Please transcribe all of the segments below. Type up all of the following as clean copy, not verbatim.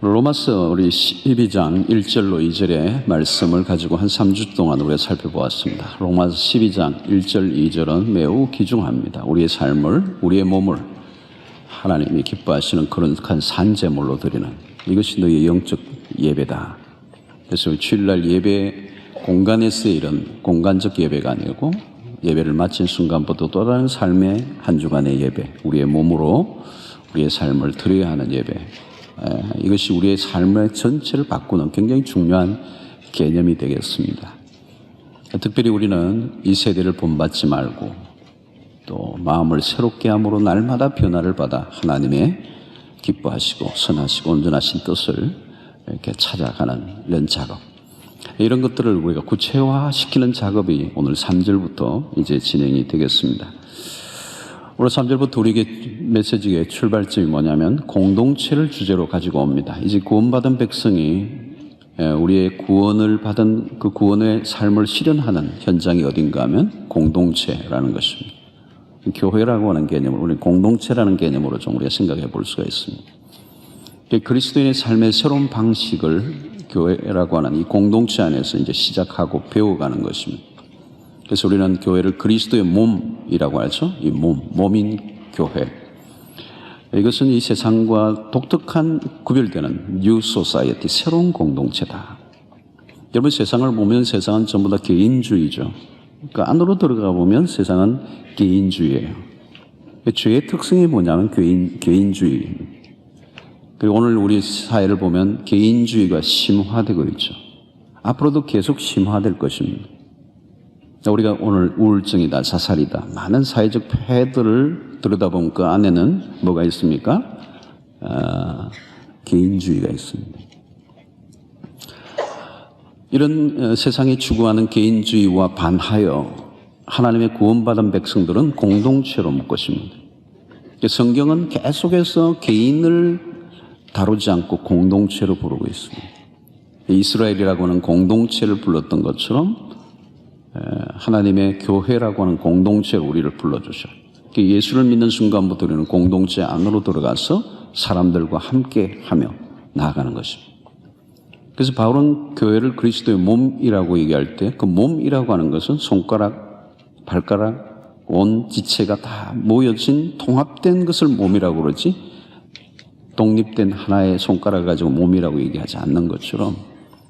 로마서 우리 12장 1절로 2절의 말씀을 가지고 한 3주 동안 우리가 살펴보았습니다. 로마서 12장 1절 2절은 매우 귀중합니다. 우리의 삶을, 우리의 몸을 하나님이 기뻐하시는 그런 산제물로 드리는, 이것이 너희의 영적 예배다. 그래서 주일날 예배 공간에서의 이런 공간적 예배가 아니고 예배를 마친 순간부터 또 다른 삶의 한 주간의 예배, 우리의 몸으로 우리의 삶을 드려야 하는 예배, 이것이 우리의 삶의 전체를 바꾸는 굉장히 중요한 개념이 되겠습니다. 특별히 우리는 이 세대를 본받지 말고 또 마음을 새롭게 함으로 날마다 변화를 받아 하나님의 기뻐하시고 선하시고 온전하신 뜻을 이렇게 찾아가는 이런 작업, 이런 것들을 우리가 구체화시키는 작업이 오늘 3절부터 이제 진행이 되겠습니다. 오늘 3절부터 우리에게 메시지의 출발점이 뭐냐면 공동체를 주제로 가지고 옵니다. 이제 구원받은 백성이 우리의 구원을 받은 그 구원의 삶을 실현하는 현장이 어딘가 하면 공동체라는 것입니다. 교회라고 하는 개념을 우리 공동체라는 개념으로 좀 우리가 생각해 볼 수가 있습니다. 그리스도인의 삶의 새로운 방식을 교회라고 하는 이 공동체 안에서 이제 시작하고 배워가는 것입니다. 그래서 우리는 교회를 그리스도의 몸이라고 하죠. 이 몸인 교회. 이것은 이 세상과 독특한 구별되는 뉴 소사이어티, 새로운 공동체다. 여러분, 세상을 보면 세상은 전부 다 개인주의죠. 그러니까 안으로 들어가 보면 세상은 개인주의예요. 죄의 특성이 뭐냐면 개인주의. 그리고 오늘 우리 사회를 보면 개인주의가 심화되고 있죠. 앞으로도 계속 심화될 것입니다. 우리가 오늘 우울증이다, 자살이다, 많은 사회적 폐해들을 들여다보면 그 안에는 뭐가 있습니까? 개인주의가 있습니다. 이런 세상이 추구하는 개인주의와 반하여 하나님의 구원받은 백성들은 공동체로 볼 것입니다. 성경은 계속해서 개인을 다루지 않고 공동체로 부르고 있습니다. 이스라엘이라고 하는 공동체를 불렀던 것처럼 하나님의 교회라고 하는 공동체로 우리를 불러주셔. 예수를 믿는 순간부터 우리는 공동체 안으로 들어가서 사람들과 함께 하며 나아가는 것입니다. 그래서 바울은 교회를 그리스도의 몸이라고 얘기할 때 그 몸이라고 하는 것은 손가락, 발가락, 온 지체가 다 모여진 통합된 것을 몸이라고 그러지, 독립된 하나의 손가락을 가지고 몸이라고 얘기하지 않는 것처럼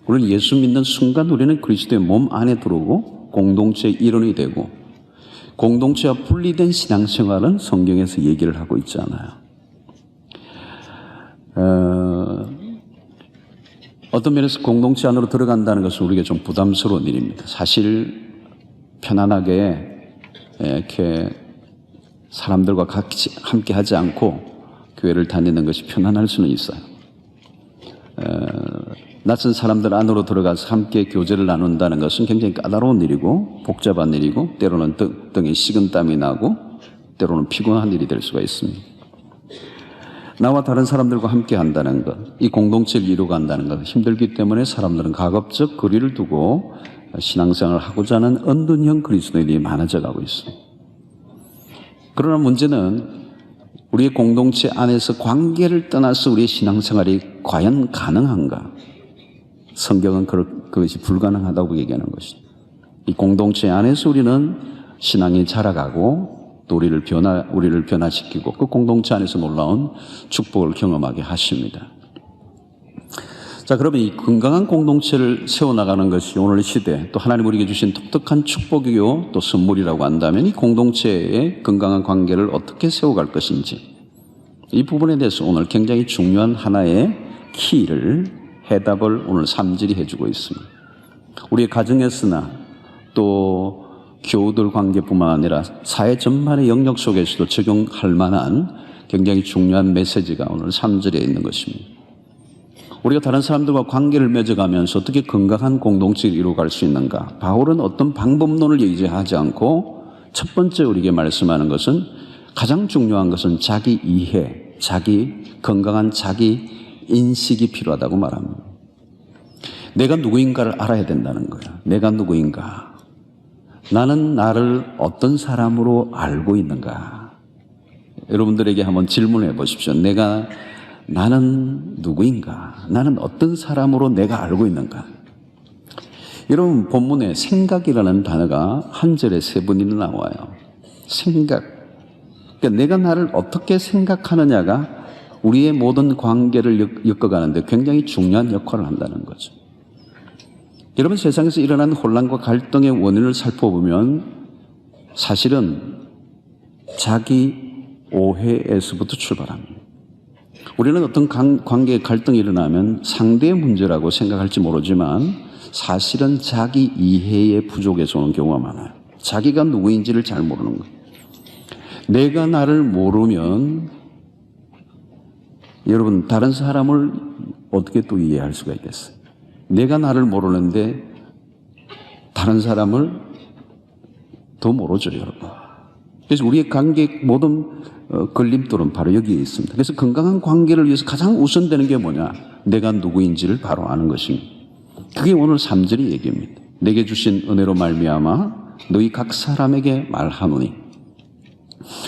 우리는 예수 믿는 순간 우리는 그리스도의 몸 안에 들어오고 공동체의 일원이 되고, 공동체와 분리된 신앙생활은 성경에서 얘기를 하고 있지 않아요. 어떤 면에서 공동체 안으로 들어간다는 것은 우리에게 좀 부담스러운 일입니다. 사실 편안하게 이렇게 사람들과 같이 함께 하지 않고 교회를 다니는 것이 편안할 수는 있어요. 낯선 사람들 안으로 들어가서 함께 교제를 나눈다는 것은 굉장히 까다로운 일이고 복잡한 일이고 때로는 등에 식은땀이 나고 때로는 피곤한 일이 될 수가 있습니다. 나와 다른 사람들과 함께 한다는 것, 이 공동체를 이루어간다는 것 힘들기 때문에 사람들은 가급적 거리를 두고 신앙생활을 하고자 하는 은둔형 그리스도인이 많아져 가고 있습니다. 그러나 문제는 우리의 공동체 안에서 관계를 떠나서 우리의 신앙생활이 과연 가능한가? 성경은 그것이 불가능하다고 얘기하는 것이죠. 이 공동체 안에서 우리는 신앙이 자라가고 또 우리를 변화시키고 그 공동체 안에서 놀라운 축복을 경험하게 하십니다. 자, 그러면 이 건강한 공동체를 세워나가는 것이 오늘 시대 또 하나님 우리에게 주신 독특한 축복이요 또 선물이라고 한다면 이 공동체의 건강한 관계를 어떻게 세워갈 것인지, 이 부분에 대해서 오늘 굉장히 중요한 하나의 해답을 오늘 3절이 해주고 있습니다. 우리의 가정에서나 또 교우들 관계뿐만 아니라 사회 전반의 영역 속에서도 적용할 만한 굉장히 중요한 메시지가 오늘 3절에 있는 것입니다. 우리가 다른 사람들과 관계를 맺어가면서 어떻게 건강한 공동체를 이루어갈 수 있는가? 바울은 어떤 방법론을 얘기하지 않고 첫 번째 우리에게 말씀하는 것은, 가장 중요한 것은 자기 이해, 건강한 자기 인식이 필요하다고 말합니다. 내가 누구인가를 알아야 된다는 거야. 내가 누구인가. 나는 나를 어떤 사람으로 알고 있는가? 여러분들에게 한번 질문해 보십시오. 나는 누구인가? 나는 어떤 사람으로 내가 알고 있는가? 여러분, 본문에 생각이라는 단어가 한 절에 3번이나 나와요. 생각. 그러니까 내가 나를 어떻게 생각하느냐가 우리의 모든 관계를 엮어가는데 굉장히 중요한 역할을 한다는 거죠. 여러분, 세상에서 일어나는 혼란과 갈등의 원인을 살펴보면 사실은 자기 오해에서부터 출발합니다. 우리는 어떤 관계에 갈등이 일어나면 상대의 문제라고 생각할지 모르지만 사실은 자기 이해의 부족에서 오는 경우가 많아요. 자기가 누구인지를 잘 모르는 거예요. 내가 나를 모르면 여러분, 다른 사람을 어떻게 또 이해할 수가 있겠어요? 내가 나를 모르는데 다른 사람을 더 모르죠, 여러분. 그래서 우리의 관계 모든 걸림돌은 바로 여기에 있습니다. 그래서 건강한 관계를 위해서 가장 우선되는 게 뭐냐? 내가 누구인지를 바로 아는 것입니다. 그게 오늘 3절의 얘기입니다. 내게 주신 은혜로 말미암아 너희 각 사람에게 말하노니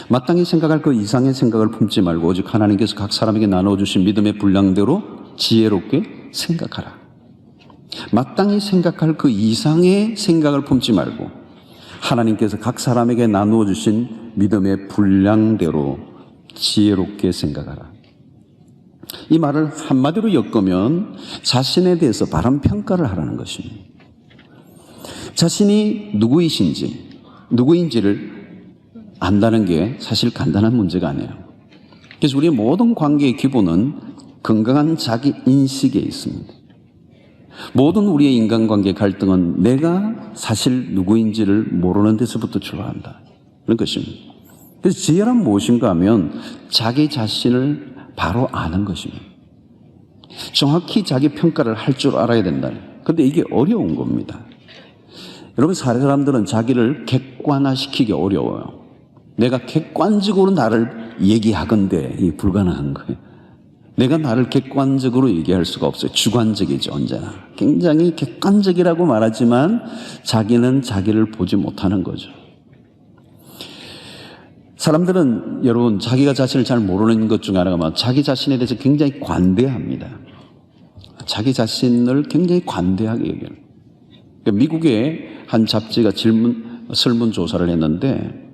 마땅히 생각할 그 이상의 생각을 품지 말고 오직 하나님께서 각 사람에게 나눠주신 믿음의 분량대로 지혜롭게 생각하라. 마땅히 생각할 그 이상의 생각을 품지 말고 하나님께서 각 사람에게 나누어 주신 믿음의 분량대로 지혜롭게 생각하라. 이 말을 한마디로 엮으면 자신에 대해서 바른 평가를 하라는 것입니다. 자신이 누구인지를 안다는 게 사실 간단한 문제가 아니에요. 그래서 우리의 모든 관계의 기본은 건강한 자기 인식에 있습니다. 모든 우리의 인간관계 갈등은 내가 사실 누구인지를 모르는 데서부터 출발한다. 그런 것입니다. 그래서 지혜란 무엇인가 하면 자기 자신을 바로 아는 것입니다. 정확히 자기 평가를 할 줄 알아야 된다. 그런데 이게 어려운 겁니다. 여러분, 사람들은 자기를 객관화시키기 어려워요. 내가 객관적으로 나를 얘기하건대 이 불가능한 거예요. 내가 나를 객관적으로 얘기할 수가 없어요. 주관적이죠, 언제나. 굉장히 객관적이라고 말하지만 자기는 자기를 보지 못하는 거죠. 사람들은 여러분 자기가 자신을 잘 모르는 것 중 하나가 자기 자신에 대해서 굉장히 관대합니다. 자기 자신을 굉장히 관대하게 얘기해요. 미국의 한 잡지가 설문조사를 했는데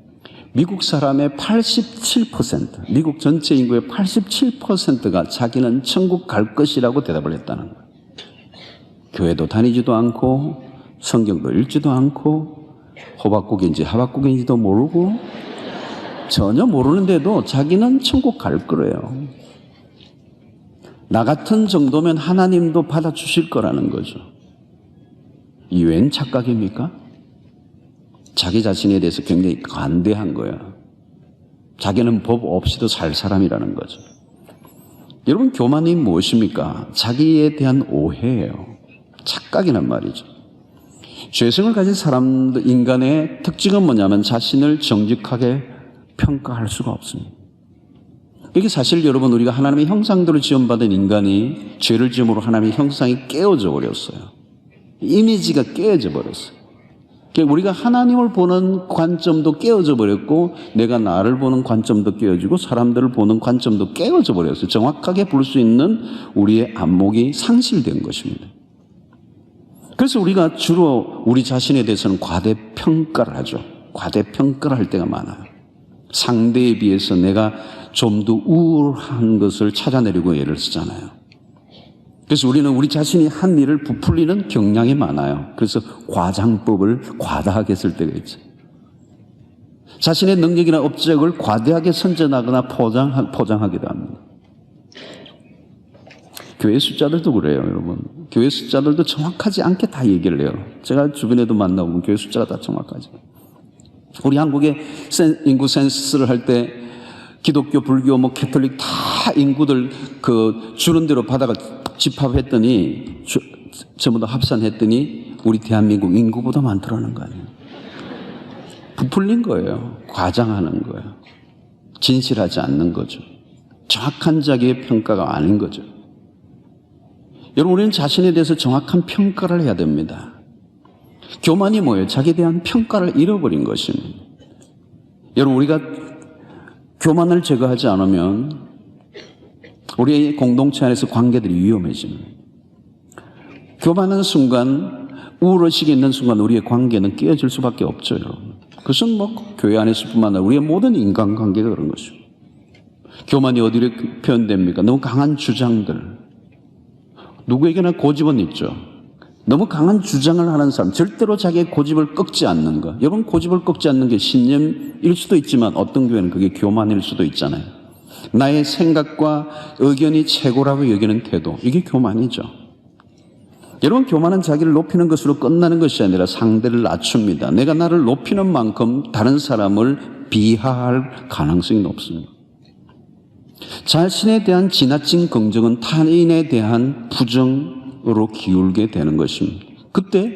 미국 사람의 87%, 미국 전체 인구의 87%가 자기는 천국 갈 것이라고 대답을 했다는 거예요. 교회도 다니지도 않고 성경도 읽지도 않고 호박국인지 하박국인지도 모르고 전혀 모르는데도 자기는 천국 갈 거래요. 나 같은 정도면 하나님도 받아주실 거라는 거죠. 이 웬 착각입니까? 자기 자신에 대해서 굉장히 관대한 거야. 자기는 법 없이도 살 사람이라는 거죠. 여러분, 교만이 무엇입니까? 자기에 대한 오해예요. 착각이란 말이죠. 죄성을 가진 사람들, 인간의 특징은 뭐냐면 자신을 정직하게 평가할 수가 없습니다. 이게 사실 여러분, 우리가 하나님의 형상대로 지음받은 인간이 죄를 지음으로 하나님의 형상이 깨어져 버렸어요. 이미지가 깨어져 버렸어요. 우리가 하나님을 보는 관점도 깨어져 버렸고 내가 나를 보는 관점도 깨어지고 사람들을 보는 관점도 깨어져 버렸어요. 정확하게 볼 수 있는 우리의 안목이 상실된 것입니다. 그래서 우리가 주로 우리 자신에 대해서는 과대평가를 하죠. 과대평가를 할 때가 많아요. 상대에 비해서 내가 좀 더 우월한 것을 찾아내려고 애를 쓰잖아요. 그래서 우리는 우리 자신이 한 일을 부풀리는 경향이 많아요. 그래서 과장법을 과다하게 쓸 때가 있죠. 자신의 능력이나 업적을 과대하게 선전하거나 포장하기도 합니다. 교회 숫자들도 그래요, 여러분. 교회 숫자들도 정확하지 않게 다 얘기를 해요. 제가 주변에도 만나보면 교회 숫자가 다 정확하지. 우리 한국에 인구 센서스를 할 때 기독교, 불교, 캐톨릭 다 인구들 주는 대로 받아가 집합했더니 전부 다 합산했더니 우리 대한민국 인구보다 많더라는 거 아니에요. 부풀린 거예요. 과장하는 거예요. 진실하지 않는 거죠. 정확한 자기의 평가가 아닌 거죠. 여러분, 우리는 자신에 대해서 정확한 평가를 해야 됩니다. 교만이 뭐예요? 자기에 대한 평가를 잃어버린 것입니다. 여러분, 우리가 교만을 제거하지 않으면 우리의 공동체 안에서 관계들이 위험해집니다. 교만한 순간, 우울의식이 있는 순간 우리의 관계는 깨어질 수밖에 없죠, 여러분. 그것은 뭐 교회 안에서뿐만 아니라 우리의 모든 인간관계가 그런 것이죠. 교만이 어디로 표현됩니까? 너무 강한 주장들. 누구에게나 고집은 있죠. 너무 강한 주장을 하는 사람, 절대로 자기의 고집을 꺾지 않는 것. 여러분, 고집을 꺾지 않는 게 신념일 수도 있지만 어떤 교회는 그게 교만일 수도 있잖아요. 나의 생각과 의견이 최고라고 여기는 태도, 이게 교만이죠. 여러분, 교만은 자기를 높이는 것으로 끝나는 것이 아니라 상대를 낮춥니다. 내가 나를 높이는 만큼 다른 사람을 비하할 가능성이 높습니다. 자신에 대한 지나친 긍정은 타인에 대한 부정으로 기울게 되는 것입니다. 그때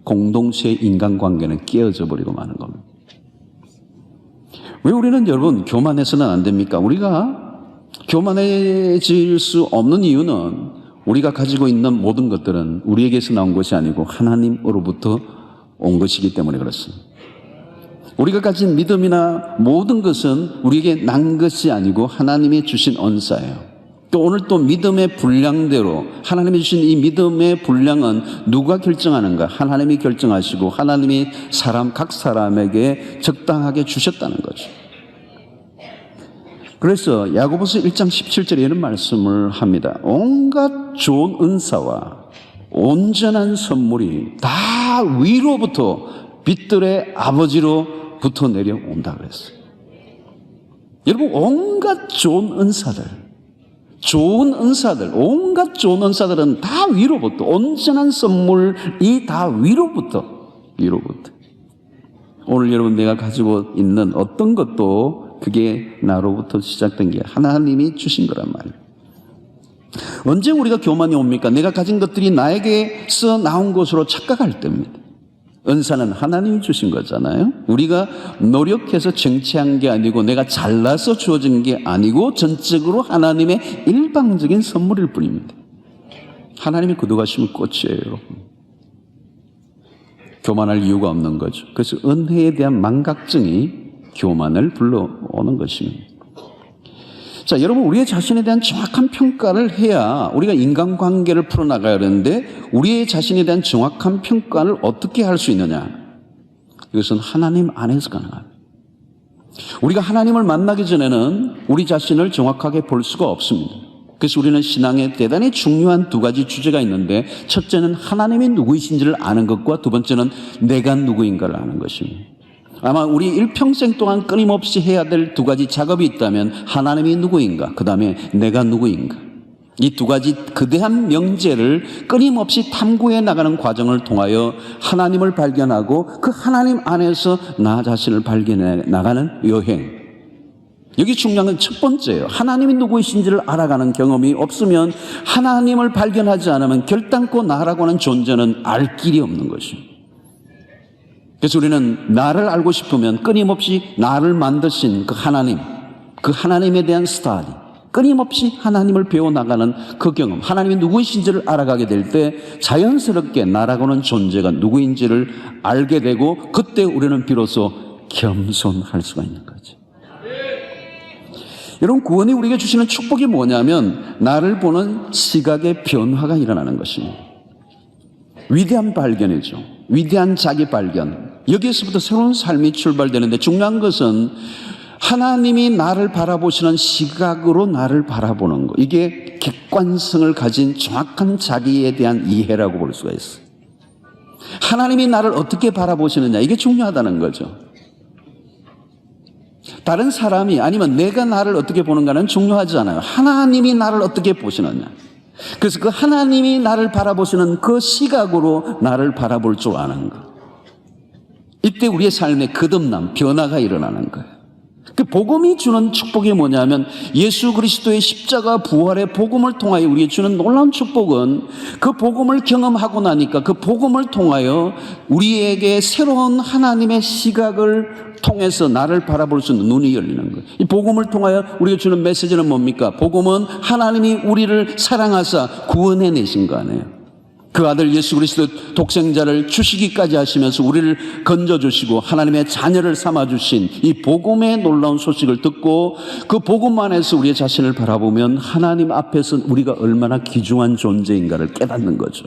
공동체의 인간관계는 깨어져 버리고 마는 겁니다. 왜 우리는 여러분 교만해서는 안 됩니까? 우리가 교만해질 수 없는 이유는 우리가 가지고 있는 모든 것들은 우리에게서 나온 것이 아니고 하나님으로부터 온 것이기 때문에 그렇습니다. 우리가 가진 믿음이나 모든 것은 우리에게 난 것이 아니고 하나님이 주신恩사예요. 또 오늘 또 믿음의 분량대로 하나님이 주신 이 믿음의 분량은 누가 결정하는가? 하나님이 결정하시고 하나님이 각 사람에게 적당하게 주셨다는 거죠. 그래서 야고보서 1장 17절에 이런 말씀을 합니다. 온갖 좋은 은사와 온전한 선물이 다 위로부터 빛들의 아버지로부터 내려온다 그랬어요. 여러분, 온갖 좋은 은사들, 온갖 좋은 은사들은 다 위로부터, 온전한 선물이 다 위로부터. 오늘 여러분 내가 가지고 있는 어떤 것도 그게 나로부터 시작된 게 하나님이 주신 거란 말이에요. 언제 우리가 교만이 옵니까? 내가 가진 것들이 나에게서 나온 것으로 착각할 때입니다. 은사는 하나님이 주신 거잖아요. 우리가 노력해서 쟁취한 게 아니고 내가 잘나서 주어진 게 아니고 전적으로 하나님의 일방적인 선물일 뿐입니다. 하나님이 거두가시면 꽃이에요, 여러분. 교만할 이유가 없는 거죠. 그래서 은혜에 대한 망각증이 교만을 불러오는 것입니다. 자, 여러분, 우리의 자신에 대한 정확한 평가를 해야 우리가 인간관계를 풀어나가야 하는데 우리의 자신에 대한 정확한 평가를 어떻게 할 수 있느냐? 이것은 하나님 안에서 가능합니다. 우리가 하나님을 만나기 전에는 우리 자신을 정확하게 볼 수가 없습니다. 그래서 우리는 신앙에 대단히 중요한 두 가지 주제가 있는데 첫째는 하나님이 누구이신지를 아는 것과 두 번째는 내가 누구인가를 아는 것입니다. 아마 우리 일평생 동안 끊임없이 해야 될 두 가지 작업이 있다면 하나님이 누구인가, 그 다음에 내가 누구인가. 이 두 가지 거대한 명제를 끊임없이 탐구해 나가는 과정을 통하여 하나님을 발견하고 그 하나님 안에서 나 자신을 발견해 나가는 여행. 여기 중요한 건 첫 번째예요. 하나님이 누구이신지를 알아가는 경험이 없으면 하나님을 발견하지 않으면 결단코 나라고 하는 존재는 알 길이 없는 것입니다. 그래서 우리는 나를 알고 싶으면 끊임없이 나를 만드신 그 하나님에 대한 스타디, 끊임없이 하나님을 배워나가는 그 경험, 하나님이 누구이신지를 알아가게 될 때 자연스럽게 나라고 하는 존재가 누구인지를 알게 되고 그때 우리는 비로소 겸손할 수가 있는 거죠. 여러분, 구원이 우리에게 주시는 축복이 뭐냐면 나를 보는 시각의 변화가 일어나는 것입니다. 위대한 발견이죠. 위대한 자기 발견. 여기에서부터 새로운 삶이 출발되는데 중요한 것은 하나님이 나를 바라보시는 시각으로 나를 바라보는 것. 이게 객관성을 가진 정확한 자기에 대한 이해라고 볼 수가 있어요. 하나님이 나를 어떻게 바라보시느냐, 이게 중요하다는 거죠. 다른 사람이 아니면 내가 나를 어떻게 보는가는 중요하지 않아요. 하나님이 나를 어떻게 보시느냐. 그래서 그 하나님이 나를 바라보시는 그 시각으로 나를 바라볼 줄 아는 것. 이때 우리의 삶에 거듭남, 변화가 일어나는 거예요. 그 복음이 주는 축복이 뭐냐면 예수 그리스도의 십자가 부활의 복음을 통하여 우리에게 주는 놀라운 축복은 그 복음을 경험하고 나니까 그 복음을 통하여 우리에게 새로운 하나님의 시각을 통해서 나를 바라볼 수 있는 눈이 열리는 거예요. 이 복음을 통하여 우리가 주는 메시지는 뭡니까? 복음은 하나님이 우리를 사랑하사 구원해 내신 거 아니에요. 그 아들 예수 그리스도 독생자를 주시기까지 하시면서 우리를 건져주시고 하나님의 자녀를 삼아주신 이 복음의 놀라운 소식을 듣고 그 복음 안에서 우리의 자신을 바라보면 하나님 앞에서 우리가 얼마나 귀중한 존재인가를 깨닫는 거죠.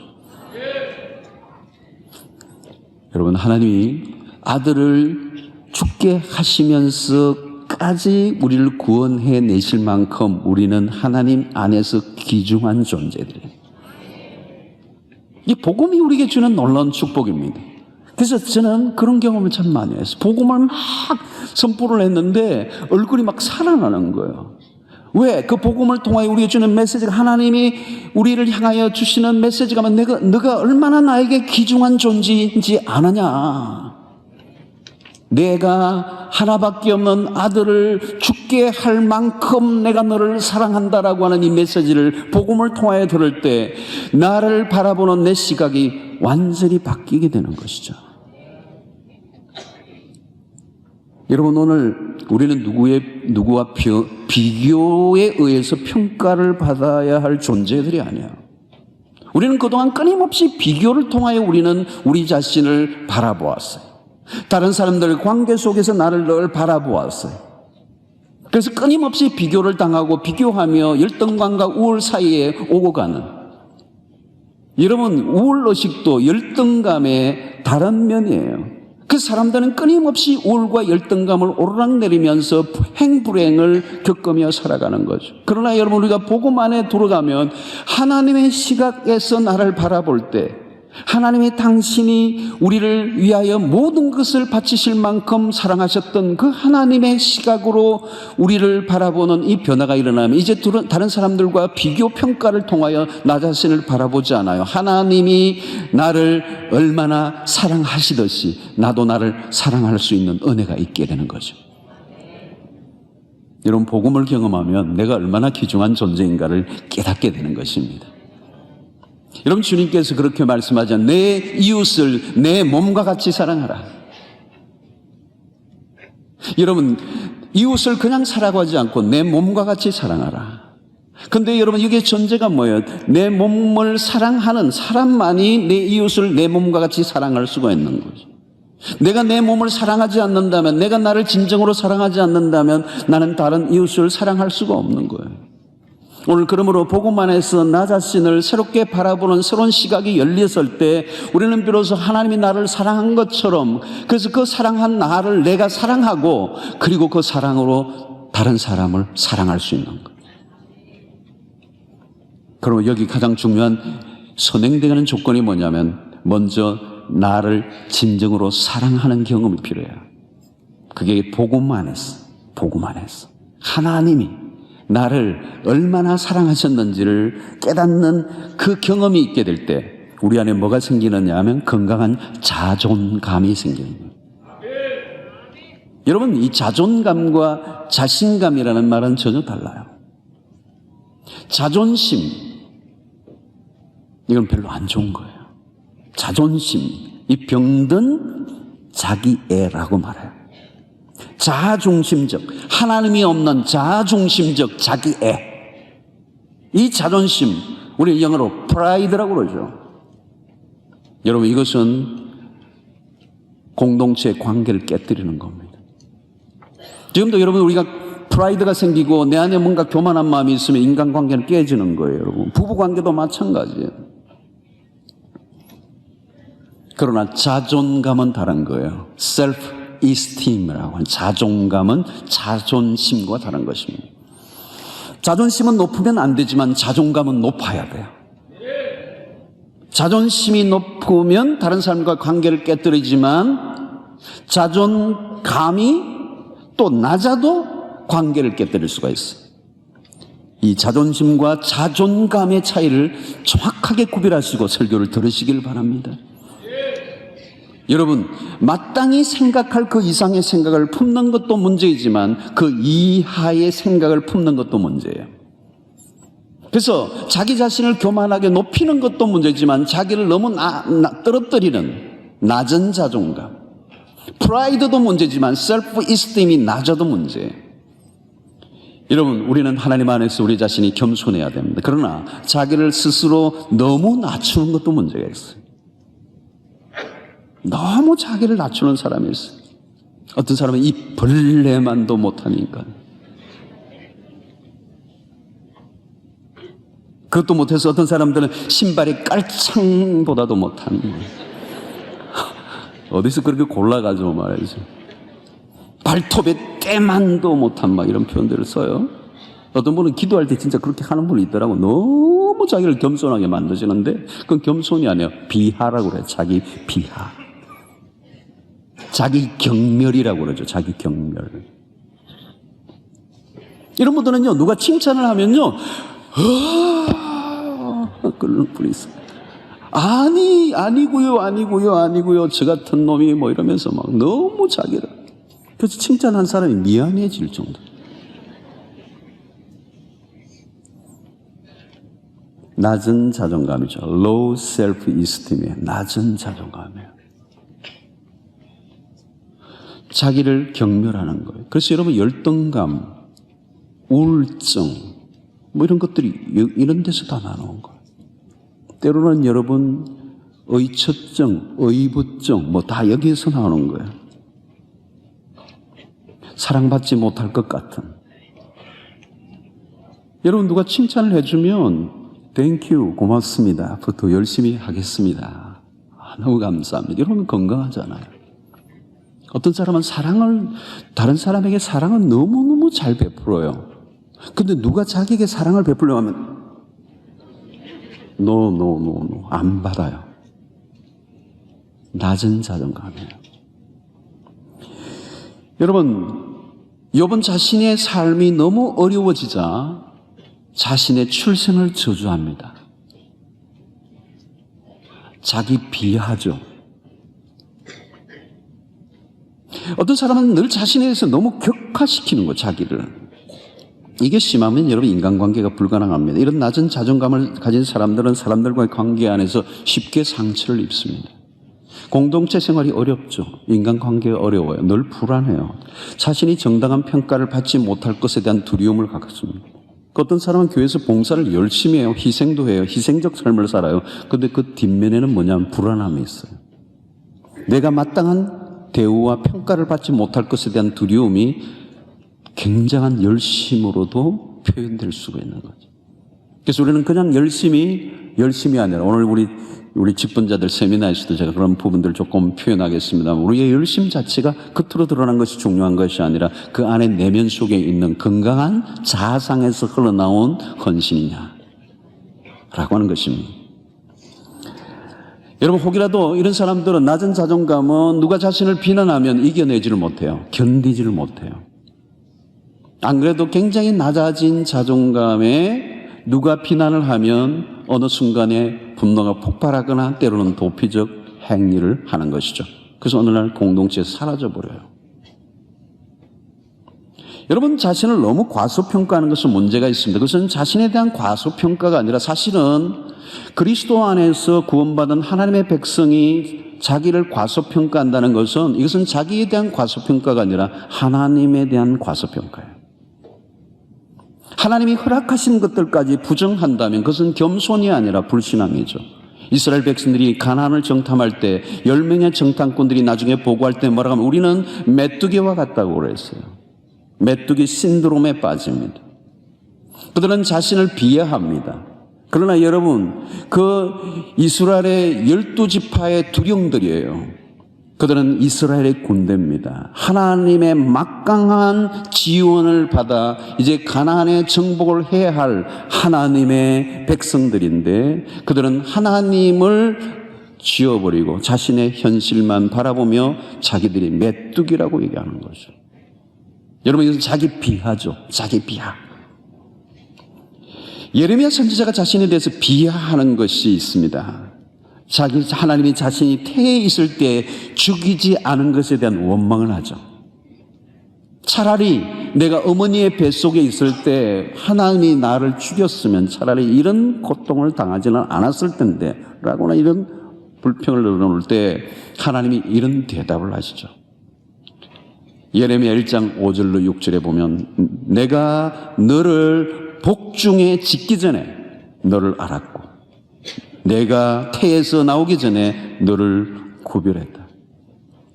여러분, 하나님이 아들을 죽게 하시면서까지 우리를 구원해 내실 만큼 우리는 하나님 안에서 귀중한 존재들이에요. 이 복음이 우리에게 주는 놀라운 축복입니다. 그래서 저는 그런 경험을 참 많이 했어요. 복음을 막 선포를 했는데 얼굴이 막 살아나는 거예요. 왜? 그 복음을 통하여 우리에게 주는 메시지가, 하나님이 우리를 향하여 주시는 메시지가 너가 얼마나 나에게 귀중한 존재인지 아느냐. 내가 하나밖에 없는 아들을 죽게 할 만큼 내가 너를 사랑한다라고 하는 이 메시지를 복음을 통하여 들을 때 나를 바라보는 내 시각이 완전히 바뀌게 되는 것이죠. 여러분, 오늘 우리는 누구와 비교에 의해서 평가를 받아야 할 존재들이 아니야. 우리는 그동안 끊임없이 비교를 통하여 우리는 우리 자신을 바라보았어요. 다른 사람들의 관계 속에서 나를 늘 바라보았어요. 그래서 끊임없이 비교를 당하고 비교하며 열등감과 우울 사이에 오고 가는, 여러분, 우울의식도 열등감의 다른 면이에요. 그 사람들은 끊임없이 우울과 열등감을 오르락내리면서 행불행을 겪으며 살아가는 거죠. 그러나 여러분, 우리가 복음 안에 들어가면 하나님의 시각에서 나를 바라볼 때 하나님이 당신이 우리를 위하여 모든 것을 바치실 만큼 사랑하셨던 그 하나님의 시각으로 우리를 바라보는 이 변화가 일어나면 이제 다른 사람들과 비교 평가를 통하여 나 자신을 바라보지 않아요. 하나님이 나를 얼마나 사랑하시듯이 나도 나를 사랑할 수 있는 은혜가 있게 되는 거죠. 여러분, 복음을 경험하면 내가 얼마나 귀중한 존재인가를 깨닫게 되는 것입니다. 여러분, 주님께서 그렇게 말씀하잖아요. 내 이웃을 내 몸과 같이 사랑하라. 여러분, 이웃을 그냥 사랑하지 않고 내 몸과 같이 사랑하라. 근데 여러분, 이게 전제가 뭐예요? 내 몸을 사랑하는 사람만이 내 이웃을 내 몸과 같이 사랑할 수가 있는 거죠. 내가 내 몸을 사랑하지 않는다면, 내가 나를 진정으로 사랑하지 않는다면 나는 다른 이웃을 사랑할 수가 없는 거예요. 오늘 그러므로 복음 안에서 나 자신을 새롭게 바라보는 새로운 시각이 열렸을 때 우리는 비로소 하나님이 나를 사랑한 것처럼, 그래서 그 사랑한 나를 내가 사랑하고 그리고 그 사랑으로 다른 사람을 사랑할 수 있는 거예요. 그러면 여기 가장 중요한 선행되는 조건이 뭐냐면 먼저 나를 진정으로 사랑하는 경험이 필요해요. 그게 복음 안에서 하나님이 나를 얼마나 사랑하셨는지를 깨닫는 그 경험이 있게 될 때 우리 안에 뭐가 생기느냐 하면 건강한 자존감이 생기는 거예요. 여러분, 이 자존감과 자신감이라는 말은 전혀 달라요. 자존심, 이건 별로 안 좋은 거예요. 자존심, 이 병든 자기애라고 말해요. 자아중심적, 하나님이 없는 자아중심적 자기애. 이 자존심, 우리 영어로 프라이드라고 그러죠. 여러분, 이것은 공동체의 관계를 깨뜨리는 겁니다. 지금도 여러분, 우리가 프라이드가 생기고 내 안에 뭔가 교만한 마음이 있으면 인간관계는 깨지는 거예요. 여러분, 부부관계도 마찬가지예요. 그러나 자존감은 다른 거예요. self esteem이라고 하는 자존감은 자존심과 다른 것입니다. 자존심은 높으면 안 되지만 자존감은 높아야 돼요. 자존심이 높으면 다른 사람과 관계를 깨뜨리지만 자존감이 또 낮아도 관계를 깨뜨릴 수가 있어요. 이 자존심과 자존감의 차이를 정확하게 구별하시고 설교를 들으시길 바랍니다. 여러분, 마땅히 생각할 그 이상의 생각을 품는 것도 문제이지만 그 이하의 생각을 품는 것도 문제예요. 그래서 자기 자신을 교만하게 높이는 것도 문제지만 자기를 너무 떨어뜨리는 낮은 자존감, 프라이드도 문제지만 셀프 이스템이 낮아도 문제예요. 여러분, 우리는 하나님 안에서 우리 자신이 겸손해야 됩니다. 그러나 자기를 스스로 너무 낮추는 것도 문제가 있어요. 너무 자기를 낮추는 사람이 있어요. 어떤 사람은 이 벌레만도 못하니까. 그것도 못해서 어떤 사람들은 신발이 깔창보다도 못하는 거예요. 어디서 그렇게 골라가지고 말이죠. 발톱에 때만도 못한 막 이런 표현들을 써요. 어떤 분은 기도할 때 진짜 그렇게 하는 분이 있더라고. 너무 자기를 겸손하게 만드시는데 그건 겸손이 아니에요. 비하라고 그래요. 자기 비하. 자기 경멸이라고 그러죠. 자기 경멸. 이런 분들은요, 누가 칭찬을 하면요, 그런 분이 있어요. 아니고요. 저 같은 놈이 뭐 이러면서 막 너무 자기를. 그래서 칭찬한 사람이 미안해질 정도. 낮은 자존감이죠. low self-esteem이에요. 낮은 자존감이에요. 자기를 경멸하는 거예요. 그래서 여러분 열등감, 우울증 뭐 이런 것들이 이런 데서 다 나오는 거예요. 때로는 여러분 의처증, 의부증 뭐 다 여기에서 나오는 거예요. 사랑받지 못할 것 같은. 여러분 누가 칭찬을 해주면 Thank you, 고맙습니다. 앞으로 더 열심히 하겠습니다. 너무 감사합니다. 여러분 건강하잖아요. 어떤 사람은 다른 사람에게 사랑은 너무너무 잘 베풀어요. 근데 누가 자기에게 사랑을 베풀려고 하면 No, 안 받아요. 낮은 자존감이에요. 여러분, 욥은 자신의 삶이 너무 어려워지자 자신의 출생을 저주합니다. 자기 비하죠. 어떤 사람은 늘 자신에 대해서 너무 격화시키는 거예요, 자기를. 이게 심하면 여러분 인간관계가 불가능합니다. 이런 낮은 자존감을 가진 사람들은 사람들과의 관계 안에서 쉽게 상처를 입습니다. 공동체 생활이 어렵죠. 인간관계가 어려워요. 늘 불안해요. 자신이 정당한 평가를 받지 못할 것에 대한 두려움을 갖습니다. 어떤 사람은 교회에서 봉사를 열심히 해요. 희생도 해요. 희생적 삶을 살아요. 그런데 그 뒷면에는 뭐냐면 불안함이 있어요. 내가 마땅한 대우와 평가를 받지 못할 것에 대한 두려움이 굉장한 열심으로도 표현될 수가 있는 거죠. 그래서 우리는 그냥 열심이 아니라 오늘 우리 직분자들 세미나에서도 제가 그런 부분들을 조금 표현하겠습니다. 우리의 열심 자체가 겉으로 드러난 것이 중요한 것이 아니라 그 안에 내면 속에 있는 건강한 자아상에서 흘러나온 헌신이냐 라고 하는 것입니다. 여러분 혹이라도 이런 사람들은 낮은 자존감은 누가 자신을 비난하면 이겨내지를 못해요. 견디지를 못해요. 안 그래도 굉장히 낮아진 자존감에 누가 비난을 하면 어느 순간에 분노가 폭발하거나 때로는 도피적 행위를 하는 것이죠. 그래서 어느 날 공동체에서 사라져버려요. 여러분 자신을 너무 과소평가하는 것은 문제가 있습니다. 그것은 자신에 대한 과소평가가 아니라 사실은 그리스도 안에서 구원받은 하나님의 백성이 자기를 과소평가한다는 것은 이것은 자기에 대한 과소평가가 아니라 하나님에 대한 과소평가예요. 하나님이 허락하신 것들까지 부정한다면 그것은 겸손이 아니라 불신앙이죠. 이스라엘 백성들이 가나안을 정탐할 때 10명의 정탐꾼들이 나중에 보고할 때 뭐라고 하면 우리는 메뚜기와 같다고 그랬어요. 메뚜기 신드롬에 빠집니다. 그들은 자신을 비하합니다. 그러나 여러분 그 이스라엘의 12지파의 두령들이에요. 그들은 이스라엘의 군대입니다. 하나님의 막강한 지원을 받아 이제 가나안에 정복을 해야 할 하나님의 백성들인데 그들은 하나님을 지워버리고 자신의 현실만 바라보며 자기들이 메뚜기라고 얘기하는 거죠. 여러분 이것은 자기 비하죠. 자기 비하. 예레미야 선지자가 자신에 대해서 비하하는 것이 있습니다. 하나님이 자신이 태에 있을 때 죽이지 않은 것에 대한 원망을 하죠. 차라리 내가 어머니의 뱃속에 있을 때 하나님이 나를 죽였으면 차라리 이런 고통을 당하지는 않았을 텐데 라고나 이런 불평을 넣어놓을 때 하나님이 이런 대답을 하시죠. 예레미야 1장 5절로 6절에 보면 내가 너를 복중에 짓기 전에 너를 알았고 내가 태에서 나오기 전에 너를 구별했다.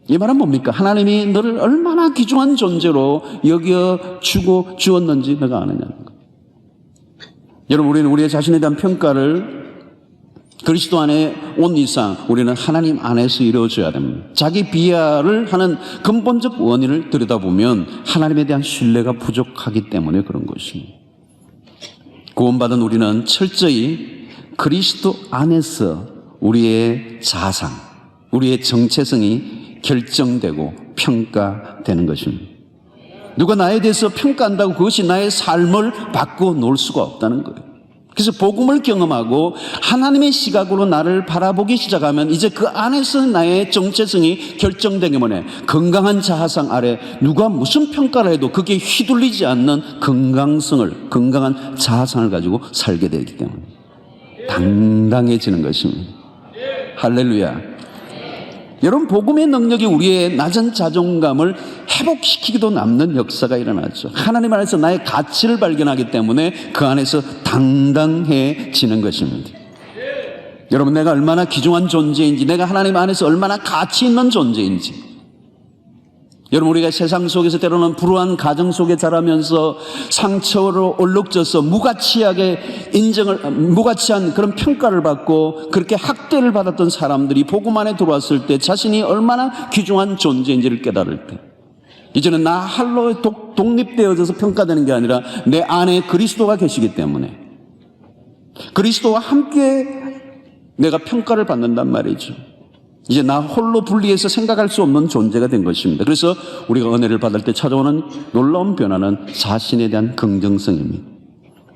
이 말은 뭡니까? 하나님이 너를 얼마나 귀중한 존재로 여겨주고 주었는지 너가 아느냐는 거예요. 여러분, 우리는 우리의 자신에 대한 평가를 그리스도 안에 온 이상 우리는 하나님 안에서 이루어져야 됩니다. 자기 비하를 하는 근본적 원인을 들여다보면 하나님에 대한 신뢰가 부족하기 때문에 그런 것입니다. 구원받은 우리는 철저히 그리스도 안에서 우리의 자상, 우리의 정체성이 결정되고 평가되는 것입니다. 누가 나에 대해서 평가한다고 그것이 나의 삶을 바꿔 놓을 수가 없다는 거예요. 그래서 복음을 경험하고 하나님의 시각으로 나를 바라보기 시작하면 이제 그 안에서 나의 정체성이 결정되기 때문에 건강한 자아상 아래 누가 무슨 평가를 해도 그게 휘둘리지 않는 건강한 자아상을 가지고 살게 되기 때문에 당당해지는 것입니다. 할렐루야. 여러분, 복음의 능력이 우리의 낮은 자존감을 회복시키기도 남는 역사가 일어나죠. 하나님 안에서 나의 가치를 발견하기 때문에 그 안에서 당당해지는 것입니다. 여러분, 내가 얼마나 귀중한 존재인지, 내가 하나님 안에서 얼마나 가치 있는 존재인지. 여러분, 우리가 세상 속에서 때로는 불우한 가정 속에 자라면서 상처로 얼룩져서 무가치한 그런 평가를 받고 그렇게 학대를 받았던 사람들이 복음 안에 들어왔을 때 자신이 얼마나 귀중한 존재인지를 깨달을 때 이제는 나 홀로 독립되어져서 평가되는 게 아니라 내 안에 그리스도가 계시기 때문에 그리스도와 함께 내가 평가를 받는단 말이죠. 이제 나 홀로 분리해서 생각할 수 없는 존재가 된 것입니다. 그래서 우리가 은혜를 받을 때 찾아오는 놀라운 변화는 자신에 대한 긍정성입니다.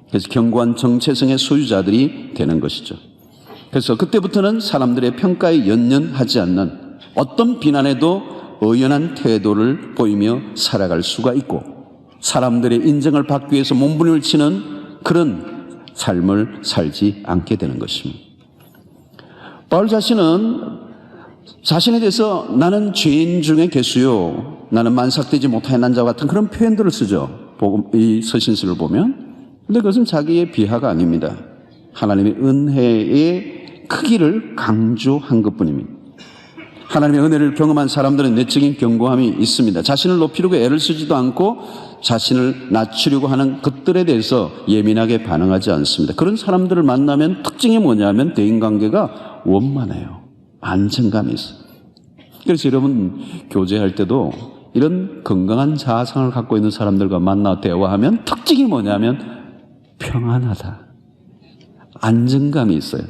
그래서 견고한 정체성의 소유자들이 되는 것이죠. 그래서 그때부터는 사람들의 평가에 연연하지 않는 어떤 비난에도 의연한 태도를 보이며 살아갈 수가 있고 사람들의 인정을 받기 위해서 몸부림을 치는 그런 삶을 살지 않게 되는 것입니다. 바울 자신은 자신에 대해서 나는 죄인 중에 개수요, 나는 만삭되지 못한 자와 같은 그런 표현들을 쓰죠. 이 서신서를 보면. 근데 그것은 자기의 비하가 아닙니다. 하나님의 은혜의 크기를 강조한 것뿐입니다. 하나님의 은혜를 경험한 사람들은 내적인 견고함이 있습니다. 자신을 높이려고 애를 쓰지도 않고 자신을 낮추려고 하는 것들에 대해서 예민하게 반응하지 않습니다. 그런 사람들을 만나면 특징이 뭐냐면 대인관계가 원만해요. 안정감이 있어요. 그래서 여러분 교제할 때도 이런 건강한 자아상을 갖고 있는 사람들과 만나 대화하면 특징이 뭐냐면 평안하다. 안정감이 있어요.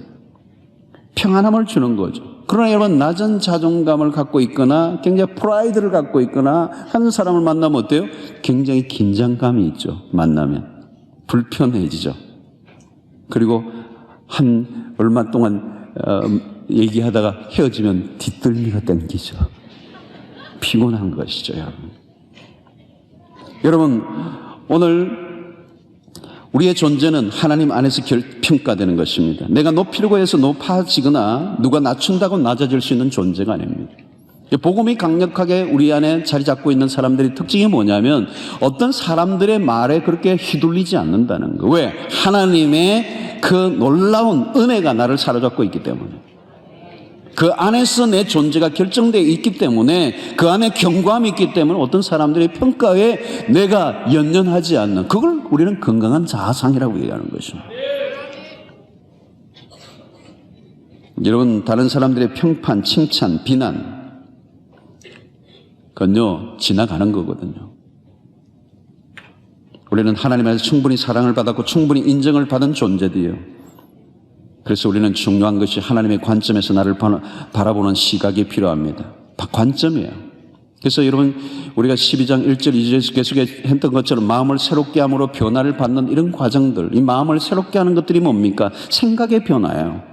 평안함을 주는 거죠. 그러나 여러분 낮은 자존감을 갖고 있거나 굉장히 프라이드를 갖고 있거나 하는 사람을 만나면 어때요? 굉장히 긴장감이 있죠. 만나면 불편해지죠. 그리고 한 얼마 동안 얘기하다가 헤어지면 뒷덜미가 땡기죠. 피곤한 것이죠, 여러분. 여러분, 오늘 우리의 존재는 하나님 안에서 평가되는 것입니다. 내가 높이려고 해서 높아지거나 누가 낮춘다고 낮아질 수 있는 존재가 아닙니다. 복음이 강력하게 우리 안에 자리 잡고 있는 사람들의 특징이 뭐냐면 어떤 사람들의 말에 그렇게 휘둘리지 않는다는 거. 왜? 하나님의 그 놀라운 은혜가 나를 사로잡고 있기 때문에. 그 안에서 내 존재가 결정되어 있기 때문에 그 안에 견고함이 있기 때문에 어떤 사람들의 평가에 내가 연연하지 않는 그걸 우리는 건강한 자아상이라고 얘기하는 것입니다. 여러분 다른 사람들의 평판, 칭찬, 비난 그건요 지나가는 거거든요. 우리는 하나님 안에서 충분히 사랑을 받았고 충분히 인정을 받은 존재들이에요. 그래서 우리는 중요한 것이 하나님의 관점에서 나를 바라보는 시각이 필요합니다. 관점이에요. 그래서 여러분 우리가 12장 1절 2절에서 계속 했던 것처럼 마음을 새롭게 함으로 변화를 받는 이런 과정들, 이 마음을 새롭게 하는 것들이 뭡니까? 생각의 변화예요.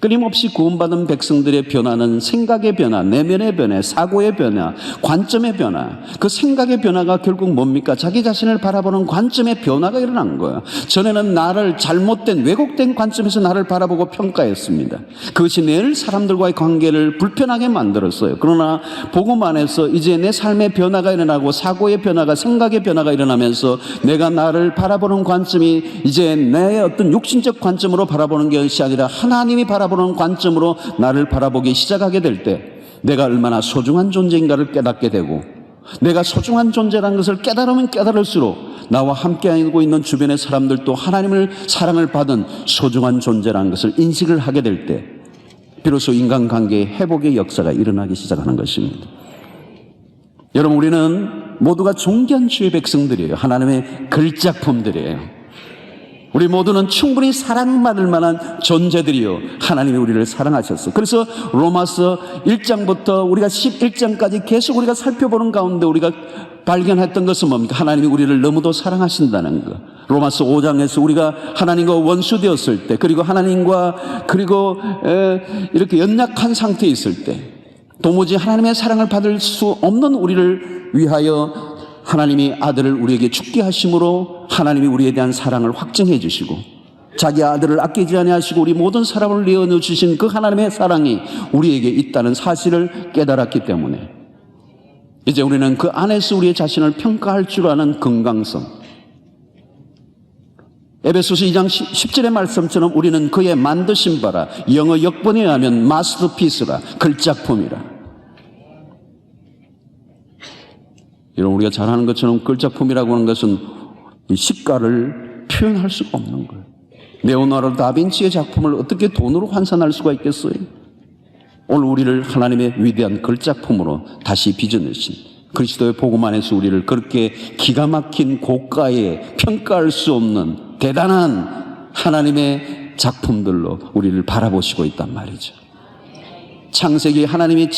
끊임없이 구원받은 백성들의 변화는 생각의 변화, 내면의 변화, 사고의 변화, 관점의 변화. 그 생각의 변화가 결국 뭡니까? 자기 자신을 바라보는 관점의 변화가 일어난 거예요. 전에는 나를 잘못된 왜곡된 관점에서 나를 바라보고 평가했습니다. 그것이 늘 사람들과의 관계를 불편하게 만들었어요. 그러나 복음 안에서 이제 내 삶의 변화가 일어나고 사고의 변화가, 생각의 변화가 일어나면서 내가 나를 바라보는 관점이 이제 내 어떤 육신적 관점으로 바라보는 것이 아니라 하나님이 바라보는 관점으로 나를 바라보기 시작하게 될 때 내가 얼마나 소중한 존재인가를 깨닫게 되고, 내가 소중한 존재라는 것을 깨달으면 깨달을수록 나와 함께하고 있는 주변의 사람들도 하나님을 사랑을 받은 소중한 존재라는 것을 인식을 하게 될 때 비로소 인간관계의 회복의 역사가 일어나기 시작하는 것입니다. 여러분, 우리는 모두가 존귀한 주의 백성들이에요. 하나님의 걸작품들이에요. 우리 모두는 충분히 사랑받을 만한 존재들이요, 하나님이 우리를 사랑하셨어. 그래서 로마서 1장부터 우리가 11장까지 계속 우리가 살펴보는 가운데 우리가 발견했던 것은 뭡니까? 하나님이 우리를 너무도 사랑하신다는 것. 로마서 5장에서 우리가 하나님과 원수 되었을 때, 그리고 하나님과 이렇게 연약한 상태에 있을 때 도무지 하나님의 사랑을 받을 수 없는 우리를 위하여 하나님이 아들을 우리에게 죽게 하심으로 하나님이 우리에 대한 사랑을 확증해 주시고, 자기 아들을 아끼지 아니하시고 우리 모든 사람을 내어놓어 주신 그 하나님의 사랑이 우리에게 있다는 사실을 깨달았기 때문에 이제 우리는 그 안에서 우리의 자신을 평가할 줄 아는 건강성, 에베소서 2장 10절의 말씀처럼 우리는 그의 만드신 바라, 영어 역본에 의하면 마스터피스라, 걸작품이라. 이런 우리가 잘 아는 것처럼 걸작품이라고 하는 것은 이 시가를 표현할 수가 없는 거예요. 레오나르도 다빈치의 작품을 어떻게 돈으로 환산할 수가 있겠어요? 오늘 우리를 하나님의 위대한 걸작품으로 다시 빚어내신 그리스도의 복음 안에서 우리를 그렇게 기가 막힌 고가에 평가할 수 없는 대단한 하나님의 작품들로 우리를 바라보시고 있단 말이죠. 창세기 하나님이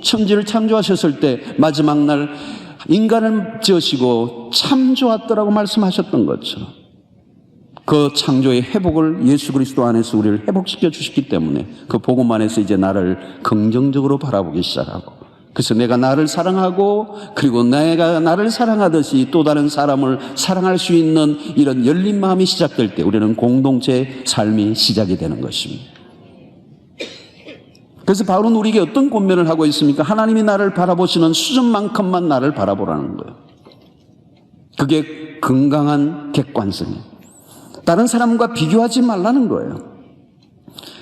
천지를 창조하셨을 때 마지막 날 인간을 지으시고 참 좋았더라고 말씀하셨던 것처럼 그 창조의 회복을 예수 그리스도 안에서 우리를 회복시켜 주셨기 때문에 그 복음 안에서 이제 나를 긍정적으로 바라보기 시작하고, 그래서 내가 나를 사랑하고 그리고 내가 나를 사랑하듯이 또 다른 사람을 사랑할 수 있는 이런 열린 마음이 시작될 때 우리는 공동체의 삶이 시작이 되는 것입니다. 그래서 바울은 우리에게 어떤 권면을 하고 있습니까? 하나님이 나를 바라보시는 수준만큼만 나를 바라보라는 거예요. 그게 건강한 객관성이에요. 다른 사람과 비교하지 말라는 거예요.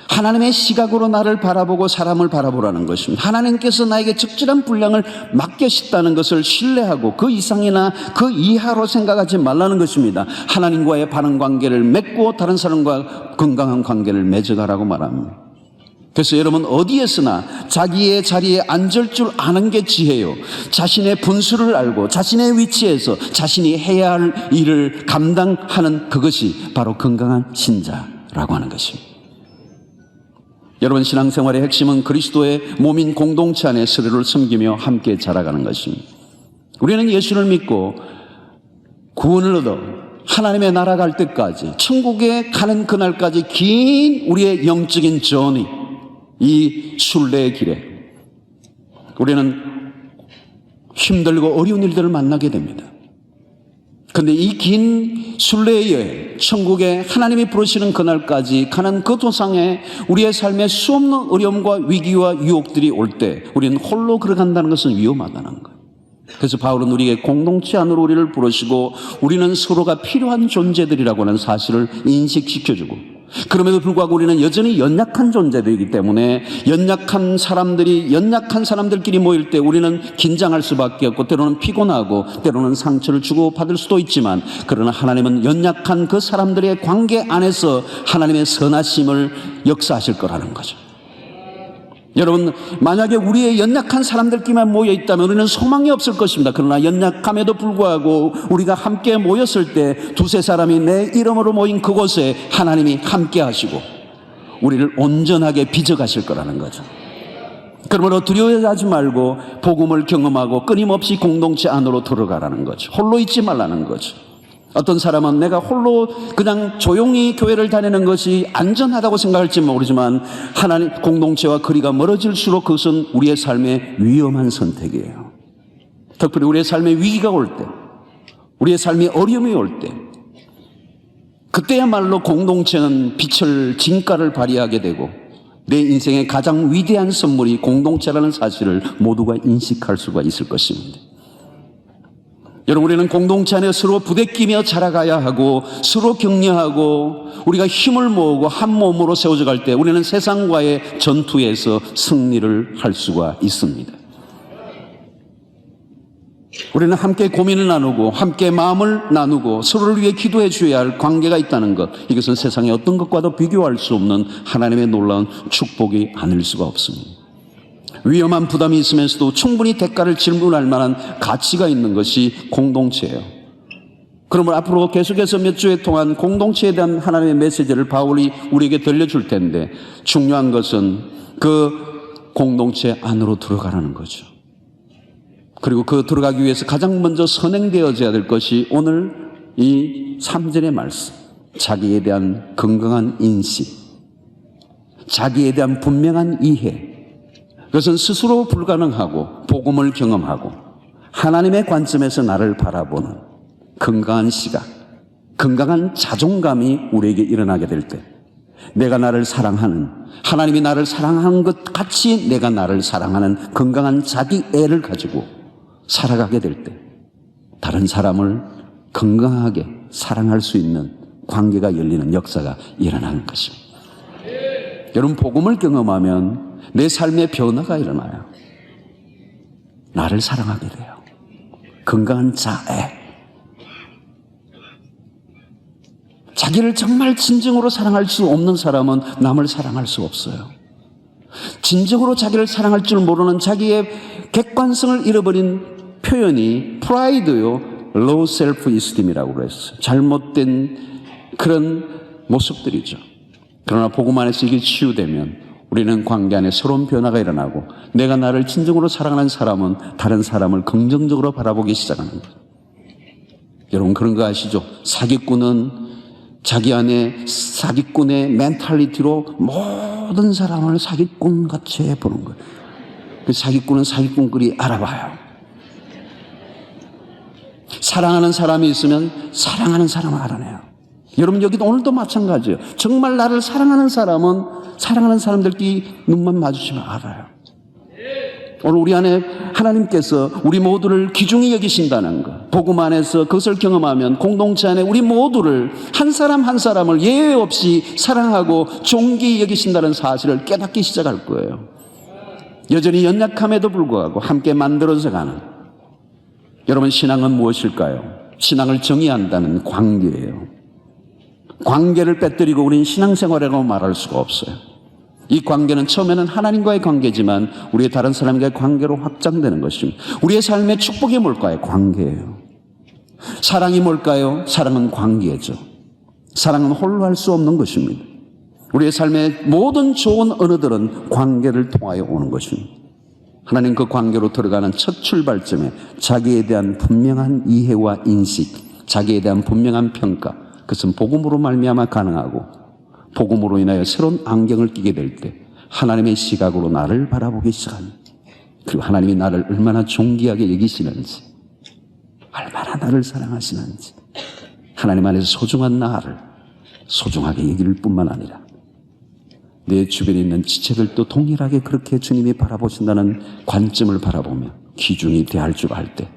하나님의 시각으로 나를 바라보고 사람을 바라보라는 것입니다. 하나님께서 나에게 적절한 분량을 맡기셨다는 것을 신뢰하고 그 이상이나 그 이하로 생각하지 말라는 것입니다. 하나님과의 바른 관계를 맺고 다른 사람과 건강한 관계를 맺어가라고 말합니다. 그래서 여러분, 어디에서나 자기의 자리에 앉을 줄 아는 게 지혜요, 자신의 분수를 알고 자신의 위치에서 자신이 해야 할 일을 감당하는 그것이 바로 건강한 신자라고 하는 것입니다. 여러분, 신앙생활의 핵심은 그리스도의 몸인 공동체 안에 서로를 섬기며 함께 자라가는 것입니다. 우리는 예수를 믿고 구원을 얻어 하나님의 나라 갈 때까지, 천국에 가는 그날까지 긴 우리의 영적인 저니, 이 순례의 길에 우리는 힘들고 어려운 일들을 만나게 됩니다. 그런데 이 긴 순례의 여행, 천국에 하나님이 부르시는 그날까지 가는 그 도상에 우리의 삶에 수없는 어려움과 위기와 유혹들이 올 때 우리는 홀로 걸어간다는 것은 위험하다는 거예요. 그래서 바울은 우리의 공동체 안으로 우리를 부르시고 우리는 서로가 필요한 존재들이라고 하는 사실을 인식시켜주고, 그럼에도 불구하고 우리는 여전히 연약한 존재들이기 때문에 연약한 사람들끼리 모일 때 우리는 긴장할 수밖에 없고 때로는 피곤하고 때로는 상처를 주고 받을 수도 있지만, 그러나 하나님은 연약한 그 사람들의 관계 안에서 하나님의 선하심을 역사하실 거라는 거죠. 여러분, 만약에 우리의 연약한 사람들끼리만 모여 있다면 우리는 소망이 없을 것입니다. 그러나 연약함에도 불구하고 우리가 함께 모였을 때 두세 사람이 내 이름으로 모인 그곳에 하나님이 함께 하시고 우리를 온전하게 빚어가실 거라는 거죠. 그러므로 두려워하지 말고 복음을 경험하고 끊임없이 공동체 안으로 들어가라는 거죠. 홀로 있지 말라는 거죠. 어떤 사람은 내가 홀로 그냥 조용히 교회를 다니는 것이 안전하다고 생각할지 모르지만 하나님 공동체와 거리가 멀어질수록 그것은 우리의 삶의 위험한 선택이에요. 특별히 우리의 삶에 위기가 올 때, 우리의 삶에 어려움이 올 때, 그때야말로 공동체는 빛을 진가를 발휘하게 되고 내 인생의 가장 위대한 선물이 공동체라는 사실을 모두가 인식할 수가 있을 것입니다. 여러분, 우리는 공동체 안에 서로 부대끼며 자라가야 하고 서로 격려하고 우리가 힘을 모으고 한 몸으로 세워져 갈 때 우리는 세상과의 전투에서 승리를 할 수가 있습니다. 우리는 함께 고민을 나누고 함께 마음을 나누고 서로를 위해 기도해 줘야 할 관계가 있다는 것, 이것은 세상의 어떤 것과도 비교할 수 없는 하나님의 놀라운 축복이 아닐 수가 없습니다. 위험한 부담이 있으면서도 충분히 대가를 질문할 만한 가치가 있는 것이 공동체예요. 그러므로 앞으로 계속해서 몇 주에 통한 공동체에 대한 하나님의 메시지를 바울이 우리에게 들려줄 텐데, 중요한 것은 그 공동체 안으로 들어가라는 거죠. 그리고 그 들어가기 위해서 가장 먼저 선행되어져야 될 것이 오늘 이 3절의 말씀, 자기에 대한 건강한 인식, 자기에 대한 분명한 이해, 그것은 스스로 불가능하고 복음을 경험하고 하나님의 관점에서 나를 바라보는 건강한 시각, 건강한 자존감이 우리에게 일어나게 될 때, 내가 나를 사랑하는, 하나님이 나를 사랑하는 것 같이 내가 나를 사랑하는 건강한 자기애를 가지고 살아가게 될 때 다른 사람을 건강하게 사랑할 수 있는 관계가 열리는 역사가 일어나는 것입니다. 여러분, 복음을 경험하면 내 삶의 변화가 일어나요. 나를 사랑하게 돼요. 건강한 자애. 자기를 정말 진정으로 사랑할 수 없는 사람은 남을 사랑할 수 없어요. 진정으로 자기를 사랑할 줄 모르는 자기의 객관성을 잃어버린 표현이 프라이드요, low self-esteem이라고 그랬어요. 잘못된 그런 모습들이죠. 그러나 복음 안에서 이게 치유되면 우리는 관계 안에 새로운 변화가 일어나고 내가 나를 진정으로 사랑하는 사람은 다른 사람을 긍정적으로 바라보기 시작하는 거예요. 여러분, 그런 거 아시죠? 사기꾼은 자기 안에 사기꾼의 멘탈리티로 모든 사람을 사기꾼 같이 보는 거예요. 그 사기꾼은 사기꾼끼리 알아봐요. 사랑하는 사람이 있으면 사랑하는 사람을 알아내요. 여러분, 여기도 오늘도 마찬가지예요. 정말 나를 사랑하는 사람은 사랑하는 사람들끼리 눈만 마주치면 알아요. 오늘 우리 안에 하나님께서 우리 모두를 귀중히 여기신다는 것, 복음 안에서 그것을 경험하면 공동체 안에 우리 모두를 한 사람 한 사람을 예외 없이 사랑하고 존귀히 여기신다는 사실을 깨닫기 시작할 거예요. 여전히 연약함에도 불구하고 함께 만들어서 가는, 여러분, 신앙은 무엇일까요? 신앙을 정의한다는 관계예요. 관계를 빼뜨리고 우리는 신앙생활이라고 말할 수가 없어요. 이 관계는 처음에는 하나님과의 관계지만 우리의 다른 사람과의 관계로 확장되는 것입니다. 우리의 삶의 축복이 뭘까요? 관계예요. 사랑이 뭘까요? 사랑은 관계죠. 사랑은 홀로 할 수 없는 것입니다. 우리의 삶의 모든 좋은 언어들은 관계를 통하여 오는 것입니다. 하나님 그 관계로 들어가는 첫 출발점에 자기에 대한 분명한 이해와 인식, 자기에 대한 분명한 평가, 그것은 복음으로 말미암아 가능하고 복음으로 인하여 새로운 안경을 끼게 될 때 하나님의 시각으로 나를 바라보기 시작합니다. 그리고 하나님이 나를 얼마나 존귀하게 여기시는지, 얼마나 나를 사랑하시는지, 하나님 안에서 소중한 나를 소중하게 여길 뿐만 아니라 내 주변에 있는 지체들도 동일하게 그렇게 주님이 바라보신다는 관점을 바라보며 귀중히 대할 줄 알 때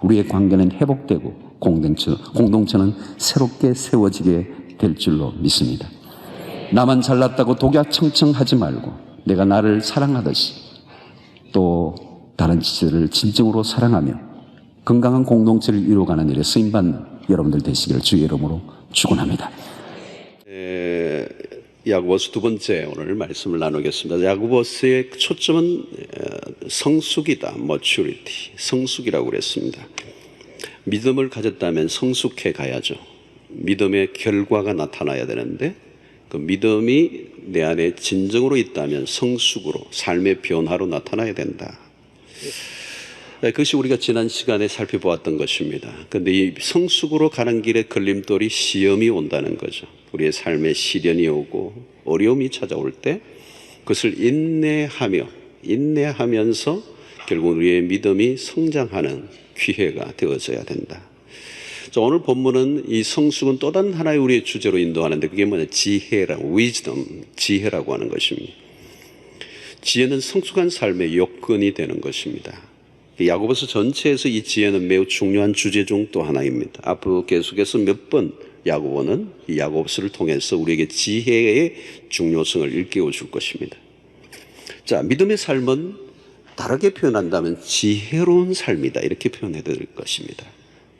우리의 관계는 회복되고 공동체는 새롭게 세워지게 될 줄로 믿습니다. 나만 잘났다고 독야청청하지 말고 내가 나를 사랑하듯이 또 다른 지체들을 진정으로 사랑하며 건강한 공동체를 이루어가는 일에 쓰임받는 여러분들 되시기를 주의 이름으로 축원합니다. 야고보서 두 번째 오늘 말씀을 나누겠습니다. 야고보서의 초점은 성숙이다, maturity, 성숙이라고 그랬습니다. 믿음을 가졌다면 성숙해 가야죠. 믿음의 결과가 나타나야 되는데 그 믿음이 내 안에 진정으로 있다면 성숙으로, 삶의 변화로 나타나야 된다. 그것이 우리가 지난 시간에 살펴보았던 것입니다. 그런데 이 성숙으로 가는 길에 걸림돌이 시험이 온다는 거죠. 우리의 삶에 시련이 오고 어려움이 찾아올 때 그것을 인내하면서 결국 우리의 믿음이 성장하는 기회가 되어져야 된다. 오늘 본문은 이 성숙은 또 다른 하나의 우리의 주제로 인도하는데 그게 뭐냐? 지혜라고 하는 것입니다. 지혜는 성숙한 삶의 요건이 되는 것입니다. 야고보서 전체에서 이 지혜는 매우 중요한 주제 중 또 하나입니다. 앞으로 계속해서 몇 번 야고보는 이 야고보서를 통해서 우리에게 지혜의 중요성을 일깨워 줄 것입니다. 자, 믿음의 삶은 다르게 표현한다면 지혜로운 삶이다 이렇게 표현해 드릴 것입니다.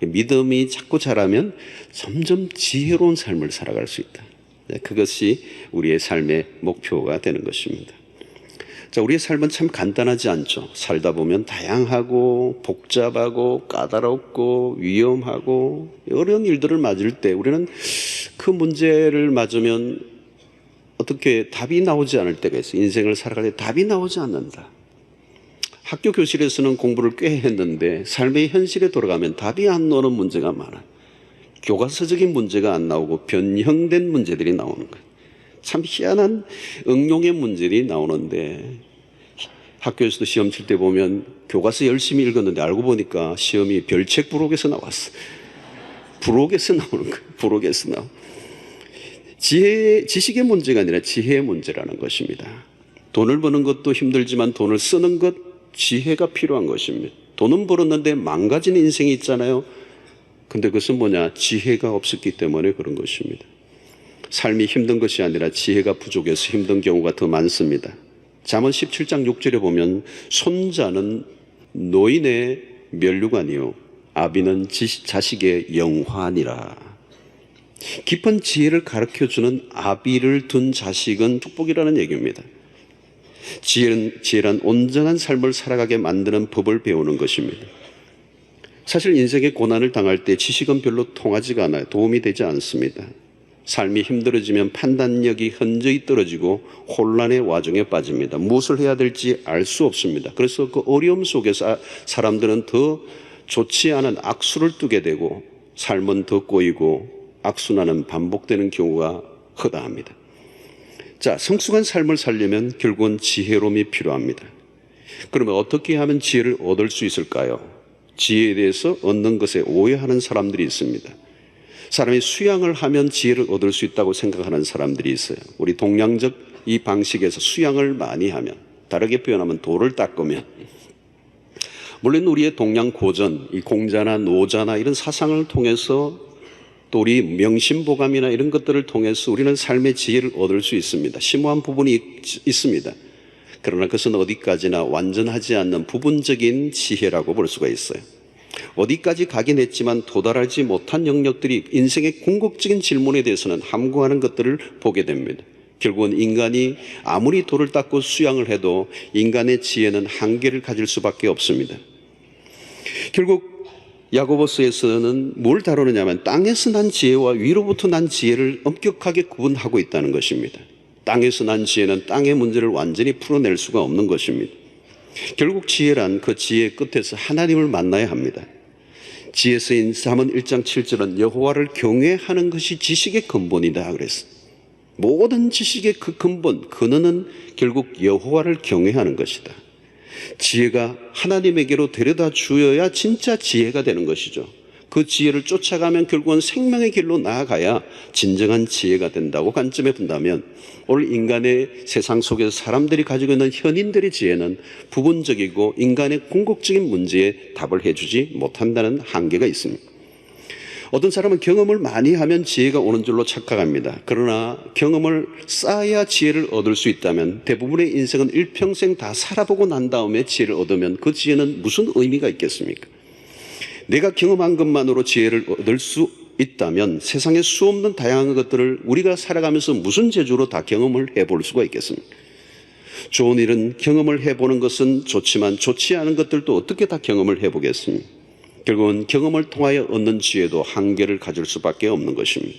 믿음이 자꾸 자라면 점점 지혜로운 삶을 살아갈 수 있다. 그것이 우리의 삶의 목표가 되는 것입니다. 자, 우리의 삶은 참 간단하지 않죠. 살다 보면 다양하고 복잡하고 까다롭고 위험하고 어려운 일들을 맞을 때 우리는 그 문제를 맞으면 어떻게 답이 나오지 않을 때가 있어요. 인생을 살아갈 때 답이 나오지 않는다. 학교 교실에서는 공부를 꽤 했는데 삶의 현실에 돌아가면 답이 안 나오는 문제가 많아요. 교과서적인 문제가 안 나오고 변형된 문제들이 나오는 거예요. 참 희한한 응용의 문제들이 나오는데 학교에서도 시험 칠 때 보면 교과서 열심히 읽었는데 알고 보니까 시험이 별책 부록에서 나왔어. 부록에서 나오는 거예요. 부록에서 나와. 지식의 문제가 아니라 지혜의 문제라는 것입니다. 돈을 버는 것도 힘들지만 돈을 쓰는 것 지혜가 필요한 것입니다. 돈은 벌었는데 망가진 인생이 있잖아요. 근데 그것은 뭐냐? 지혜가 없었기 때문에 그런 것입니다. 삶이 힘든 것이 아니라 지혜가 부족해서 힘든 경우가 더 많습니다. 잠언 17장 6절에 보면 손자는 노인의 면류관이요 아비는 자식의 영화니라. 깊은 지혜를 가르쳐주는 아비를 둔 자식은 축복이라는 얘기입니다. 지혜란 온전한 삶을 살아가게 만드는 법을 배우는 것입니다. 사실 인생의 고난을 당할 때 지식은 별로 통하지가 않아요. 도움이 되지 않습니다. 삶이 힘들어지면 판단력이 현저히 떨어지고 혼란의 와중에 빠집니다. 무엇을 해야 될지 알 수 없습니다. 그래서 그 어려움 속에서 사람들은 더 좋지 않은 악수를 뜨게 되고 삶은 더 꼬이고 악순환은 반복되는 경우가 허다합니다. 자, 성숙한 삶을 살려면 결국은 지혜로움이 필요합니다. 그러면 어떻게 하면 지혜를 얻을 수 있을까요? 지혜에 대해서 얻는 것에 오해하는 사람들이 있습니다. 사람이 수양을 하면 지혜를 얻을 수 있다고 생각하는 사람들이 있어요. 우리 동양적 이 방식에서 수양을 많이 하면, 다르게 표현하면 돌을 닦으면, 물론 우리의 동양 고전, 이 공자나 노자나 이런 사상을 통해서 또 우리 명심보감이나 이런 것들을 통해서 우리는 삶의 지혜를 얻을 수 있습니다. 심오한 부분이 있습니다. 그러나 그것은 어디까지나 완전하지 않는 부분적인 지혜라고 볼 수가 있어요. 어디까지 가긴 했지만 도달하지 못한 영역들이 인생의 궁극적인 질문에 대해서는 함구하는 것들을 보게 됩니다. 결국은 인간이 아무리 돌을 닦고 수양을 해도 인간의 지혜는 한계를 가질 수밖에 없습니다. 결국 야고보서에서는 뭘 다루느냐면 땅에서 난 지혜와 위로부터 난 지혜를 엄격하게 구분하고 있다는 것입니다. 땅에서 난 지혜는 땅의 문제를 완전히 풀어낼 수가 없는 것입니다. 결국 지혜란 그 지혜의 끝에서 하나님을 만나야 합니다. 지혜 쓰인 잠언 1장 7절은 여호와를 경외하는 것이 지식의 근본이다 그랬어. 모든 지식의 그 근본, 근원은 결국 여호와를 경외하는 것이다. 지혜가 하나님에게로 데려다 주어야 진짜 지혜가 되는 것이죠. 그 지혜를 쫓아가면 결국은 생명의 길로 나아가야 진정한 지혜가 된다고 관점에 본다면 오늘 인간의 세상 속에서 사람들이 가지고 있는 현인들의 지혜는 부분적이고 인간의 궁극적인 문제에 답을 해주지 못한다는 한계가 있습니다. 어떤 사람은 경험을 많이 하면 지혜가 오는 줄로 착각합니다. 그러나 경험을 쌓아야 지혜를 얻을 수 있다면 대부분의 인생은 일평생 다 살아보고 난 다음에 지혜를 얻으면 그 지혜는 무슨 의미가 있겠습니까? 내가 경험한 것만으로 지혜를 얻을 수 있다면 세상에 수없는 다양한 것들을 우리가 살아가면서 무슨 재주로 다 경험을 해볼 수가 있겠습니까? 좋은 일은 경험을 해보는 것은 좋지만 좋지 않은 것들도 어떻게 다 경험을 해보겠습니까? 결국은 경험을 통하여 얻는 지혜도 한계를 가질 수밖에 없는 것입니다.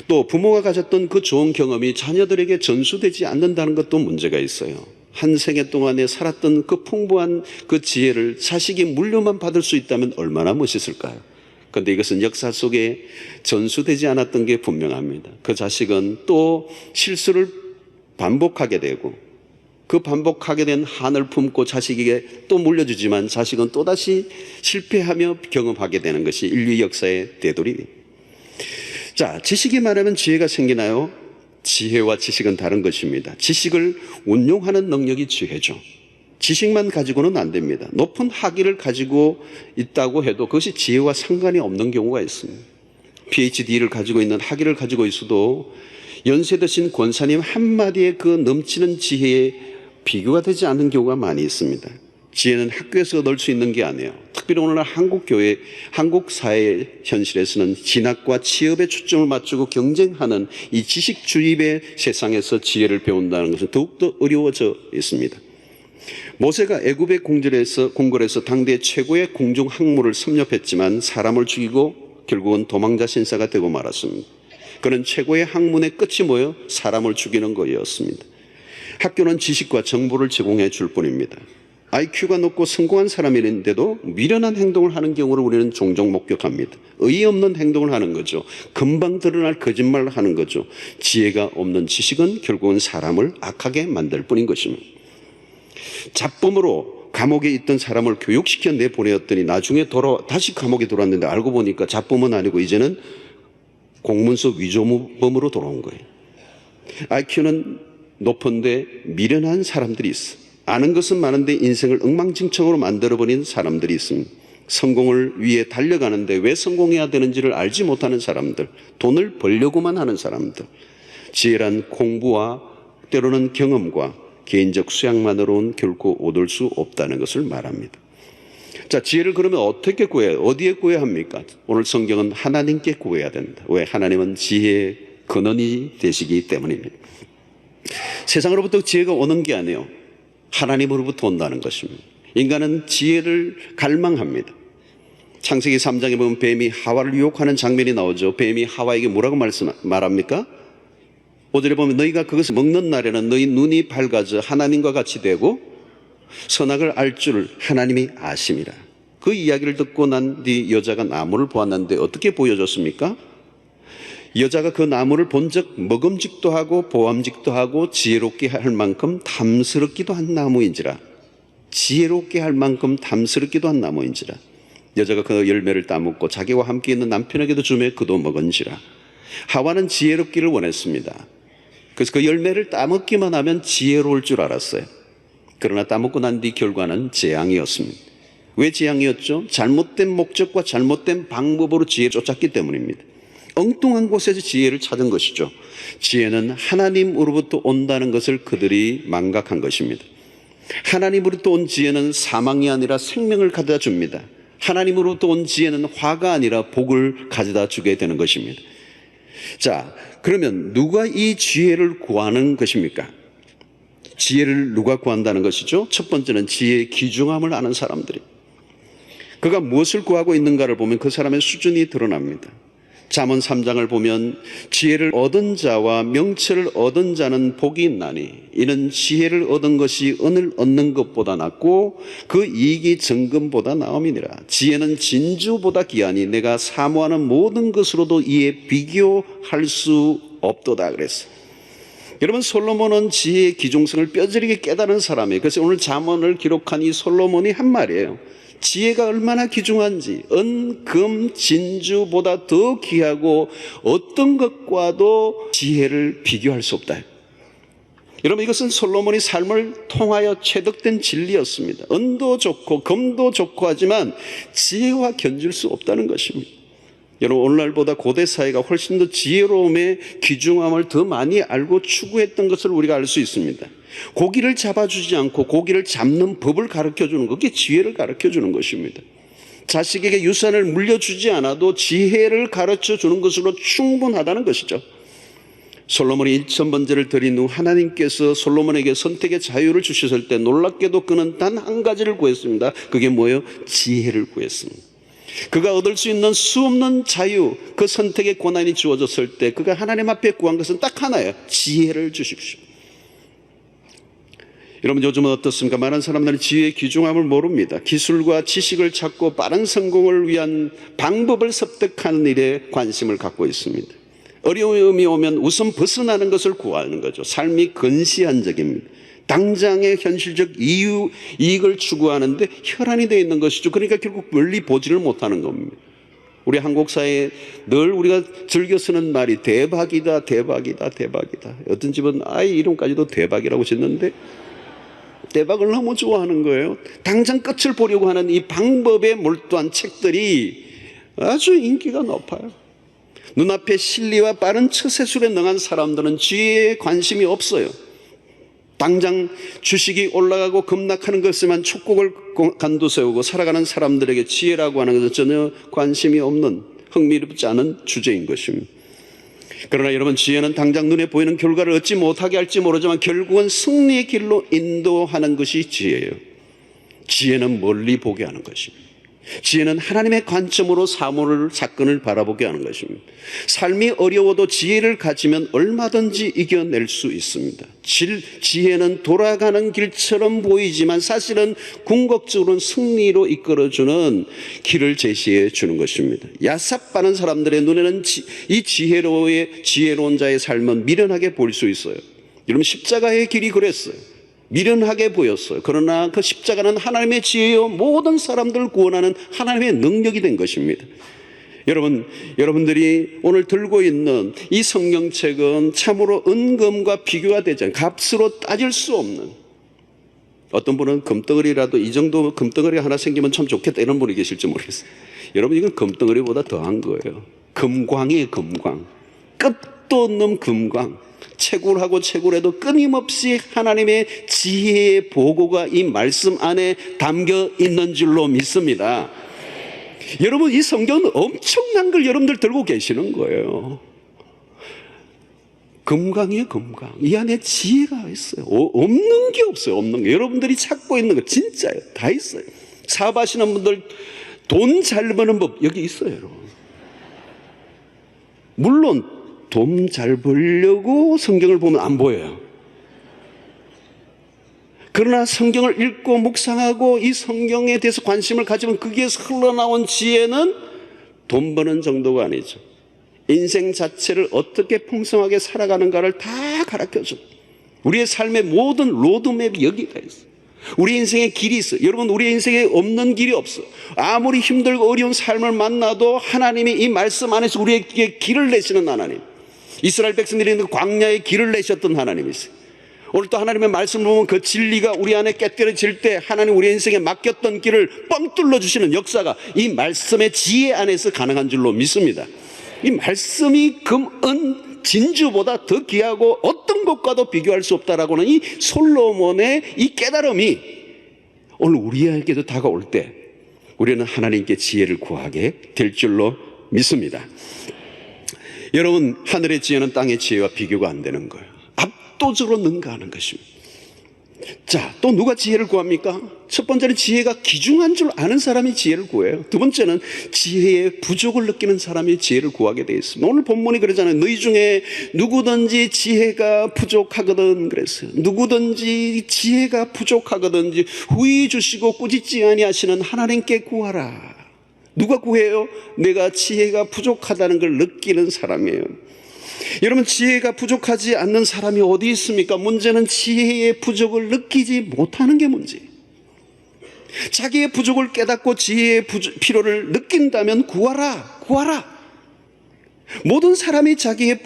또 부모가 가졌던 그 좋은 경험이 자녀들에게 전수되지 않는다는 것도 문제가 있어요. 한 생애 동안에 살았던 그 풍부한 그 지혜를 자식이 물려만 받을 수 있다면 얼마나 멋있을까요? 그런데 이것은 역사 속에 전수되지 않았던 게 분명합니다. 그 자식은 또 실수를 반복하게 되고 그 반복하게 된 한을 품고 자식에게 또 물려주지만 자식은 또다시 실패하며 경험하게 되는 것이 인류 역사의 되돌입니다. 자, 지식이 많으면 지혜가 생기나요? 지혜와 지식은 다른 것입니다. 지식을 운용하는 능력이 지혜죠. 지식만 가지고는 안 됩니다. 높은 학위를 가지고 있다고 해도 그것이 지혜와 상관이 없는 경우가 있습니다. PhD를 가지고 있는 학위를 가지고 있어도 연세 드신 권사님 한마디에 그 넘치는 지혜에 비교가 되지 않는 경우가 많이 있습니다. 지혜는 학교에서 얻을 수 있는 게 아니에요. 특별히 오늘날 한국 교회, 한국 사회 현실에서는 진학과 취업에 초점을 맞추고 경쟁하는 이 지식 주입의 세상에서 지혜를 배운다는 것은 더욱더 어려워져 있습니다. 모세가 애굽의 궁궐에서 당대 최고의 궁중 학문을 섭렵했지만 사람을 죽이고 결국은 도망자 신사가 되고 말았습니다. 그는 최고의 학문의 끝이 뭐예요? 사람을 죽이는 거였습니다. 학교는 지식과 정보를 제공해 줄 뿐입니다. IQ가 높고 성공한 사람인데도 미련한 행동을 하는 경우를 우리는 종종 목격합니다. 의의 없는 행동을 하는 거죠. 금방 드러날 거짓말을 하는 거죠. 지혜가 없는 지식은 결국은 사람을 악하게 만들 뿐인 것입니다. 잡범으로 감옥에 있던 사람을 교육시켜 내보내었더니 나중에 다시 감옥에 돌아왔는데 알고 보니까 잡범은 아니고 이제는 공문서 위조범으로 돌아온 거예요. IQ는 높은데 미련한 사람들이 있어. 아는 것은 많은데 인생을 엉망진창으로 만들어버린 사람들이 있습니다. 성공을 위해 달려가는데 왜 성공해야 되는지를 알지 못하는 사람들, 돈을 벌려고만 하는 사람들. 지혜란 공부와 때로는 경험과 개인적 수양만으로는 결코 얻을 수 없다는 것을 말합니다. 자, 지혜를 그러면 어떻게 구해요? 어디에 구해야 합니까? 오늘 성경은 하나님께 구해야 된다. 왜? 하나님은 지혜의 근원이 되시기 때문입니다. 세상으로부터 지혜가 오는 게 아니에요. 하나님으로부터 온다는 것입니다. 인간은 지혜를 갈망합니다. 창세기 3장에 보면 뱀이 하와를 유혹하는 장면이 나오죠. 뱀이 하와에게 뭐라고 말합니까? 5절에 보면 너희가 그것을 먹는 날에는 너희 눈이 밝아져 하나님과 같이 되고 선악을 알 줄 하나님이 아심이라. 그 이야기를 듣고 난 뒤 여자가 나무를 보았는데 어떻게 보여줬습니까? 여자가 그 나무를 본 적 먹음직도 하고 보암직도 하고 지혜롭게 할 만큼 탐스럽기도 한 나무인지라. 지혜롭게 할 만큼 탐스럽기도 한 나무인지라. 여자가 그 열매를 따먹고 자기와 함께 있는 남편에게도 주매 그도 먹은지라. 하와는 지혜롭기를 원했습니다. 그래서 그 열매를 따먹기만 하면 지혜로울 줄 알았어요. 그러나 따먹고 난 뒤 결과는 재앙이었습니다. 왜 재앙이었죠? 잘못된 목적과 잘못된 방법으로 지혜를 쫓았기 때문입니다. 엉뚱한 곳에서 지혜를 찾은 것이죠. 지혜는 하나님으로부터 온다는 것을 그들이 망각한 것입니다. 하나님으로부터 온 지혜는 사망이 아니라 생명을 가져다 줍니다. 하나님으로부터 온 지혜는 화가 아니라 복을 가져다 주게 되는 것입니다. 자, 그러면 누가 이 지혜를 구하는 것입니까? 지혜를 누가 구한다는 것이죠? 첫 번째는 지혜의 귀중함을 아는 사람들이. 그가 무엇을 구하고 있는가를 보면 그 사람의 수준이 드러납니다. 잠언 3장을 보면 지혜를 얻은 자와 명철을 얻은 자는 복이 있나니 이는 지혜를 얻은 것이 은을 얻는 것보다 낫고 그 이익이 정금보다 나음이니라. 지혜는 진주보다 귀하니 내가 사모하는 모든 것으로도 이에 비교할 수 없도다 그랬어요. 여러분, 솔로몬은 지혜의 귀중성을 뼈저리게 깨달은 사람이에요. 그래서 오늘 잠언을 기록한 이 솔로몬이 한 말이에요. 지혜가 얼마나 귀중한지, 은, 금, 진주보다 더 귀하고 어떤 것과도 지혜를 비교할 수 없다. 여러분, 이것은 솔로몬이 삶을 통하여 체득된 진리였습니다. 은도 좋고 금도 좋고 하지만 지혜와 견줄 수 없다는 것입니다. 여러분, 오늘날보다 고대 사회가 훨씬 더 지혜로움의 귀중함을 더 많이 알고 추구했던 것을 우리가 알 수 있습니다. 고기를 잡아주지 않고 고기를 잡는 법을 가르쳐주는 것, 그게 지혜를 가르쳐주는 것입니다. 자식에게 유산을 물려주지 않아도 지혜를 가르쳐주는 것으로 충분하다는 것이죠. 솔로몬이 1000번제를 드린 후 하나님께서 솔로몬에게 선택의 자유를 주셨을 때 놀랍게도 그는 단 한 가지를 구했습니다. 그게 뭐예요? 지혜를 구했습니다. 그가 얻을 수 있는 수없는 자유, 그 선택의 권한이 주어졌을 때 그가 하나님 앞에 구한 것은 딱 하나예요. 지혜를 주십시오. 여러분 요즘은 어떻습니까? 많은 사람들은 지혜의 귀중함을 모릅니다. 기술과 지식을 찾고 빠른 성공을 위한 방법을 습득하는 일에 관심을 갖고 있습니다. 어려움이 오면 우선 벗어나는 것을 구하는 거죠. 삶이 근시안적입니다. 당장의 현실적 이익을 추구하는데 혈안이 되어 있는 것이죠. 그러니까 결국 멀리 보지를 못하는 겁니다. 우리 한국 사회에 늘 우리가 즐겨 쓰는 말이 대박이다, 대박이다, 대박이다. 어떤 집은 아이 이름까지도 대박이라고 짓는데 대박을 너무 좋아하는 거예요. 당장 끝을 보려고 하는 이 방법에 몰두한 책들이 아주 인기가 높아요. 눈앞의 실리와 빠른 처세술에 능한 사람들은 지혜에 관심이 없어요. 당장 주식이 올라가고 급락하는 것에만 촉곡을 간두세우고 살아가는 사람들에게 지혜라고 하는 것은 전혀 관심이 없는, 흥미롭지 않은 주제인 것입니다. 그러나 여러분, 지혜는 당장 눈에 보이는 결과를 얻지 못하게 할지 모르지만 결국은 승리의 길로 인도하는 것이 지혜예요. 지혜는 멀리 보게 하는 것입니다. 지혜는 하나님의 관점으로 사건을 바라보게 하는 것입니다. 삶이 어려워도 지혜를 가지면 얼마든지 이겨낼 수 있습니다. 지혜는 돌아가는 길처럼 보이지만 사실은 궁극적으로는 승리로 이끌어주는 길을 제시해 주는 것입니다. 야삽하는 사람들의 눈에는 이 지혜로운 자의 삶은 미련하게 보일 수 있어요. 여러분, 십자가의 길이 그랬어요. 미련하게 보였어요. 그러나 그 십자가는 하나님의 지혜요 모든 사람들을 구원하는 하나님의 능력이 된 것입니다. 여러분들이 오늘 들고 있는 이 성경책은 참으로 은금과 비교가 되지 않아요. 값으로 따질 수 없는, 어떤 분은 금덩어리라도 이 정도 금덩어리 하나 생기면 참 좋겠다 이런 분이 계실지 모르겠어요. 여러분, 이건 금덩어리보다 더한 거예요. 금광이에요. 금광. 끝도 없는 금광. 채굴하고 채굴해도 끊임없이 하나님의 지혜의 보고가 이 말씀 안에 담겨 있는 줄로 믿습니다. 여러분, 이 성경은 엄청난 걸 여러분들 들고 계시는 거예요. 금강이에요. 금강. 이 안에 지혜가 있어요. 없는 게 없어요. 없는 게. 여러분들이 찾고 있는 거 진짜예요. 다 있어요. 사업하시는 분들 돈 잘 버는 법 여기 있어요. 여러분. 물론 돈 잘 벌려고 성경을 보면 안 보여요. 그러나 성경을 읽고 묵상하고 이 성경에 대해서 관심을 가지면 거기에서 흘러나온 지혜는 돈 버는 정도가 아니죠. 인생 자체를 어떻게 풍성하게 살아가는가를 다 가르쳐줘. 우리의 삶의 모든 로드맵이 여기가 있어요. 우리 인생의 길이 있어요. 여러분, 우리 인생에 없는 길이 없어요. 아무리 힘들고 어려운 삶을 만나도 하나님이 이 말씀 안에서 우리에게 길을 내시는 하나님. 이스라엘 백성들이 광야에 길을 내셨던 하나님이세요. 오늘 또 하나님의 말씀을 보면 그 진리가 우리 안에 깨뜨려질 때 하나님 우리 인생에 맡겼던 길을 뻥 뚫어주시는 역사가 이 말씀의 지혜 안에서 가능한 줄로 믿습니다. 이 말씀이 금, 은, 진주보다 더 귀하고 어떤 것과도 비교할 수 없다라고는 이 솔로몬의 이 깨달음이 오늘 우리에게도 다가올 때 우리는 하나님께 지혜를 구하게 될 줄로 믿습니다. 여러분, 하늘의 지혜는 땅의 지혜와 비교가 안 되는 거예요. 압도적으로 능가하는 것입니다. 자, 또 누가 지혜를 구합니까? 첫 번째는 지혜가 귀중한 줄 아는 사람이 지혜를 구해요. 두 번째는 지혜의 부족을 느끼는 사람이 지혜를 구하게 되어 있습니다. 오늘 본문이 그러잖아요. 너희 중에 누구든지 지혜가 부족하거든 그랬어요. 누구든지 지혜가 부족하거든 후히 주시고 꾸짖지 아니하시는 하나님께 구하라. 누가 구해요? 내가 지혜가 부족하다는 걸 느끼는 사람이에요. 여러분, 지혜가 부족하지 않는 사람이 어디 있습니까? 문제는 지혜의 부족을 느끼지 못하는 게 문제예요. 자기의 부족을 깨닫고 지혜의 필요를 느낀다면 구하라. 모든 사람이 자기의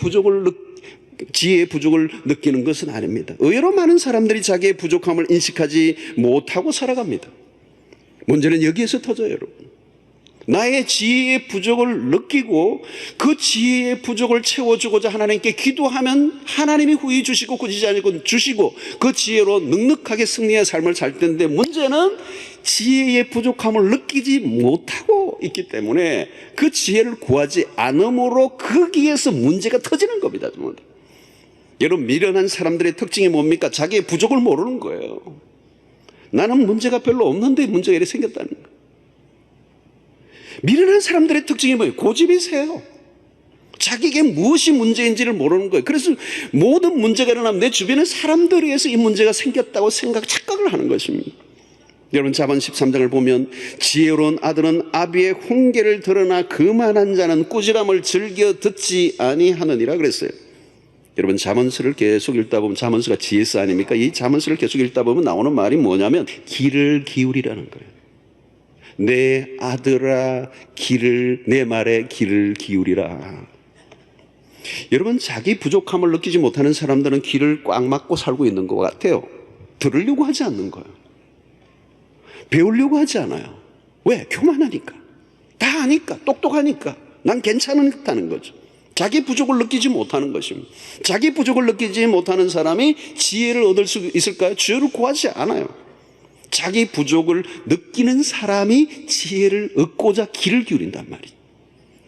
지혜의 부족을 느끼는 것은 아닙니다. 의외로 많은 사람들이 자기의 부족함을 인식하지 못하고 살아갑니다. 문제는 여기에서 터져요, 여러분. 나의 지혜의 부족을 느끼고 그 지혜의 부족을 채워주고자 하나님께 기도하면 하나님이 후히 주시고 꾸짖지 않고 주시고 그 지혜로 넉넉하게 승리의 삶을 살 텐데, 문제는 지혜의 부족함을 느끼지 못하고 있기 때문에 그 지혜를 구하지 않음으로 거기에서 문제가 터지는 겁니다. 여러분, 미련한 사람들의 특징이 뭡니까? 자기의 부족을 모르는 거예요. 나는 문제가 별로 없는데 문제가 이렇게 생겼다는 거예요. 미련한 사람들의 특징이 뭐예요? 고집이세요. 자기에게 무엇이 문제인지를 모르는 거예요. 그래서 모든 문제가 일어나면 내 주변의 사람들에 의해서 이 문제가 생겼다고 착각을 하는 것입니다. 여러분, 잠언 13장을 보면 지혜로운 아들은 아비의 훈계를 들으나 그만한 자는 꾸지람을 즐겨 듣지 아니하느니라 그랬어요. 여러분, 잠언서를 계속 읽다 보면, 잠언서가 지혜서 아닙니까? 이 잠언서를 계속 읽다 보면 나오는 말이 뭐냐면 귀를 기울이라는 거예요. 내 아들아, 내 말에 귀를 기울이라. 여러분, 자기 부족함을 느끼지 못하는 사람들은 귀를 꽉 막고 살고 있는 것 같아요. 들으려고 하지 않는 거예요. 배우려고 하지 않아요. 왜? 교만하니까. 다 아니까. 똑똑하니까. 난 괜찮다는 거죠. 자기 부족을 느끼지 못하는 것입니다. 자기 부족을 느끼지 못하는 사람이 지혜를 얻을 수 있을까요? 지혜를 구하지 않아요. 자기 부족을 느끼는 사람이 지혜를 얻고자 귀를 기울인단 말이죠.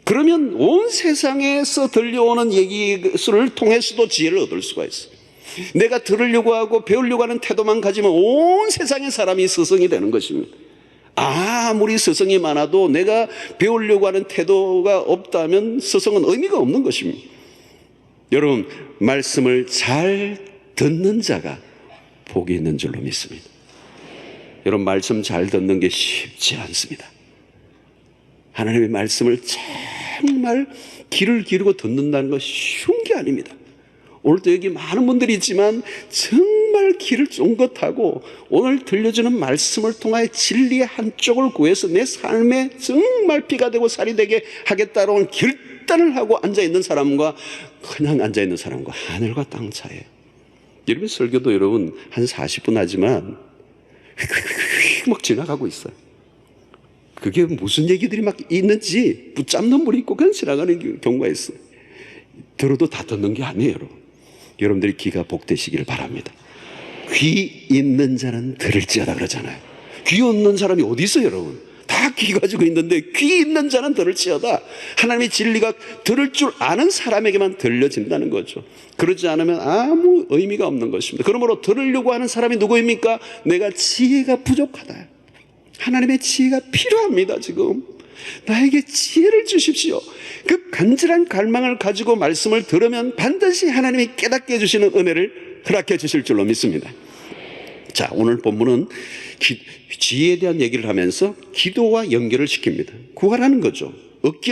그러면 온 세상에서 들려오는 얘기를 통해서도 지혜를 얻을 수가 있어요. 내가 들으려고 하고 배우려고 하는 태도만 가지면 온 세상의 사람이 스승이 되는 것입니다. 아무리 스승이 많아도 내가 배우려고 하는 태도가 없다면 스승은 의미가 없는 것입니다. 여러분, 말씀을 잘 듣는 자가 복이 있는 줄로 믿습니다. 여러분, 말씀 잘 듣는 게 쉽지 않습니다. 하나님의 말씀을 정말 귀를 기울이고 듣는다는 건 쉬운 게 아닙니다. 오늘도 여기 많은 분들이 있지만 정말 귀를 쫑긋하고 오늘 들려주는 말씀을 통하여 진리의 한쪽을 구해서 내 삶에 정말 피가 되고 살이 되게 하겠다라는 결단을 하고 앉아있는 사람과 그냥 앉아있는 사람과 하늘과 땅 차이에요. 여러분, 설교도 여러분 한 40분 하지만 휙휙휙 막 지나가고 있어요. 그게 무슨 얘기들이 막 있는지 붙잡는 분이 있고 그냥 지나가는 경우가 있어요. 들어도 다 듣는 게 아니에요, 여러분. 여러분들이 귀가 복되시기를 바랍니다. 귀 있는 자는 들을지어다 그러잖아요. 귀 없는 사람이 어디 있어요, 여러분? 다 귀 가지고 있는데 귀 있는 자는 들을지어다. 하나님의 진리가 들을 줄 아는 사람에게만 들려진다는 거죠. 그러지 않으면 아무 의미가 없는 것입니다. 그러므로 들으려고 하는 사람이 누구입니까? 내가 지혜가 부족하다. 하나님의 지혜가 필요합니다. 지금 나에게 지혜를 주십시오. 그 간절한 갈망을 가지고 말씀을 들으면 반드시 하나님이 깨닫게 해주시는 은혜를 허락해 주실 줄로 믿습니다. 자, 오늘 본문은 지혜에 대한 얘기를 하면서 기도와 연결을 시킵니다. 구하라는 거죠.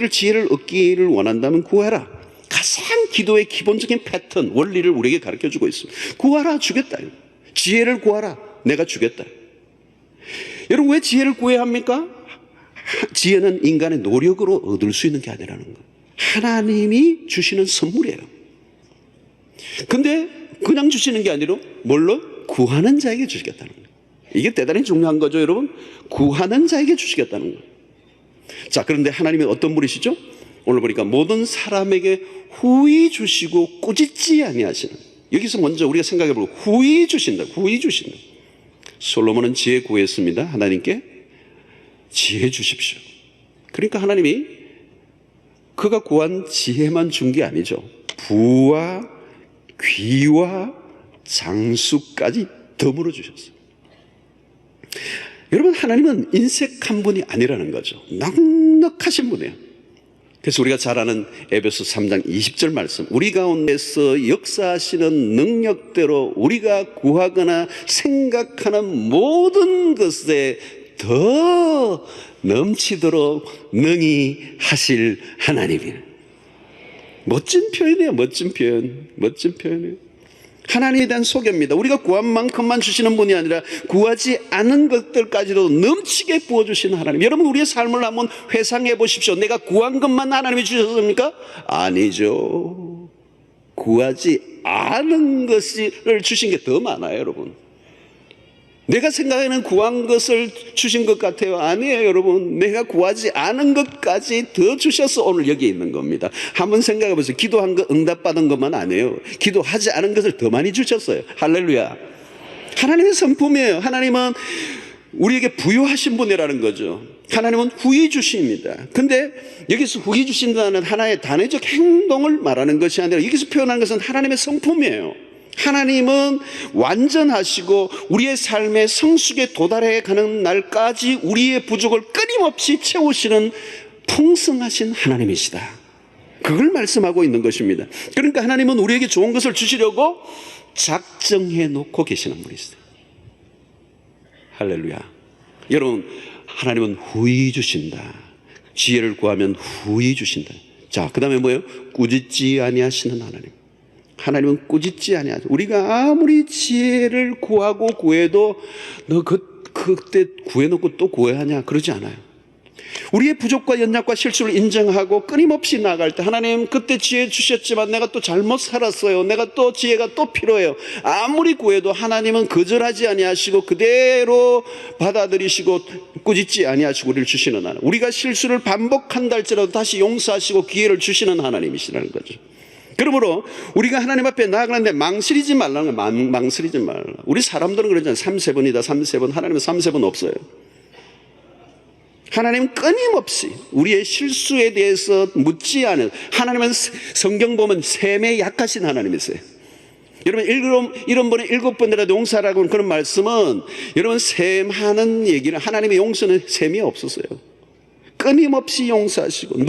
지혜를 얻기를 원한다면 구하라. 가장 기도의 기본적인 패턴, 원리를 우리에게 가르쳐주고 있습니다. 구하라, 주겠다. 지혜를 구하라, 내가 주겠다. 여러분, 왜 지혜를 구해야 합니까? 지혜는 인간의 노력으로 얻을 수 있는 게 아니라는 거예요. 하나님이 주시는 선물이에요. 근데 그냥 주시는 게 아니라 뭘로? 구하는 자에게 주시겠다는 거예요. 이게 대단히 중요한 거죠, 여러분. 구하는 자에게 주시겠다는 거예요. 자, 그런데 하나님이 어떤 분이시죠? 오늘 보니까 모든 사람에게 후히 주시고 꾸짖지 아니하시는. 여기서 먼저 우리가 생각해보고 후히 주신다. 후히 주신다. 솔로몬은 지혜 구했습니다. 하나님께 지혜 주십시오. 그러니까 하나님이 그가 구한 지혜만 준 게 아니죠. 부와 귀와 장수까지 덤으로 주셨어요. 여러분, 하나님은 인색한 분이 아니라는 거죠. 넉넉하신 분이에요. 그래서 우리가 잘 아는 에베소 3장 20절 말씀, 우리 가운데서 역사하시는 능력대로 우리가 구하거나 생각하는 모든 것에 더 넘치도록 능히 하실 하나님이에요. 멋진 표현이에요. 멋진 표현이에요. 하나님에 대한 소개입니다. 우리가 구한 만큼만 주시는 분이 아니라 구하지 않은 것들까지도 넘치게 부어주시는 하나님. 여러분, 우리의 삶을 한번 회상해 보십시오. 내가 구한 것만 하나님이 주셨습니까? 아니죠. 구하지 않은 것을 주신 게 더 많아요, 여러분. 내가 생각하는 구한 것을 주신 것 같아요. 아니에요, 여러분. 내가 구하지 않은 것까지 더 주셔서 오늘 여기 있는 겁니다. 한번 생각해 보세요. 기도한 거 응답받은 것만 아니에요. 기도하지 않은 것을 더 많이 주셨어요. 할렐루야. 하나님의 성품이에요. 하나님은 우리에게 부여하신 분이라는 거죠. 하나님은 후히 주십니다. 근데 여기서 후히 주신다는 하나의 단회적 행동을 말하는 것이 아니라 여기서 표현하는 것은 하나님의 성품이에요. 하나님은 완전하시고 우리의 삶의 성숙에 도달해 가는 날까지 우리의 부족을 끊임없이 채우시는 풍성하신 하나님이시다. 그걸 말씀하고 있는 것입니다. 그러니까 하나님은 우리에게 좋은 것을 주시려고 작정해 놓고 계시는 분이세요. 할렐루야. 여러분, 하나님은 후히 주신다. 지혜를 구하면 후히 주신다. 자, 그 다음에 뭐예요? 꾸짖지 아니하시는 하나님. 하나님은 꾸짖지 아니하죠. 우리가 아무리 지혜를 구하고 구해도 너 그때 구해놓고 또 구해야 하냐? 그러지 않아요. 우리의 부족과 연약과 실수를 인정하고 끊임없이 나아갈 때 하나님 그때 지혜 주셨지만 내가 또 잘못 살았어요. 내가 또 지혜가 또 필요해요. 아무리 구해도 하나님은 거절하지 아니하시고 그대로 받아들이시고 꾸짖지 아니하시고 우리를 주시는 하나님. 우리가 실수를 반복한다 할지라도 다시 용서하시고 기회를 주시는 하나님이시라는 거죠. 그러므로 우리가 하나님 앞에 나아가는데 망설이지 말라는 거예요. 망설이지 말라. 우리 사람들은 그러잖아요. 3세번이다 3세번. 하나님은 3세번 없어요. 하나님은 끊임없이 우리의 실수에 대해서 묻지 않은, 하나님은 성경 보면 셈에 약하신 하나님이세요. 여러분 이런 번에 7번이라도 용서하라고 하는 그런 말씀은 여러분 셈하는 얘기는 하나님의 용서는 셈이 없었어요. 끊임없이 용서하시고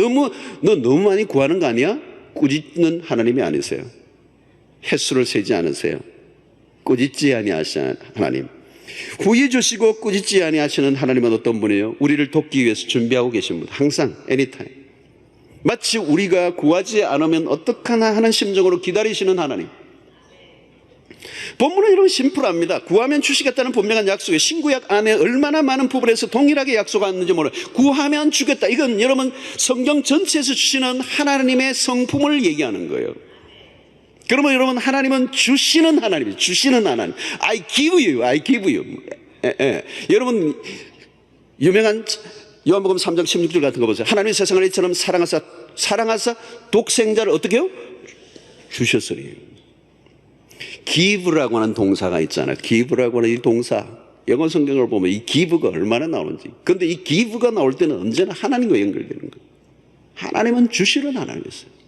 너 너무 많이 구하는 거 아니야? 꾸짖는 하나님이 아니세요. 횟수를 세지 않으세요. 꾸짖지 아니하시는 하나님. 후히 주시고 꾸짖지 아니하시는 하나님은 어떤 분이에요? 우리를 돕기 위해서 준비하고 계신 분. 항상 anytime. 마치 우리가 구하지 않으면 어떡하나 하는 심정으로 기다리시는 하나님. 본문은 이런 심플합니다. 구하면 주시겠다는 분명한 약속이에요. 신구약 안에 얼마나 많은 부분에서 동일하게 약속하는지 몰라요. 구하면 주겠다. 이건 여러분 성경 전체에서 주시는 하나님의 성품을 얘기하는 거예요. 그러면 여러분 하나님은 주시는 하나님이에요. 주시는 하나님. I give you. 여러분 유명한 요한복음 3장 16절 같은 거 보세요. 하나님이 세상을 이처럼 사랑하사 독생자를 어떻게 해요? 주셨으니. give라고 하는 동사가 있잖아요. give라고 하는 이 동사. 영어 성경을 보면 이 give가 얼마나 나오는지. 그런데 이 give가 나올 때는 언제나 하나님과 연결되는 거예요. 하나님은 주시는 하나님이세요.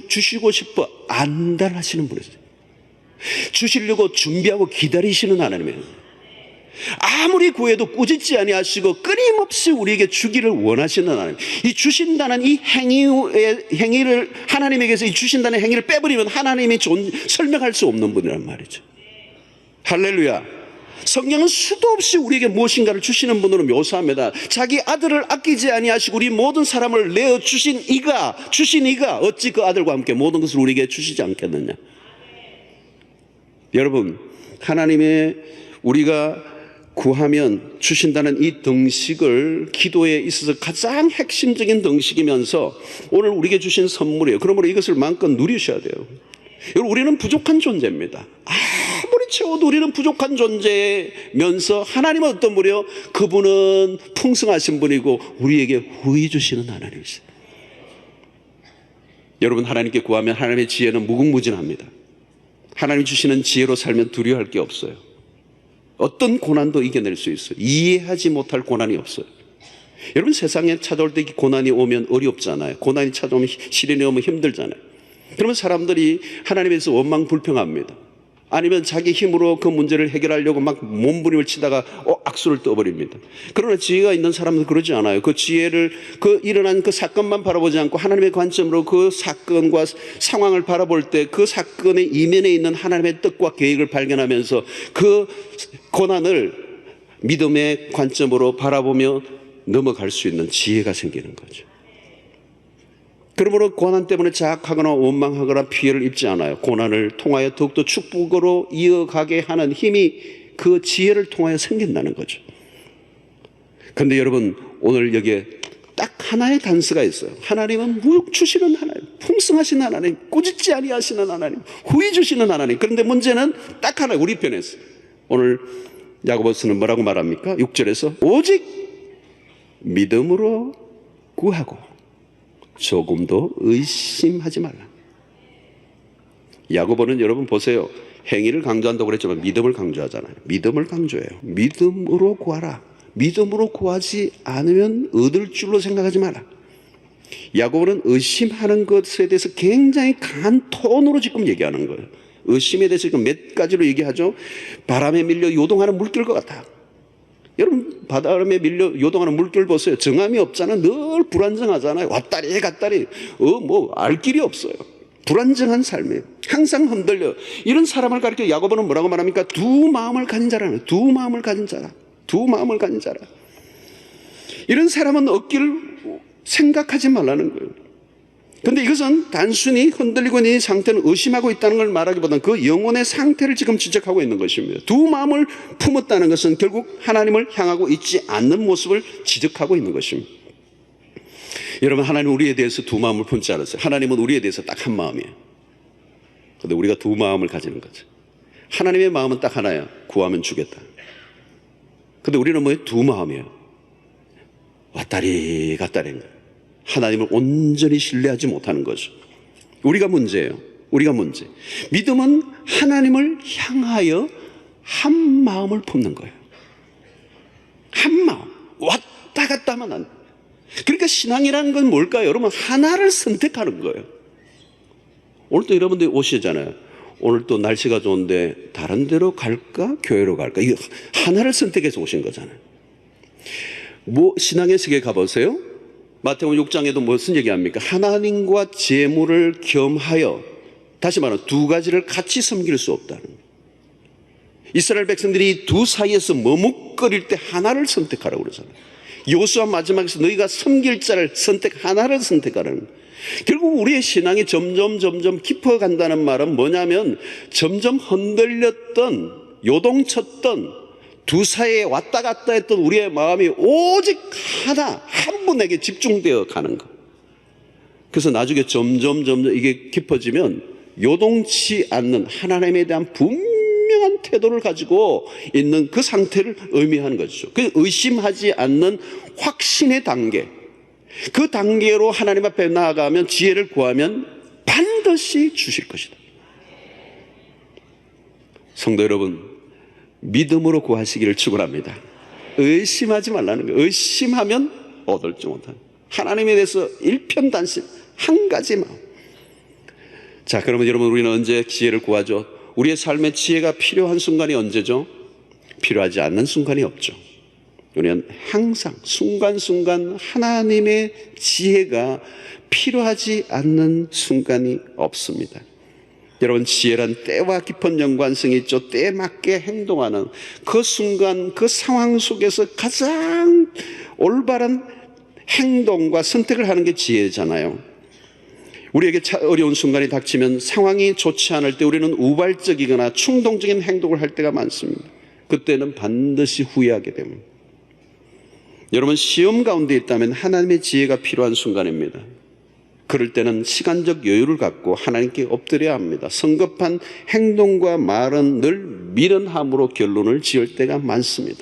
주시고 싶어 안달하시는 분이세요. 주시려고 준비하고 기다리시는 하나님이에요. 아무리 구해도 꾸짖지 아니하시고 끊임없이 우리에게 주기를 원하시는 하나님. 이 주신다는 이 행위를 하나님에게서 이 주신다는 행위를 빼버리면 하나님이 설명할 수 없는 분이란 말이죠. 할렐루야. 성경은 수도 없이 우리에게 무엇인가를 주시는 분으로 묘사합니다. 자기 아들을 아끼지 아니하시고 우리 모든 사람을 내어 주신 이가 어찌 그 아들과 함께 모든 것을 우리에게 주시지 않겠느냐. 여러분, 하나님의 우리가 구하면 주신다는 이 등식을 기도에 있어서 가장 핵심적인 등식이면서 오늘 우리에게 주신 선물이에요. 그러므로 이것을 마음껏 누리셔야 돼요. 여러분, 우리는 부족한 존재입니다. 아무리 채워도 우리는 부족한 존재면서 하나님은 어떤 분이요? 그분은 풍성하신 분이고 우리에게 후히 주시는 하나님이세요. 여러분, 하나님께 구하면 하나님의 지혜는 무궁무진합니다. 하나님 주시는 지혜로 살면 두려워할 게 없어요. 어떤 고난도 이겨낼 수 있어요. 이해하지 못할 고난이 없어요. 여러분, 세상에 찾아올 때 고난이 오면 어렵잖아요. 고난이 찾아오면 시련이 오면 힘들잖아요. 그러면 사람들이 하나님에서 원망 불평합니다. 아니면 자기 힘으로 그 문제를 해결하려고 막 몸부림을 치다가 악수를 떠버립니다. 그러나 지혜가 있는 사람은 그러지 않아요. 그 지혜를 일어난 그 사건만 바라보지 않고 하나님의 관점으로 그 사건과 상황을 바라볼 때 그 사건의 이면에 있는 하나님의 뜻과 계획을 발견하면서 그 고난을 믿음의 관점으로 바라보며 넘어갈 수 있는 지혜가 생기는 거죠. 그러므로 고난 때문에 자학하거나 원망하거나 피해를 입지 않아요. 고난을 통하여 더욱더 축복으로 이어가게 하는 힘이 그 지혜를 통하여 생긴다는 거죠. 그런데 여러분, 오늘 여기에 딱 하나의 단서가 있어요. 하나님은 무역 주시는 하나님, 풍성하신 하나님, 꾸짖지 아니하시는 하나님, 후히 주시는 하나님. 그런데 문제는 딱 하나, 우리 편에서. 오늘 야고보서는 뭐라고 말합니까? 6절에서 오직 믿음으로 구하고 조금도 의심하지 말라. 야고보는 여러분 보세요. 행위를 강조한다고 그랬지만 믿음을 강조하잖아요. 믿음을 강조해요. 믿음으로 구하라. 믿음으로 구하지 않으면 얻을 줄로 생각하지 마라. 야고보는 의심하는 것에 대해서 굉장히 강한 톤으로 지금 얘기하는 거예요. 의심에 대해서 지금 몇 가지로 얘기하죠. 바람에 밀려 요동하는 물결 것 같아. 여러분 바다바람에 밀려 요동하는 물결 보세요. 정함이 없잖아요. 늘 불안정하잖아요. 왔다리 갔다리 알 길이 없어요. 불안정한 삶이에요. 항상 흔들려. 이런 사람을 가리켜 야고보는 뭐라고 말합니까? 두 마음을 가진 자라는 거예요. 두 마음을 가진 자라. 두 마음을 가진 자라. 이런 사람은 얻기를 생각하지 말라는 거예요. 그런데 이것은 단순히 흔들리고 있는 상태는 의심하고 있다는 걸 말하기보다는 그 영혼의 상태를 지금 지적하고 있는 것입니다. 두 마음을 품었다는 것은 결국 하나님을 향하고 있지 않는 모습을 지적하고 있는 것입니다. 여러분, 하나님은 우리에 대해서 두 마음을 품지 않았어요. 하나님은 우리에 대해서 딱 한 마음이에요. 그런데 우리가 두 마음을 가지는 거죠. 하나님의 마음은 딱 하나야. 구하면 주겠다. 그런데 우리는 뭐예요? 두 마음이에요. 왔다리 갔다리인 거예요. 하나님을 온전히 신뢰하지 못하는 거죠. 우리가 문제예요. 우리가 문제. 믿음은 하나님을 향하여 한 마음을 품는 거예요. 한 마음. 왔다 갔다 하면 안 돼. 그러니까 신앙이라는 건 뭘까요? 여러분, 하나를 선택하는 거예요. 오늘 또 여러분들 오시잖아요. 오늘 또 날씨가 좋은데 다른 데로 갈까? 교회로 갈까? 이거 하나를 선택해서 오신 거잖아요. 신앙의 세계 가보세요. 마태복음 6장에도 무슨 얘기합니까? 하나님과 재물을 겸하여, 다시 말하면 두 가지를 같이 섬길 수 없다는 거예요. 이스라엘 백성들이 두 사이에서 머뭇거릴 때 하나를 선택하라고 그러잖아요. 여호수아 마지막에서 너희가 섬길 자를 하나를 선택하라는 거예요. 결국 우리의 신앙이 점점 깊어간다는 말은 뭐냐면 점점 흔들렸던, 요동쳤던, 두 사이에 왔다 갔다 했던 우리의 마음이 오직 하나, 한 분에게 집중되어 가는 것. 그래서 나중에 점점 이게 깊어지면 요동치 않는 하나님에 대한 분명한 태도를 가지고 있는 그 상태를 의미하는 것이죠. 그 의심하지 않는 확신의 단계. 그 단계로 하나님 앞에 나아가면, 지혜를 구하면 반드시 주실 것이다. 성도 여러분, 믿음으로 구하시기를 축원합니다. 의심하지 말라는 거예요. 의심하면 얻을 줄 못하는, 하나님에 대해서 일편단심, 한 가지 마음. 자, 그러면 여러분, 우리는 언제 지혜를 구하죠? 우리의 삶에 지혜가 필요한 순간이 언제죠? 필요하지 않는 순간이 없죠. 우리는 항상 순간순간 하나님의 지혜가 필요하지 않는 순간이 없습니다. 여러분, 지혜란 때와 깊은 연관성이 있죠. 때에 맞게 행동하는 그 순간, 그 상황 속에서 가장 올바른 행동과 선택을 하는 게 지혜잖아요. 우리에게 어려운 순간이 닥치면, 상황이 좋지 않을 때 우리는 우발적이거나 충동적인 행동을 할 때가 많습니다. 그때는 반드시 후회하게 됩니다. 여러분, 시험 가운데 있다면 하나님의 지혜가 필요한 순간입니다. 그럴 때는 시간적 여유를 갖고 하나님께 엎드려야 합니다. 성급한 행동과 말은 늘 미련함으로 결론을 지을 때가 많습니다.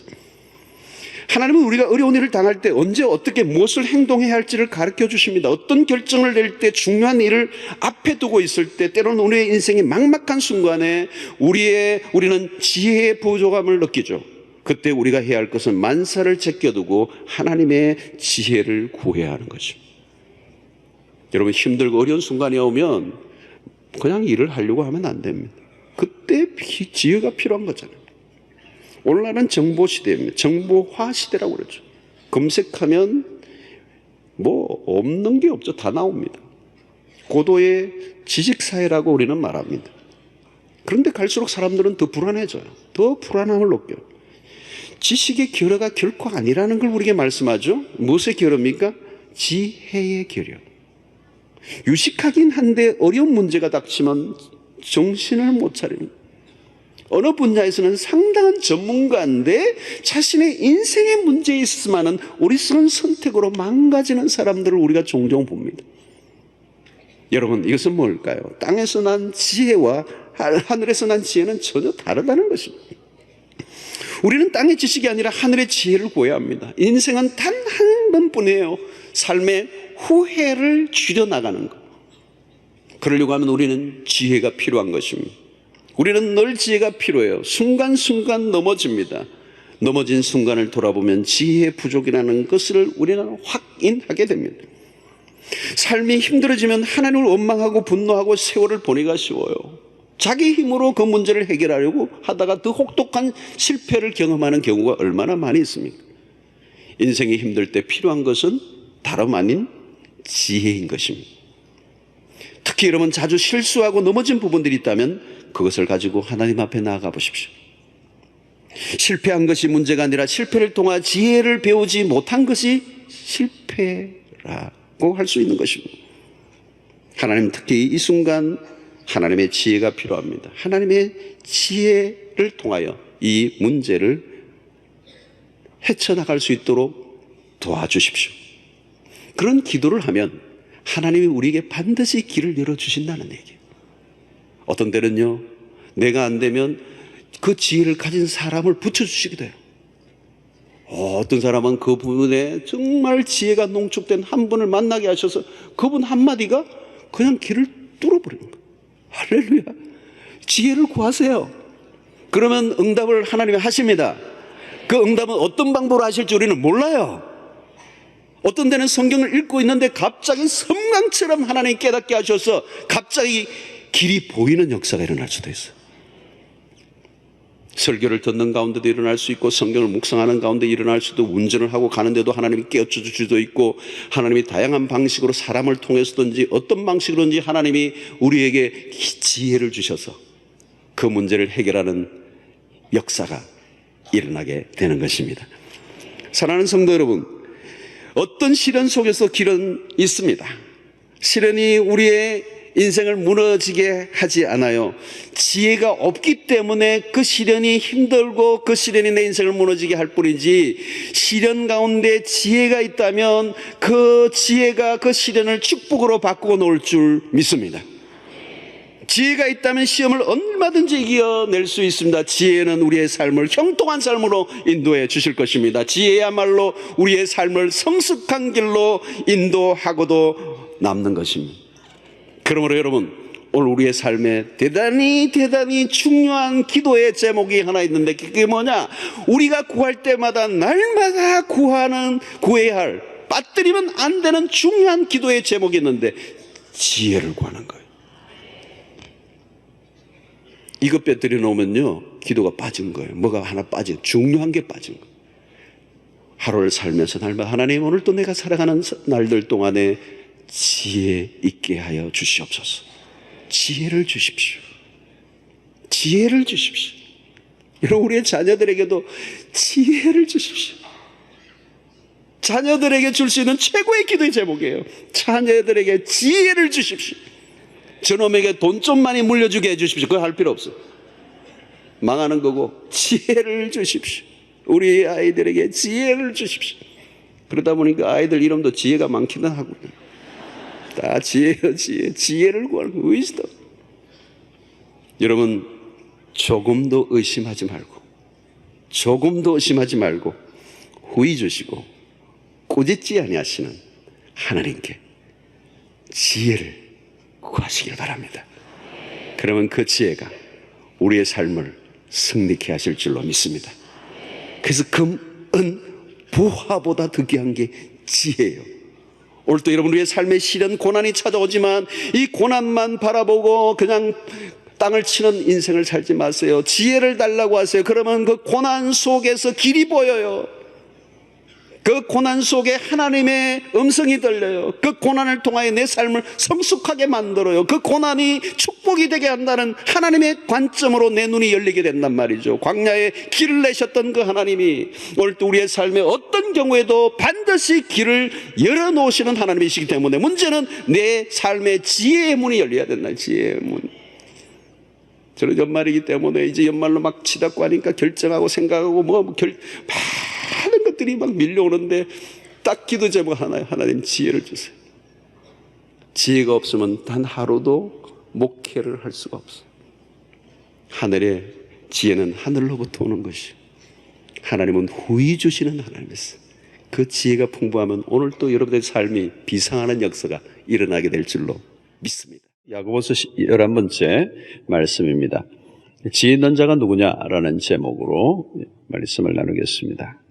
하나님은 우리가 어려운 일을 당할 때 언제 어떻게 무엇을 행동해야 할지를 가르쳐 주십니다. 어떤 결정을 낼 때, 중요한 일을 앞에 두고 있을 때, 때로는 우리의 인생이 막막한 순간에 우리는 지혜의 부족함을 느끼죠. 그때 우리가 해야 할 것은 만사를 제껴두고 하나님의 지혜를 구해야 하는 거죠. 여러분, 힘들고 어려운 순간이 오면 그냥 일을 하려고 하면 안 됩니다. 그때 지혜가 필요한 거잖아요. 오늘날은 정보 시대입니다. 정보화 시대라고 그러죠. 검색하면 없는 게 없죠. 다 나옵니다. 고도의 지식사회라고 우리는 말합니다. 그런데 갈수록 사람들은 더 불안해져요. 더 불안함을 느껴요. 지식의 결여가 결코 아니라는 걸 우리에게 말씀하죠. 무엇의 결여입니까? 지혜의 결여. 유식하긴 한데 어려운 문제가 닥치면 정신을 못 차립니다. 어느 분야에서는 상당한 전문가인데 자신의 인생의 문제에 있으면 어리석은 선택으로 망가지는 사람들을 우리가 종종 봅니다. 여러분, 이것은 뭘까요? 땅에서 난 지혜와 하늘에서 난 지혜는 전혀 다르다는 것입니다. 우리는 땅의 지식이 아니라 하늘의 지혜를 구해야 합니다. 인생은 단 한 번뿐이에요. 삶의 후회를 줄여나가는 것. 그러려고 하면 우리는 지혜가 필요한 것입니다. 우리는 늘 지혜가 필요해요. 순간순간 넘어집니다. 넘어진 순간을 돌아보면 지혜의 부족이라는 것을 우리는 확인하게 됩니다. 삶이 힘들어지면 하나님을 원망하고 분노하고 세월을 보내기가 쉬워요. 자기 힘으로 그 문제를 해결하려고 하다가 더 혹독한 실패를 경험하는 경우가 얼마나 많이 있습니까? 인생이 힘들 때 필요한 것은 다름 아닌 지혜인 것입니다. 특히 여러분 자주 실수하고 넘어진 부분들이 있다면 그것을 가지고 하나님 앞에 나아가 보십시오. 실패한 것이 문제가 아니라 실패를 통한 지혜를 배우지 못한 것이 실패라고 할 수 있는 것입니다. 하나님 특히 이 순간 하나님의 지혜가 필요합니다. 하나님의 지혜를 통하여 이 문제를 헤쳐나갈 수 있도록 도와주십시오. 그런 기도를 하면 하나님이 우리에게 반드시 길을 열어주신다는 얘기예요. 어떤 때는요, 내가 안 되면 그 지혜를 가진 사람을 붙여주시기도 해요. 어떤 사람은 그 분에 정말 지혜가 농축된 한 분을 만나게 하셔서 그분 한마디가 그냥 길을 뚫어버리는 거예요. 할렐루야. 지혜를 구하세요. 그러면 응답을 하나님이 하십니다. 그 응답은 어떤 방법으로 하실지 우리는 몰라요. 어떤 데는 성경을 읽고 있는데 갑자기 섬광처럼 하나님이 깨닫게 하셔서 갑자기 길이 보이는 역사가 일어날 수도 있어요. 설교를 듣는 가운데도 일어날 수 있고 성경을 묵상하는 가운데 일어날 수도, 운전을 하고 가는데도 하나님이 깨워줄 수도 있고, 하나님이 다양한 방식으로 사람을 통해서든지 어떤 방식으로든지 하나님이 우리에게 지혜를 주셔서 그 문제를 해결하는 역사가 일어나게 되는 것입니다. 사랑하는 성도 여러분, 어떤 시련 속에서 길은 있습니다. 시련이 우리의 인생을 무너지게 하지 않아요. 지혜가 없기 때문에 그 시련이 힘들고 그 시련이 내 인생을 무너지게 할 뿐이지, 시련 가운데 지혜가 있다면 그 지혜가 그 시련을 축복으로 바꾸어 놓을 줄 믿습니다. 지혜가 있다면 시험을 얼마든지 이겨낼 수 있습니다. 지혜는 우리의 삶을 형통한 삶으로 인도해 주실 것입니다. 지혜야말로 우리의 삶을 성숙한 길로 인도하고도 남는 것입니다. 그러므로 여러분, 오늘 우리의 삶에 대단히 중요한 기도의 제목이 하나 있는데, 그게 뭐냐? 우리가 구할 때마다 날마다 구해야 할, 빠뜨리면 안 되는 중요한 기도의 제목이 있는데, 지혜를 구하는 거예요. 이거 빼뜨려 놓으면요, 기도가 빠진 거예요. 뭐가 하나 빠진, 중요한 게 빠진 거예요. 하루를 살면서 날마다 하나님, 오늘 또 내가 살아가는 날들 동안에 지혜 있게 하여 주시옵소서. 지혜를 주십시오. 지혜를 주십시오. 여러분, 우리의 자녀들에게도 지혜를 주십시오. 자녀들에게 줄 수 있는 최고의 기도의 제목이에요. 자녀들에게 지혜를 주십시오. 저놈에게 돈 좀 많이 물려주게 해주십시오. 그거 할 필요 없어. 망하는 거고, 지혜를 주십시오. 우리 아이들에게 지혜를 주십시오. 그러다 보니까 아이들 이름도 지혜가 많기는 하고요. 다 지혜요, 지혜를 구하는 거, 위즈덤. 여러분, 조금도 의심하지 말고 후회 주시고 꾸짖지 아니하시는 하나님께 지혜를 구하시길 바랍니다. 그러면 그 지혜가 우리의 삶을 승리케 하실 줄로 믿습니다. 그래서 금, 은, 부화보다 더 귀한 게 지혜예요. 오늘도 여러분, 우리의 삶의 시련, 고난이 찾아오지만 이 고난만 바라보고 그냥 땅을 치는 인생을 살지 마세요. 지혜를 달라고 하세요. 그러면 그 고난 속에서 길이 보여요. 그 고난 속에 하나님의 음성이 들려요. 그 고난을 통하여 내 삶을 성숙하게 만들어요. 그 고난이 축복이 되게 한다는 하나님의 관점으로 내 눈이 열리게 된단 말이죠. 광야에 길을 내셨던 그 하나님이 오늘도 우리의 삶에 어떤 경우에도 반드시 길을 열어놓으시는 하나님이시기 때문에, 문제는 내 삶의 지혜의 문이 열려야 된다. 지혜의 문. 저는 연말이기 때문에 이제 연말로 막 치닫고 하니까 결정하고 생각하고 많은 것들이 막 밀려오는데, 딱 기도 제목 하나요. 하나님, 지혜를 주세요. 지혜가 없으면 단 하루도 목회를 할 수가 없어요. 하늘의 지혜는 하늘로부터 오는 것이요, 하나님은 후히 주시는 하나님이세요. 그 지혜가 풍부하면 오늘 또 여러분의 삶이 비상하는 역사가 일어나게 될 줄로 믿습니다. 야고보서 11번째 말씀입니다. 지혜 있는 자가 누구냐라는 제목으로 말씀을 나누겠습니다.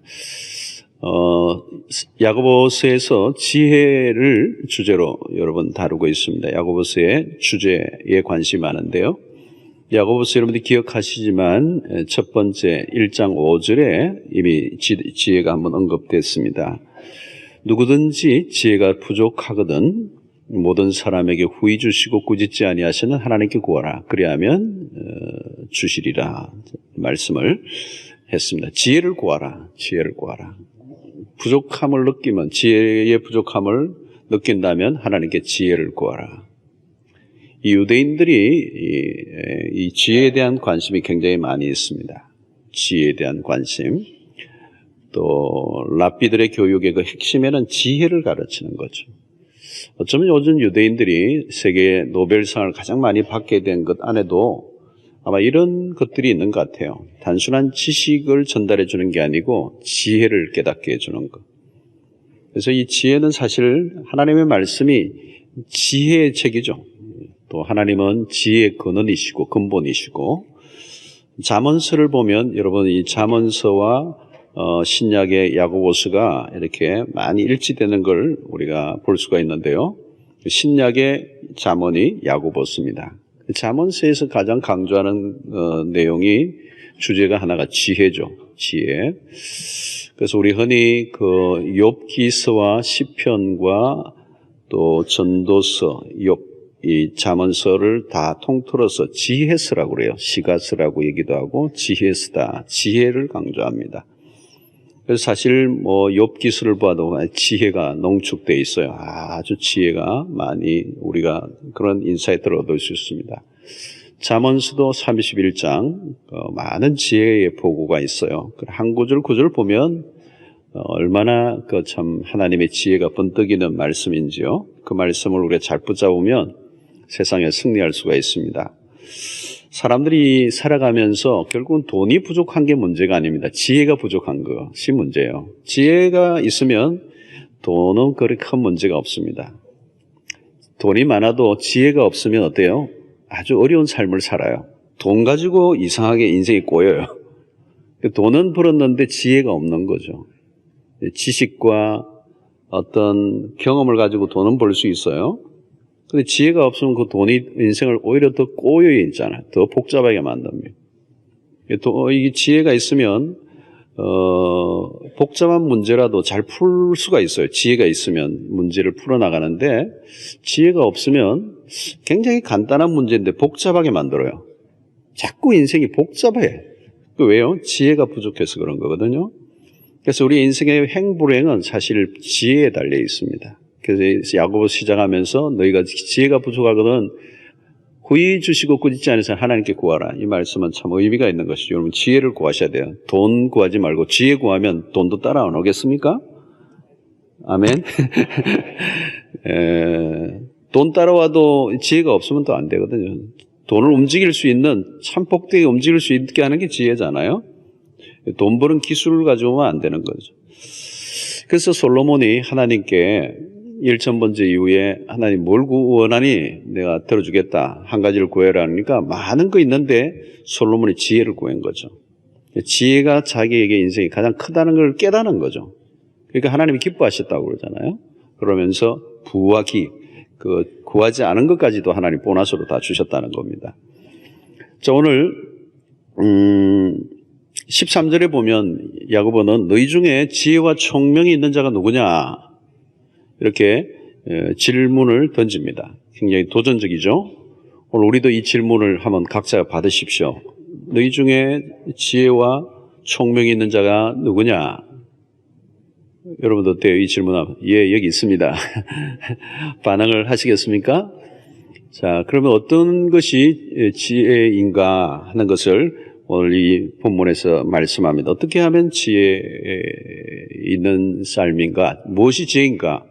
야고보서에서 지혜를 주제로 여러분 다루고 있습니다. 야고보서의 주제에 관심이 많은데요. 야고보서 여러분들이 기억하시지만 첫 번째 1장 5절에 이미 지혜가 한번 언급됐습니다. 누구든지 지혜가 부족하거든 모든 사람에게 후히 주시고 꾸짖지 아니하시는 하나님께 구하라. 그리하면 주시리라 말씀을 했습니다. 지혜를 구하라. 지혜를 구하라. 부족함을 느끼면 지혜의 부족함을 느낀다면 하나님께 지혜를 구하라. 이 유대인들이 이 지혜에 대한 관심이 굉장히 많이 있습니다. 지혜에 대한 관심. 또 랍비들의 교육의 그 핵심에는 지혜를 가르치는 거죠. 어쩌면 요즘 유대인들이 세계 노벨상을 가장 많이 받게 된 것 안에도 아마 이런 것들이 있는 것 같아요. 단순한 지식을 전달해 주는 게 아니고 지혜를 깨닫게 해주는 것. 그래서 이 지혜는 사실 하나님의 말씀이 지혜의 책이죠. 또 하나님은 지혜의 근원이시고 근본이시고 잠언서를 보면 여러분 이 잠언서와 신약의 야고보서가 이렇게 많이 일치되는 걸 우리가 볼 수가 있는데요. 신약의 잠언이 야고보서입니다. 잠언서에서 가장 강조하는 내용이 주제가 하나가 지혜죠. 지혜. 그래서 우리 흔히 그 욥기서와 시편과 또 전도서, 이 잠언서를 다 통틀어서 지혜서라고 그래요. 시가서라고 얘기도 하고 지혜서다. 지혜를 강조합니다. 그래서 사실 뭐 욥기서를 봐도 지혜가 농축되어 있어요. 아주 지혜가 많이 우리가 그런 인사이트를 얻을 수 있습니다. 잠언서도 31장 많은 지혜의 보고가 있어요. 한 구절 구절 보면 얼마나 그 참 하나님의 지혜가 번뜩이는 말씀인지요. 그 말씀을 우리가 잘 붙잡으면 세상에 승리할 수가 있습니다. 사람들이 살아가면서 결국은 돈이 부족한 게 문제가 아닙니다. 지혜가 부족한 것이 문제예요. 지혜가 있으면 돈은 그리 큰 문제가 없습니다. 돈이 많아도 지혜가 없으면 어때요? 아주 어려운 삶을 살아요. 돈 가지고 이상하게 인생이 꼬여요. 돈은 벌었는데 지혜가 없는 거죠. 지식과 어떤 경험을 가지고 돈은 벌 수 있어요. 근데 지혜가 없으면 그 돈이 인생을 오히려 더 꼬여 있잖아요. 더 복잡하게 만듭니다. 이 지혜가 있으면 복잡한 문제라도 잘 풀 수가 있어요. 지혜가 있으면 문제를 풀어나가는데 지혜가 없으면 굉장히 간단한 문제인데 복잡하게 만들어요. 자꾸 인생이 복잡해. 왜요? 지혜가 부족해서 그런 거거든요. 그래서 우리 인생의 행불행은 사실 지혜에 달려 있습니다. 그래서 야고보 시작하면서 너희가 지혜가 부족하거든 후히 주시고 꾸짖지 않으셔 하나님께 구하라. 이 말씀은 참 의미가 있는 것이죠. 여러분 지혜를 구하셔야 돼요. 돈 구하지 말고 지혜 구하면 돈도 따라 안 오겠습니까? 아멘. 돈 따라와도 지혜가 없으면 또 안 되거든요. 돈을 움직일 수 있는 참 복되게 움직일 수 있게 하는 게 지혜잖아요. 돈 버는 기술을 가지고는 안 되는 거죠. 그래서 솔로몬이 하나님께 1000번째 이후에 하나님 뭘 원하니 내가 들어주겠다. 한 가지를 구해라 하니까 많은 거 있는데 솔로몬이 지혜를 구한 거죠. 지혜가 자기에게 인생이 가장 크다는 걸 깨닫는 거죠. 그러니까 하나님이 기뻐하셨다고 그러잖아요. 그러면서 부와 기, 구하지 않은 것까지도 하나님 보너스로 다 주셨다는 겁니다. 자, 오늘 13절에 보면 야고보는 너희 중에 지혜와 총명이 있는 자가 누구냐? 이렇게 질문을 던집니다. 굉장히 도전적이죠. 오늘 우리도 이 질문을 한번 각자 받으십시오. 너희 중에 지혜와 총명이 있는 자가 누구냐? 여러분도 어때요? 이 질문하면 예, 여기 있습니다. 반응을 하시겠습니까? 자, 그러면 어떤 것이 지혜인가 하는 것을 오늘 이 본문에서 말씀합니다. 어떻게 하면 지혜 있는 삶인가? 무엇이 지혜인가?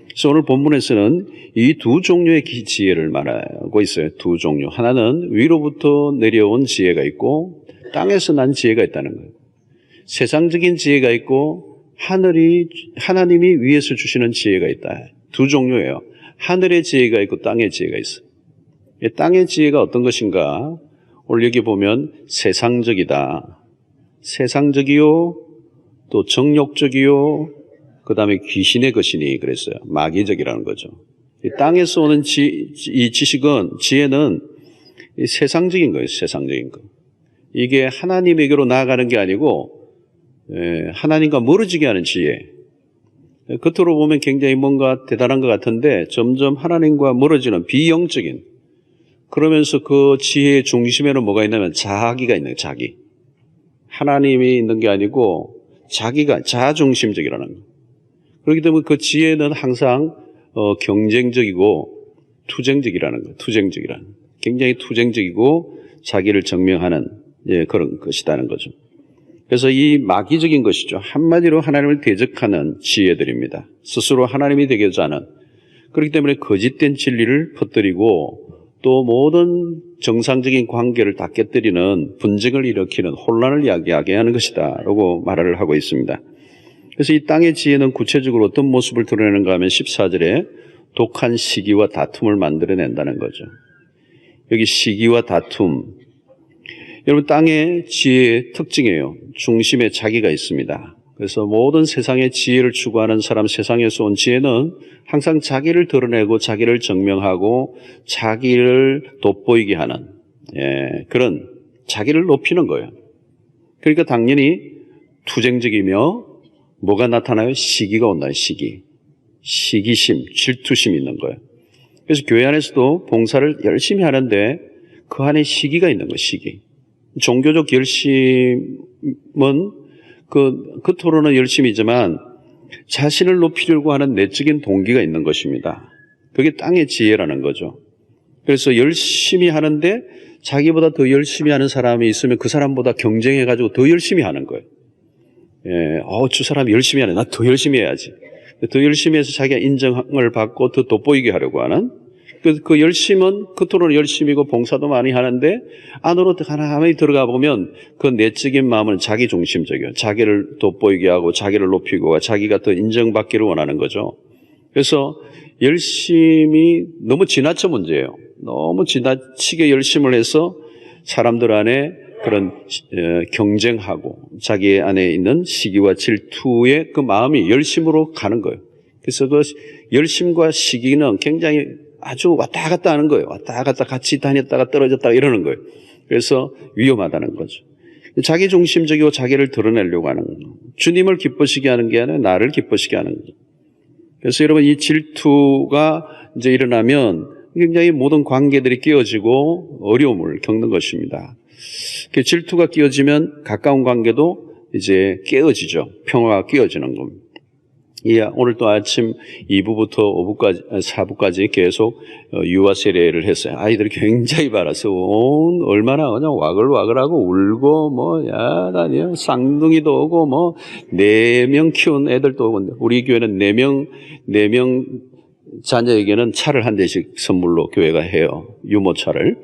그래서 오늘 본문에서는 이 두 종류의 지혜를 말하고 있어요. 두 종류. 하나는 위로부터 내려온 지혜가 있고 땅에서 난 지혜가 있다는 거예요. 세상적인 지혜가 있고 하나님이 위에서 주시는 지혜가 있다. 두 종류예요. 하늘의 지혜가 있고 땅의 지혜가 있어요. 땅의 지혜가 어떤 것인가? 오늘 여기 보면 세상적이다. 세상적이요, 또 정욕적이요, 그 다음에 귀신의 것이니 그랬어요. 마귀적이라는 거죠. 이 땅에서 오는 이 지식은, 지혜는 이 세상적인 거예요. 세상적인 거. 이게 하나님에게로 나아가는 게 아니고 하나님과 멀어지게 하는 지혜. 겉으로 보면 굉장히 뭔가 대단한 것 같은데 점점 하나님과 멀어지는 비영적인, 그러면서 그 지혜의 중심에는 뭐가 있냐면 자기가 있는 거예요. 자기. 하나님이 있는 게 아니고 자기가 자아중심적이라는 거예요. 그렇기 때문에 그 지혜는 항상 경쟁적이고 투쟁적이라는 거예요. 투쟁적이라는. 굉장히 투쟁적이고 자기를 증명하는 그런 것이라는 거죠. 그래서 이 마귀적인 것이죠. 한마디로 하나님을 대적하는 지혜들입니다. 스스로 하나님이 되고자 하는. 그렇기 때문에 거짓된 진리를 퍼뜨리고 또 모든 정상적인 관계를 다 깨뜨리는 분쟁을 일으키는 혼란을 야기하게 하는 것이다 라고 말을 하고 있습니다. 그래서 이 땅의 지혜는 구체적으로 어떤 모습을 드러내는가 하면 14절에 독한 시기와 다툼을 만들어낸다는 거죠. 여기 시기와 다툼. 여러분, 땅의 지혜의 특징이에요. 중심에 자기가 있습니다. 그래서 모든 세상의 지혜를 추구하는 사람, 세상에서 온 지혜는 항상 자기를 드러내고 자기를 증명하고 자기를 돋보이게 하는 그런 자기를 높이는 거예요. 그러니까 당연히 투쟁적이며 뭐가 나타나요? 시기가 온다. 시기심, 질투심이 있는 거예요. 그래서 교회 안에서도 봉사를 열심히 하는데 그 안에 시기가 있는 거예요. 시기. 종교적 열심은 겉으로는 열심이지만 자신을 높이려고 하는 내적인 동기가 있는 것입니다. 그게 땅의 지혜라는 거죠. 그래서 열심히 하는데 자기보다 더 열심히 하는 사람이 있으면 그 사람보다 경쟁해가지고 더 열심히 하는 거예요. 저 사람이 열심히 하네. 나 더 열심히 해야지. 더 열심히 해서 자기가 인정을 받고 더 돋보이게 하려고 하는 그 열심은 겉으로는 열심이고 봉사도 많이 하는데 안으로 하나하나 들어가 보면 그 내적인 마음은 자기 중심적이에요. 자기를 돋보이게 하고 자기를 높이고 자기가 더 인정받기를 원하는 거죠. 그래서 열심이 너무 지나쳐 문제예요. 너무 지나치게 열심을 해서 사람들 안에 그런 경쟁하고 자기 안에 있는 시기와 질투의 그 마음이 열심으로 가는 거예요. 그래서 그 열심과 시기는 굉장히 아주 왔다 갔다 하는 거예요. 왔다 갔다 같이 다녔다가 떨어졌다가 이러는 거예요. 그래서 위험하다는 거죠. 자기 중심적이고 자기를 드러내려고 하는 거예요. 주님을 기쁘시게 하는 게 아니라 나를 기쁘시게 하는 거예요. 그래서 여러분, 이 질투가 이제 일어나면 굉장히 모든 관계들이 깨어지고 어려움을 겪는 것입니다. 그 질투가 끼어지면 가까운 관계도 이제 깨어지죠. 평화가 깨어지는 겁니다. 오늘 또 아침 2부부터 5부까지, 4부까지 계속 유아 세례를 했어요. 아이들이 굉장히 많아서 얼마나 그냥 와글와글하고 울고 나니요. 쌍둥이도 오고 4명 키운 애들도 오고. 우리 교회는 4명 자녀에게는 차를 한 대씩 선물로 교회가 해요. 유모차를.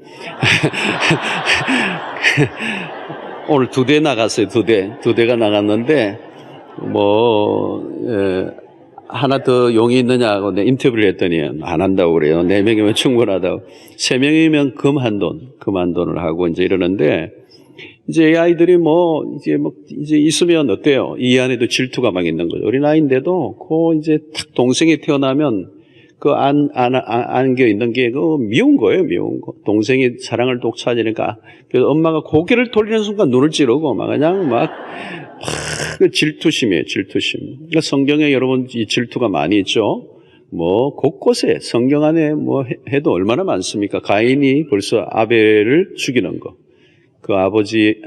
오늘 2대 나갔어요. 2대가 나갔는데 하나 더 용이 있느냐고 내 인터뷰를 했더니 안 한다고 그래요. 4명이면 충분하다고. 3명이면 금한돈을 하고 이제 이러는데, 이제 아이들이 이제 있으면 어때요? 이 안에도 질투가 막 있는 거죠. 어린아이인데도 이제 탁 동생이 태어나면 안겨 있는 게 미운 거예요, 미운 거. 동생이 사랑을 독차지니까. 그래서 엄마가 고개를 돌리는 순간 눈을 찌르고 그 질투심이에요, 질투심. 그러니까 성경에 여러분 이 질투가 많이 있죠. 곳곳에 성경 안에 해도 얼마나 많습니까? 가인이 벌써 아벨을 죽이는 거. 그 아버지,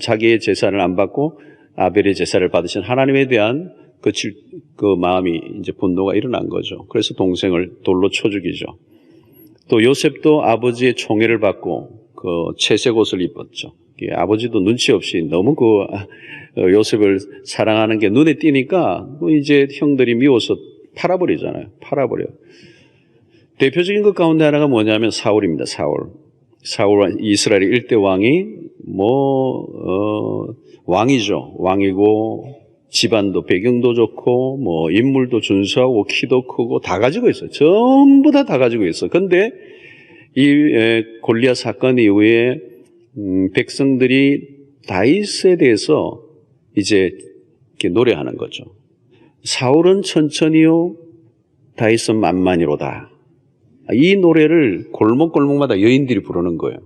자기의 제사를 안 받고 아벨의 제사를 받으신 하나님에 대한 그 마음이 이제 분노가 일어난 거죠. 그래서 동생을 돌로 쳐 죽이죠. 또 요셉도 아버지의 총애를 받고 채색 옷을 입었죠. 아버지도 눈치 없이 너무 요셉을 사랑하는 게 눈에 띄니까 이제 형들이 미워서 팔아버리잖아요. 대표적인 것 가운데 하나가 뭐냐면 사울입니다. 사울은 이스라엘의 1대 왕이 왕이죠. 왕이고 집안도 배경도 좋고 인물도 준수하고 키도 크고 다 가지고 있어요. 전부 다 가지고 있어. 근데 이 골리앗 사건 이후에 백성들이 다윗에 대해서 이제 이렇게 노래하는 거죠. 사울은 천천히요, 다윗은 만만히로다. 이 노래를 골목골목마다 여인들이 부르는 거예요.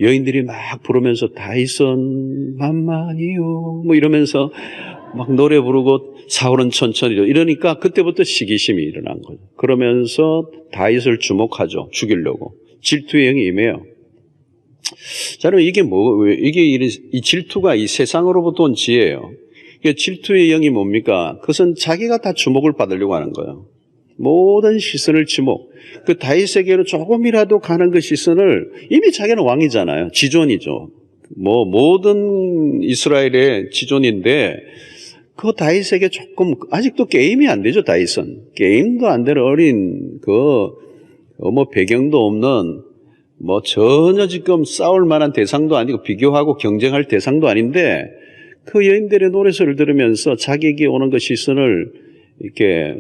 여인들이 막 부르면서 다이슨 만만이요 뭐 이러면서 막 노래 부르고 사울은 천천히 이러니까 그때부터 시기심이 일어난 거죠. 그러면서 다윗을 주목하죠. 죽이려고. 질투의 영이 임해요. 자, 그럼 이게 이 질투가 이 세상으로부터 온 지혜예요. 질투의 영이 뭡니까? 그것은 자기가 다 주목을 받으려고 하는 거예요. 모든 시선을 주목. 그 다윗에게로 조금이라도 가는 그 시선을 이미 자기는 왕이잖아요. 지존이죠. 뭐 모든 이스라엘의 지존인데 그 다윗에게 조금 아직도 게임이 안 되죠. 다윗은 게임도 안 되는 어린 뭐 배경도 없는 뭐 전혀 지금 싸울 만한 대상도 아니고 비교하고 경쟁할 대상도 아닌데 그 여인들의 노래소리를 들으면서 자기에게 오는 그 시선을 이렇게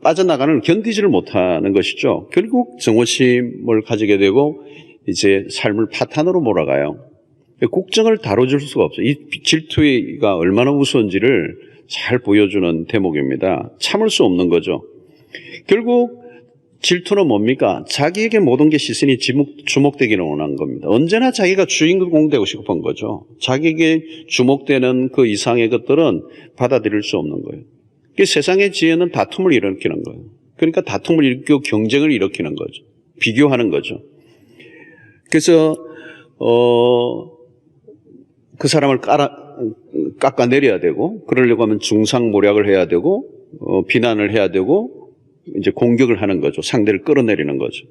빠져나가는 견디지를 못하는 것이죠. 결국 정오심을 가지게 되고 이제 삶을 파탄으로 몰아가요. 국정을 다뤄줄 수가 없어요. 이 질투가 얼마나 무서운지를 잘 보여주는 대목입니다. 참을 수 없는 거죠. 결국 질투는 뭡니까? 자기에게 모든 게 시선이 주목되기를 원하는 겁니다. 언제나 자기가 주인공 되고 싶은 거죠. 자기에게 주목되는 그 이상의 것들은 받아들일 수 없는 거예요. 세상의 지혜는 다툼을 일으키는 거예요. 그러니까 다툼을 일으키고 경쟁을 일으키는 거죠. 비교하는 거죠. 그래서 그 사람을 깎아내려야 되고 그러려고 하면 중상모략을 해야 되고 비난을 해야 되고 이제 공격을 하는 거죠. 상대를 끌어내리는 거죠.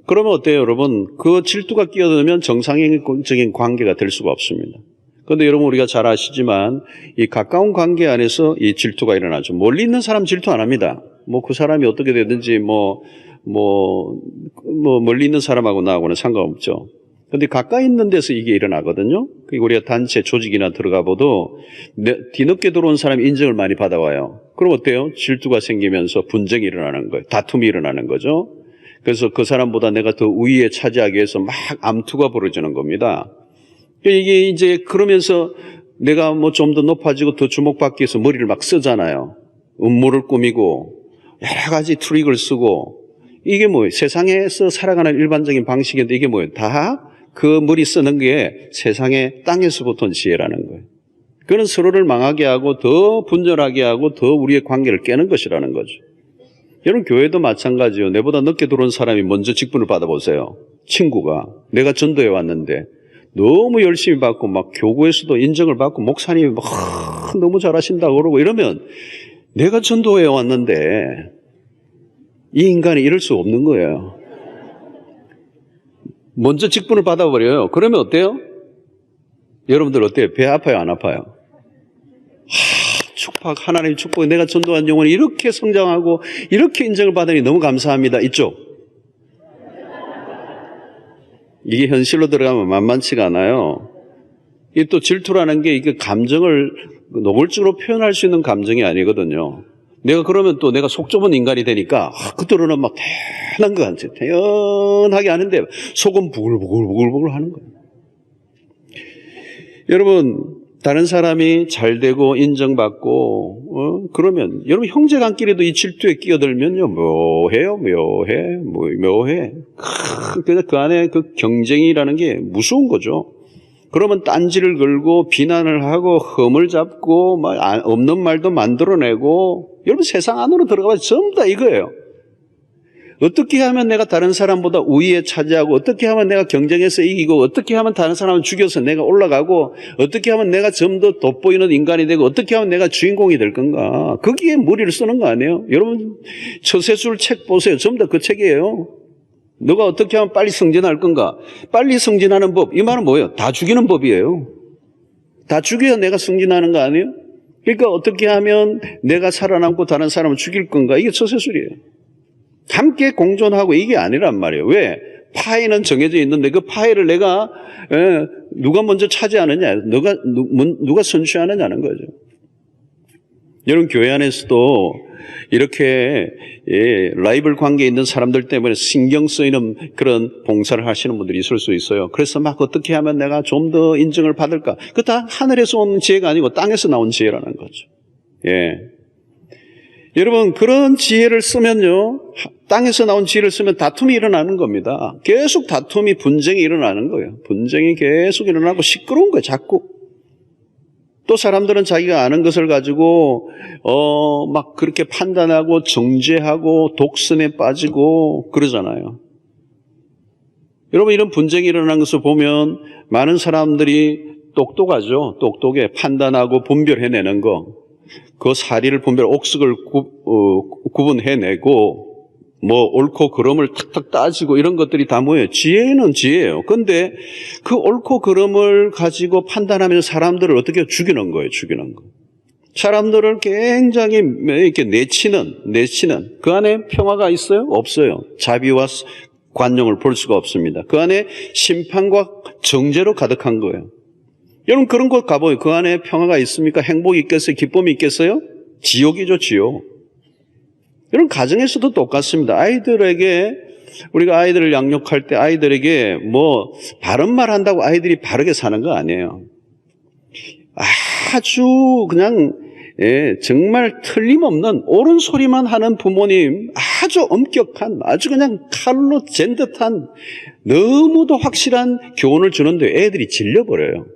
그러면 어때요, 여러분? 그 질투가 끼어들면 정상적인 관계가 될 수가 없습니다. 그런데 여러분 우리가 잘 아시지만 이 가까운 관계 안에서 이 질투가 일어나죠. 멀리 있는 사람 질투 안 합니다. 뭐 그 사람이 어떻게 되든지 멀리 있는 사람하고 나하고는 상관없죠. 그런데 가까이 있는 데서 이게 일어나거든요. 그리고 우리가 단체 조직이나 들어가 봐도 뒤늦게 들어온 사람이 인정을 많이 받아와요. 그럼 어때요? 질투가 생기면서 분쟁이 일어나는 거예요. 다툼이 일어나는 거죠. 그래서 그 사람보다 내가 더 우위에 차지하기 위해서 막 암투가 벌어지는 겁니다. 이게 이제 그러면서 내가 뭐 좀 더 높아지고 더 주목받기 위해서 머리를 막 쓰잖아요. 음모를 꾸미고 여러 가지 트릭을 쓰고 이게 뭐예요? 세상에서 살아가는 일반적인 방식인데 이게 뭐예요? 다 그 머리 쓰는 게 세상의 땅에서부터 온 지혜라는 거예요. 그는 서로를 망하게 하고 더 분열하게 하고 더 우리의 관계를 깨는 것이라는 거죠. 여러분 교회도 마찬가지예요. 내보다 늦게 들어온 사람이 먼저 직분을 받아보세요. 친구가 내가 전도해 왔는데 너무 열심히 받고 막 교구에서도 인정을 받고 목사님이 막 너무 잘하신다고 그러고 이러면 내가 전도해 왔는데 이 인간이 이럴 수 없는 거예요. 먼저 직분을 받아버려요. 그러면 어때요? 여러분들 어때요? 배 아파요? 안 아파요? 축복, 하나님의 축복에 내가 전도한 영혼이 이렇게 성장하고 이렇게 인정을 받으니 너무 감사합니다. 이쪽. 이게 현실로 들어가면 만만치가 않아요. 이게 또 질투라는 게 이게 감정을 노골적으로 표현할 수 있는 감정이 아니거든요. 내가 그러면 또 내가 속 좁은 인간이 되니까 그들은 막 태어난 것 같아요. 태연하게 하는데 속은 부글부글 하는 거예요. 여러분 다른 사람이 잘 되고 인정받고 그러면 여러분 형제간끼리도 이 질투에 끼어들면요 묘해. 그래서 그 안에 그 경쟁이라는 게 무서운 거죠. 그러면 딴지를 걸고 비난을 하고 흠을 잡고 막 없는 말도 만들어내고 여러분 세상 안으로 들어가면 전부 다 이거예요. 어떻게 하면 내가 다른 사람보다 우위에 차지하고 어떻게 하면 내가 경쟁에서 이기고 어떻게 하면 다른 사람을 죽여서 내가 올라가고 어떻게 하면 내가 좀 더 돋보이는 인간이 되고 어떻게 하면 내가 주인공이 될 건가. 거기에 머리를 쓰는 거 아니에요? 여러분 처세술 책 보세요. 전부 다 그 책이에요. 너가 어떻게 하면 빨리 승진할 건가? 빨리 승진하는 법. 이 말은 뭐예요? 다 죽이는 법이에요. 다 죽여야 내가 승진하는 거 아니에요? 그러니까 어떻게 하면 내가 살아남고 다른 사람을 죽일 건가? 이게 처세술이에요. 함께 공존하고 이게 아니란 말이에요. 왜? 파이는 정해져 있는데 그 파이를 내가 누가 먼저 차지하느냐, 누가 선취하느냐는 거죠. 여러분 교회 안에서도 이렇게 라이벌 관계에 있는 사람들 때문에 신경 쓰이는 그런 봉사를 하시는 분들이 있을 수 있어요. 그래서 막 어떻게 하면 내가 좀 더 인정을 받을까? 그 다 하늘에서 온 지혜가 아니고 땅에서 나온 지혜라는 거죠. 예. 여러분, 그런 지혜를 쓰면요, 땅에서 나온 지혜를 쓰면 다툼이 일어나는 겁니다. 계속 다툼이, 분쟁이 일어나는 거예요. 분쟁이 계속 일어나고 시끄러운 거예요, 자꾸. 또 사람들은 자기가 아는 것을 가지고 막 그렇게 판단하고 정죄하고 독선에 빠지고 그러잖아요. 여러분, 이런 분쟁이 일어나는 것을 보면 많은 사람들이 똑똑하죠. 똑똑해. 판단하고 분별해내는 거. 그 사리를 분별, 옥석을 구분해내고 뭐 옳고 그름을 탁탁 따지고 이런 것들이 다 뭐예요? 지혜는 지혜예요. 그런데 그 옳고 그름을 가지고 판단하면서 사람들을 어떻게 죽이는 거예요? 죽이는 거. 사람들을 굉장히 이렇게 내치는 그 안에 평화가 있어요? 없어요. 자비와 관용을 볼 수가 없습니다. 그 안에 심판과 정죄로 가득한 거예요. 여러분, 그런 곳 가보요. 그 안에 평화가 있습니까? 행복이 있겠어요? 기쁨이 있겠어요? 지옥이죠, 지옥. 여러분, 가정에서도 똑같습니다. 우리가 아이들을 양육할 때 아이들에게 뭐 바른 말 한다고 아이들이 바르게 사는 거 아니에요. 아주 그냥 정말 틀림없는 옳은 소리만 하는 부모님, 아주 엄격한, 아주 그냥 칼로 잰 듯한 너무도 확실한 교훈을 주는데 애들이 질려버려요.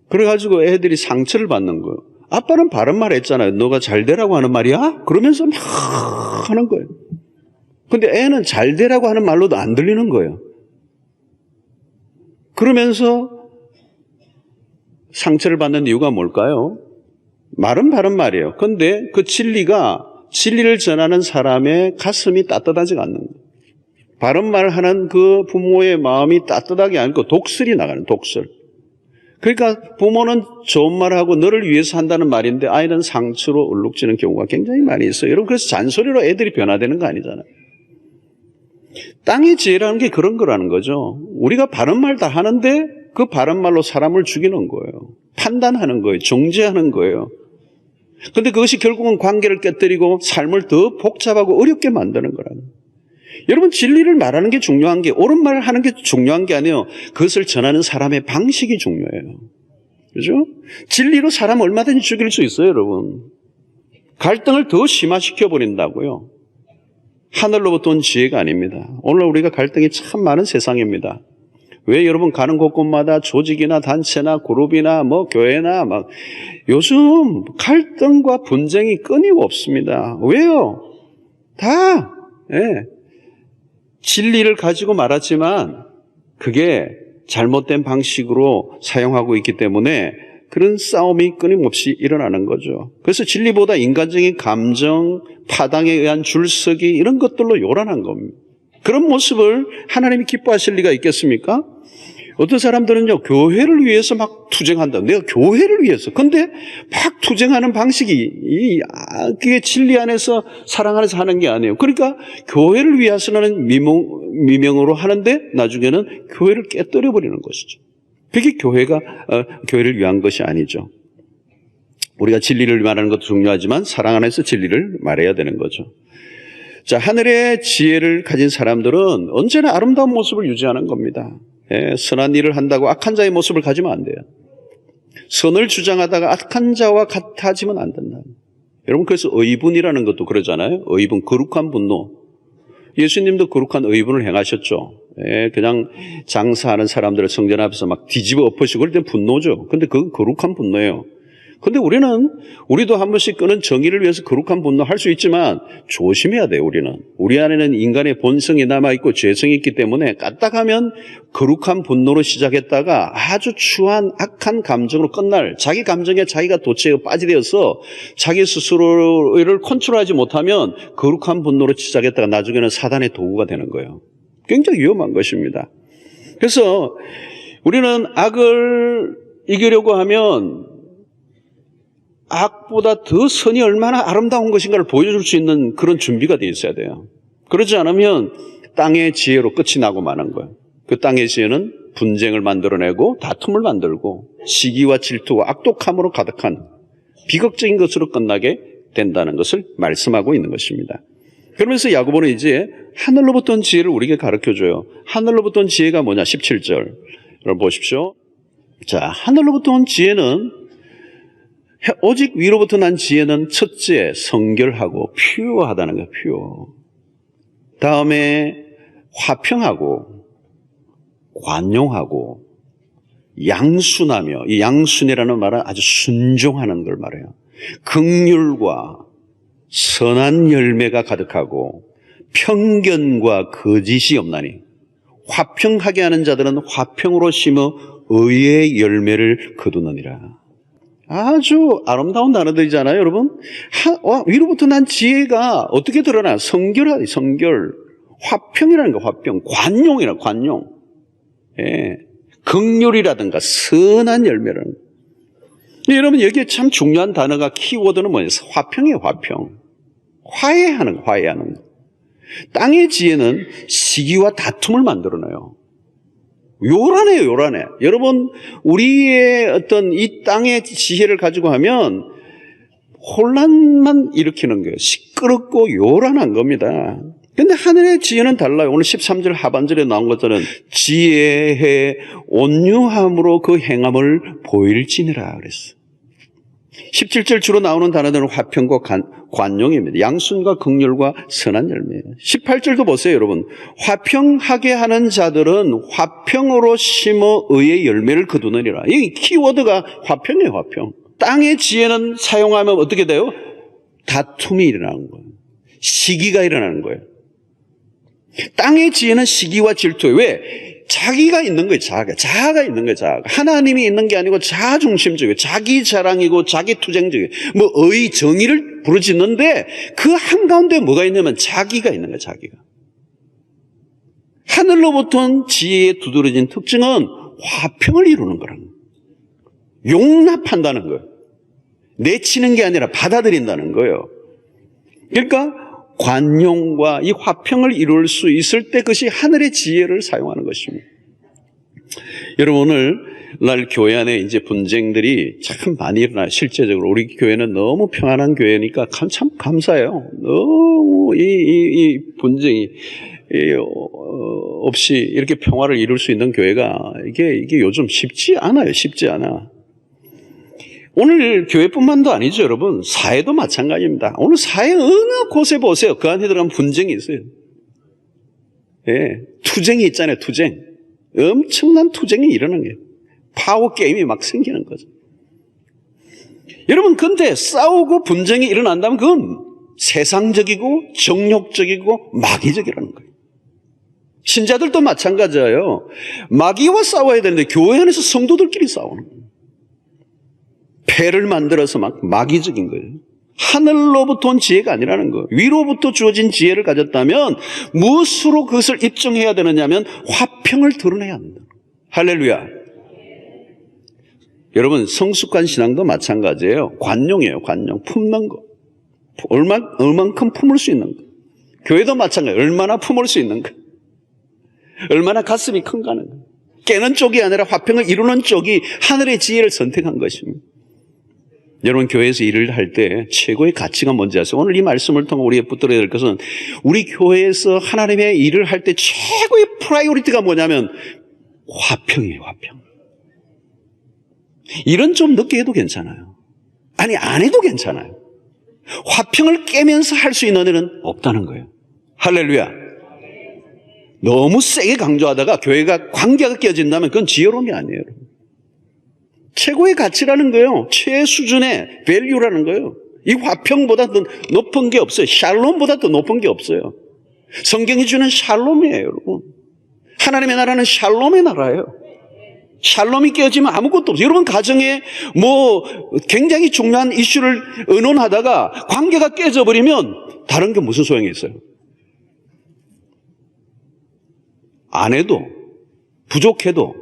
그래가지고 애들이 상처를 받는 거예요. 아빠는 바른 말 했잖아요. 너가 잘 되라고 하는 말이야? 그러면서 막 하는 거예요. 근데 애는 잘 되라고 하는 말로도 안 들리는 거예요. 그러면서 상처를 받는 이유가 뭘까요? 말은 바른 말이에요. 그런데 그 진리를 전하는 사람의 가슴이 따뜻하지가 않는 거예요. 바른 말 하는 그 부모의 마음이 따뜻하게 않고 독설이 나가는 독설. 그러니까 부모는 좋은 말하고 너를 위해서 한다는 말인데 아이는 상처로 울룩지는 경우가 굉장히 많이 있어요. 여러분, 그래서 잔소리로 애들이 변화되는 거 아니잖아요. 땅의 지혜라는 게 그런 거라는 거죠. 우리가 바른 말 다 하는데 그 바른 말로 사람을 죽이는 거예요. 판단하는 거예요. 정죄하는 거예요. 그런데 그것이 결국은 관계를 깨뜨리고 삶을 더 복잡하고 어렵게 만드는 거라는 거예요. 여러분, 진리를 말하는 게 중요한 게, 옳은 말을 하는 게 중요한 게 아니에요. 그것을 전하는 사람의 방식이 중요해요. 그죠? 진리로 사람 얼마든지 죽일 수 있어요, 여러분. 갈등을 더 심화시켜버린다고요. 하늘로부터 온 지혜가 아닙니다. 오늘 우리가 갈등이 참 많은 세상입니다. 왜 여러분 가는 곳곳마다 조직이나 단체나 그룹이나 뭐 교회나 막 요즘 갈등과 분쟁이 끊임없습니다. 왜요? 다, 진리를 가지고 말하지만 그게 잘못된 방식으로 사용하고 있기 때문에 그런 싸움이 끊임없이 일어나는 거죠. 그래서 진리보다 인간적인 감정, 파당에 의한 줄서기 이런 것들로 요란한 겁니다. 그런 모습을 하나님이 기뻐하실 리가 있겠습니까? 어떤 사람들은요, 교회를 위해서 막 투쟁한다. 내가 교회를 위해서. 근데 막 투쟁하는 방식이, 그게 진리 안에서, 사랑 안에서 하는 게 아니에요. 그러니까 교회를 위해서는 미명으로 하는데 나중에는 교회를 깨뜨려버리는 것이죠. 그게 교회를 위한 것이 아니죠. 우리가 진리를 말하는 것도 중요하지만 사랑 안에서 진리를 말해야 되는 거죠. 자, 하늘의 지혜를 가진 사람들은 언제나 아름다운 모습을 유지하는 겁니다. 선한 일을 한다고 악한 자의 모습을 가지면 안 돼요. 선을 주장하다가 악한 자와 같아지면 안 된다. 여러분, 그래서 의분이라는 것도 그러잖아요. 의분, 거룩한 분노. 예수님도 거룩한 의분을 행하셨죠. 그냥 장사하는 사람들을 성전 앞에서 막 뒤집어 엎으시고 그럴 땐 분노죠. 근데 그건 거룩한 분노예요. 근데 우리도 한 번씩 끄는 정의를 위해서 거룩한 분노 할 수 있지만 조심해야 돼요, 우리는. 우리 안에는 인간의 본성이 남아있고 죄성이 있기 때문에 까딱하면 거룩한 분노로 시작했다가 아주 추한 악한 감정으로 끝날, 자기 감정에 자기가 도체에 빠지되어서 자기 스스로를 컨트롤하지 못하면 거룩한 분노로 시작했다가 나중에는 사단의 도구가 되는 거예요. 굉장히 위험한 것입니다. 그래서 우리는 악을 이기려고 하면 악보다 더 선이 얼마나 아름다운 것인가를 보여줄 수 있는 그런 준비가 되어 있어야 돼요. 그러지 않으면 땅의 지혜로 끝이 나고 마는 거예요. 그 땅의 지혜는 분쟁을 만들어내고 다툼을 만들고 시기와 질투와 악독함으로 가득한 비극적인 것으로 끝나게 된다는 것을 말씀하고 있는 것입니다. 그러면서 야고보는 이제 하늘로부터 온 지혜를 우리에게 가르쳐줘요. 하늘로부터 온 지혜가 뭐냐? 17절. 여러분 보십시오. 자, 하늘로부터 온 지혜는 오직 위로부터 난 지혜는 첫째, 성결하고 퓨어하다는 거예요. 퓨어. 다음에 화평하고 관용하고 양순하며, 이 양순이라는 말은 아주 순종하는 걸 말해요. 긍휼과 선한 열매가 가득하고 편견과 거짓이 없나니 화평하게 하는 자들은 화평으로 심어 의의 열매를 거두느니라. 아주 아름다운 단어들이잖아요, 여러분. 위로부터 난 지혜가 어떻게 드러나? 성결하다, 성결. 화평이라는 거, 화평. 관용이라, 관용. 예. 긍휼이라든가 선한 열매라는 거. 여러분, 여기에 참 중요한 단어가, 키워드는 뭐예요? 화평이에요, 화평. 화해하는 거, 화해하는 거. 땅의 지혜는 시기와 다툼을 만들어내요. 요란해요, 요란해. 여러분, 우리의 어떤 이 땅의 지혜를 가지고 하면 혼란만 일으키는 거예요. 시끄럽고 요란한 겁니다. 근데 하늘의 지혜는 달라요. 오늘 13절 하반절에 나온 것처럼 지혜의 온유함으로 그 행함을 보일지니라 그랬어. 17절 주로 나오는 단어들은 화평과 관용입니다. 양순과 긍휼과 선한 열매예요. 18절도 보세요, 여러분. 화평하게 하는 자들은 화평으로 심어 의의 열매를 거두느니라. 이 키워드가 화평이에요, 화평. 땅의 지혜는 사용하면 어떻게 돼요? 다툼이 일어나는 거예요. 시기가 일어나는 거예요. 땅의 지혜는 시기와 질투예요. 왜? 자기가 있는 거예요, 자아가 있는 거예요, 자아가. 하나님이 있는 게 아니고 자아중심적이에요. 자기 자랑이고 자기 투쟁적이에요. 뭐 의, 정의를 부르짖는데 그 한가운데 뭐가 있냐면 자기가 있는 거예요, 자기가. 하늘로부터 지혜에 두드러진 특징은 화평을 이루는 거라는 거예요. 용납한다는 거예요. 내치는 게 아니라 받아들인다는 거예요. 그러니까 관용과 이 화평을 이룰 수 있을 때 그것이 하늘의 지혜를 사용하는 것입니다. 여러분, 오늘날 교회 안에 이제 분쟁들이 참 많이 일어나요. 실제적으로 우리 교회는 너무 평안한 교회니까 참 감사해요. 너무 이 분쟁이 없이 이렇게 평화를 이룰 수 있는 교회가 이게 요즘 쉽지 않아요. 쉽지 않아. 오늘 교회뿐만도 아니죠, 여러분. 사회도 마찬가지입니다. 오늘 사회 어느 곳에 보세요. 그 안에 들어가면 분쟁이 있어요. 예, 투쟁이 있잖아요, 투쟁. 엄청난 투쟁이 일어나는 거예요. 파워 게임이 막 생기는 거죠. 여러분, 근데 싸우고 분쟁이 일어난다면 그건 세상적이고 정욕적이고 마귀적이라는 거예요. 신자들도 마찬가지예요. 마귀와 싸워야 되는데 교회 안에서 성도들끼리 싸우는 거예요. 패를 만들어서 막 마귀적인 거예요. 하늘로부터 온 지혜가 아니라는 거예요. 위로부터 주어진 지혜를 가졌다면 무엇으로 그것을 입증해야 되느냐면 화평을 드러내야 합니다. 할렐루야. 여러분, 성숙한 신앙도 마찬가지예요. 관용이에요, 관용. 품는 거. 얼만큼 품을 수 있는 거. 교회도 마찬가지예요. 얼마나 품을 수 있는 거. 얼마나 가슴이 큰가는 거. 깨는 쪽이 아니라 화평을 이루는 쪽이 하늘의 지혜를 선택한 것입니다. 여러분, 교회에서 일을 할 때 최고의 가치가 뭔지 아세요? 오늘 이 말씀을 통해 우리가 붙들어야 될 것은 우리 교회에서 하나님의 일을 할 때 최고의 프라이오리티가 뭐냐면 화평이에요, 화평. 일은 좀 늦게 해도 괜찮아요. 아니, 안 해도 괜찮아요. 화평을 깨면서 할 수 있는 일은 없다는 거예요. 할렐루야. 너무 세게 강조하다가 교회가 관계가 깨진다면 그건 지혜로움이 아니에요. 최고의 가치라는 거예요. 최수준의 밸류라는 거예요. 이 화평보다 더 높은 게 없어요. 샬롬보다 더 높은 게 없어요. 성경이 주는 샬롬이에요, 여러분. 하나님의 나라는 샬롬의 나라예요. 샬롬이 깨지면 아무것도 없어요. 여러분, 가정에 굉장히 중요한 이슈를 의논하다가 관계가 깨져버리면 다른 게 무슨 소용이 있어요? 안 해도, 부족해도,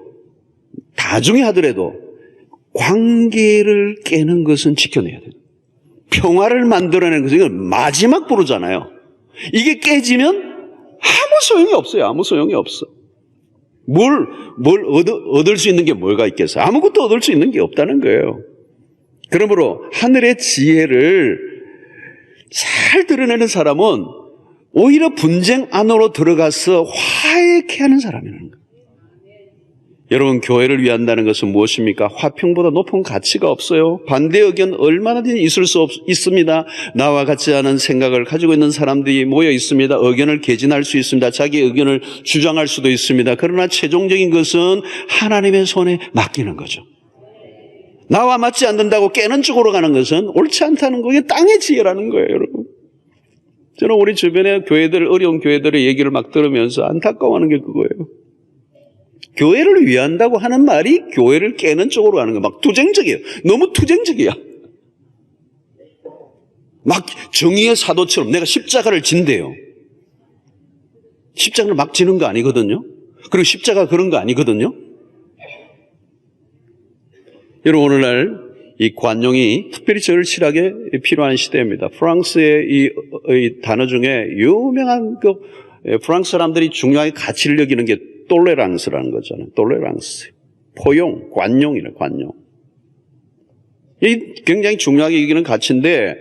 나중에 하더라도 관계를 깨는 것은 지켜내야 돼요. 평화를 만들어내는 것은 이건 마지막 보루잖아요. 이게 깨지면 아무 소용이 없어요. 아무 소용이 없어. 뭘 얻을 수 있는 게 뭐가 있겠어요? 아무것도 얻을 수 있는 게 없다는 거예요. 그러므로 하늘의 지혜를 잘 드러내는 사람은 오히려 분쟁 안으로 들어가서 화해케 하는 사람이라는 거예요. 여러분, 교회를 위한다는 것은 무엇입니까? 화평보다 높은 가치가 없어요. 반대 의견 얼마나든지 있을 수 있습니다. 나와 같지 않은 생각을 가지고 있는 사람들이 모여 있습니다. 의견을 개진할 수 있습니다. 자기 의견을 주장할 수도 있습니다. 그러나 최종적인 것은 하나님의 손에 맡기는 거죠. 나와 맞지 않는다고 깨는 쪽으로 가는 것은 옳지 않다는 거예요. 땅의 지혜라는 거예요, 여러분. 저는 우리 주변의 교회들, 어려운 교회들의 얘기를 막 들으면서 안타까워하는 게 그거예요. 교회를 위한다고 하는 말이 교회를 깨는 쪽으로 가는 거예요. 막 투쟁적이에요. 너무 투쟁적이야. 막 정의의 사도처럼 내가 십자가를 진대요. 십자가를 막 지는 거 아니거든요. 그리고 십자가 그런 거 아니거든요. 여러분, 오늘날 이 관용이 특별히 절실하게 필요한 시대입니다. 프랑스의 이 단어 중에 유명한 프랑스 사람들이 중요하게 가치를 여기는 게 톨레랑스라는 거잖아요. 톨레랑스. 포용, 관용이래, 관용. 이 굉장히 중요하게 여기는 가치인데,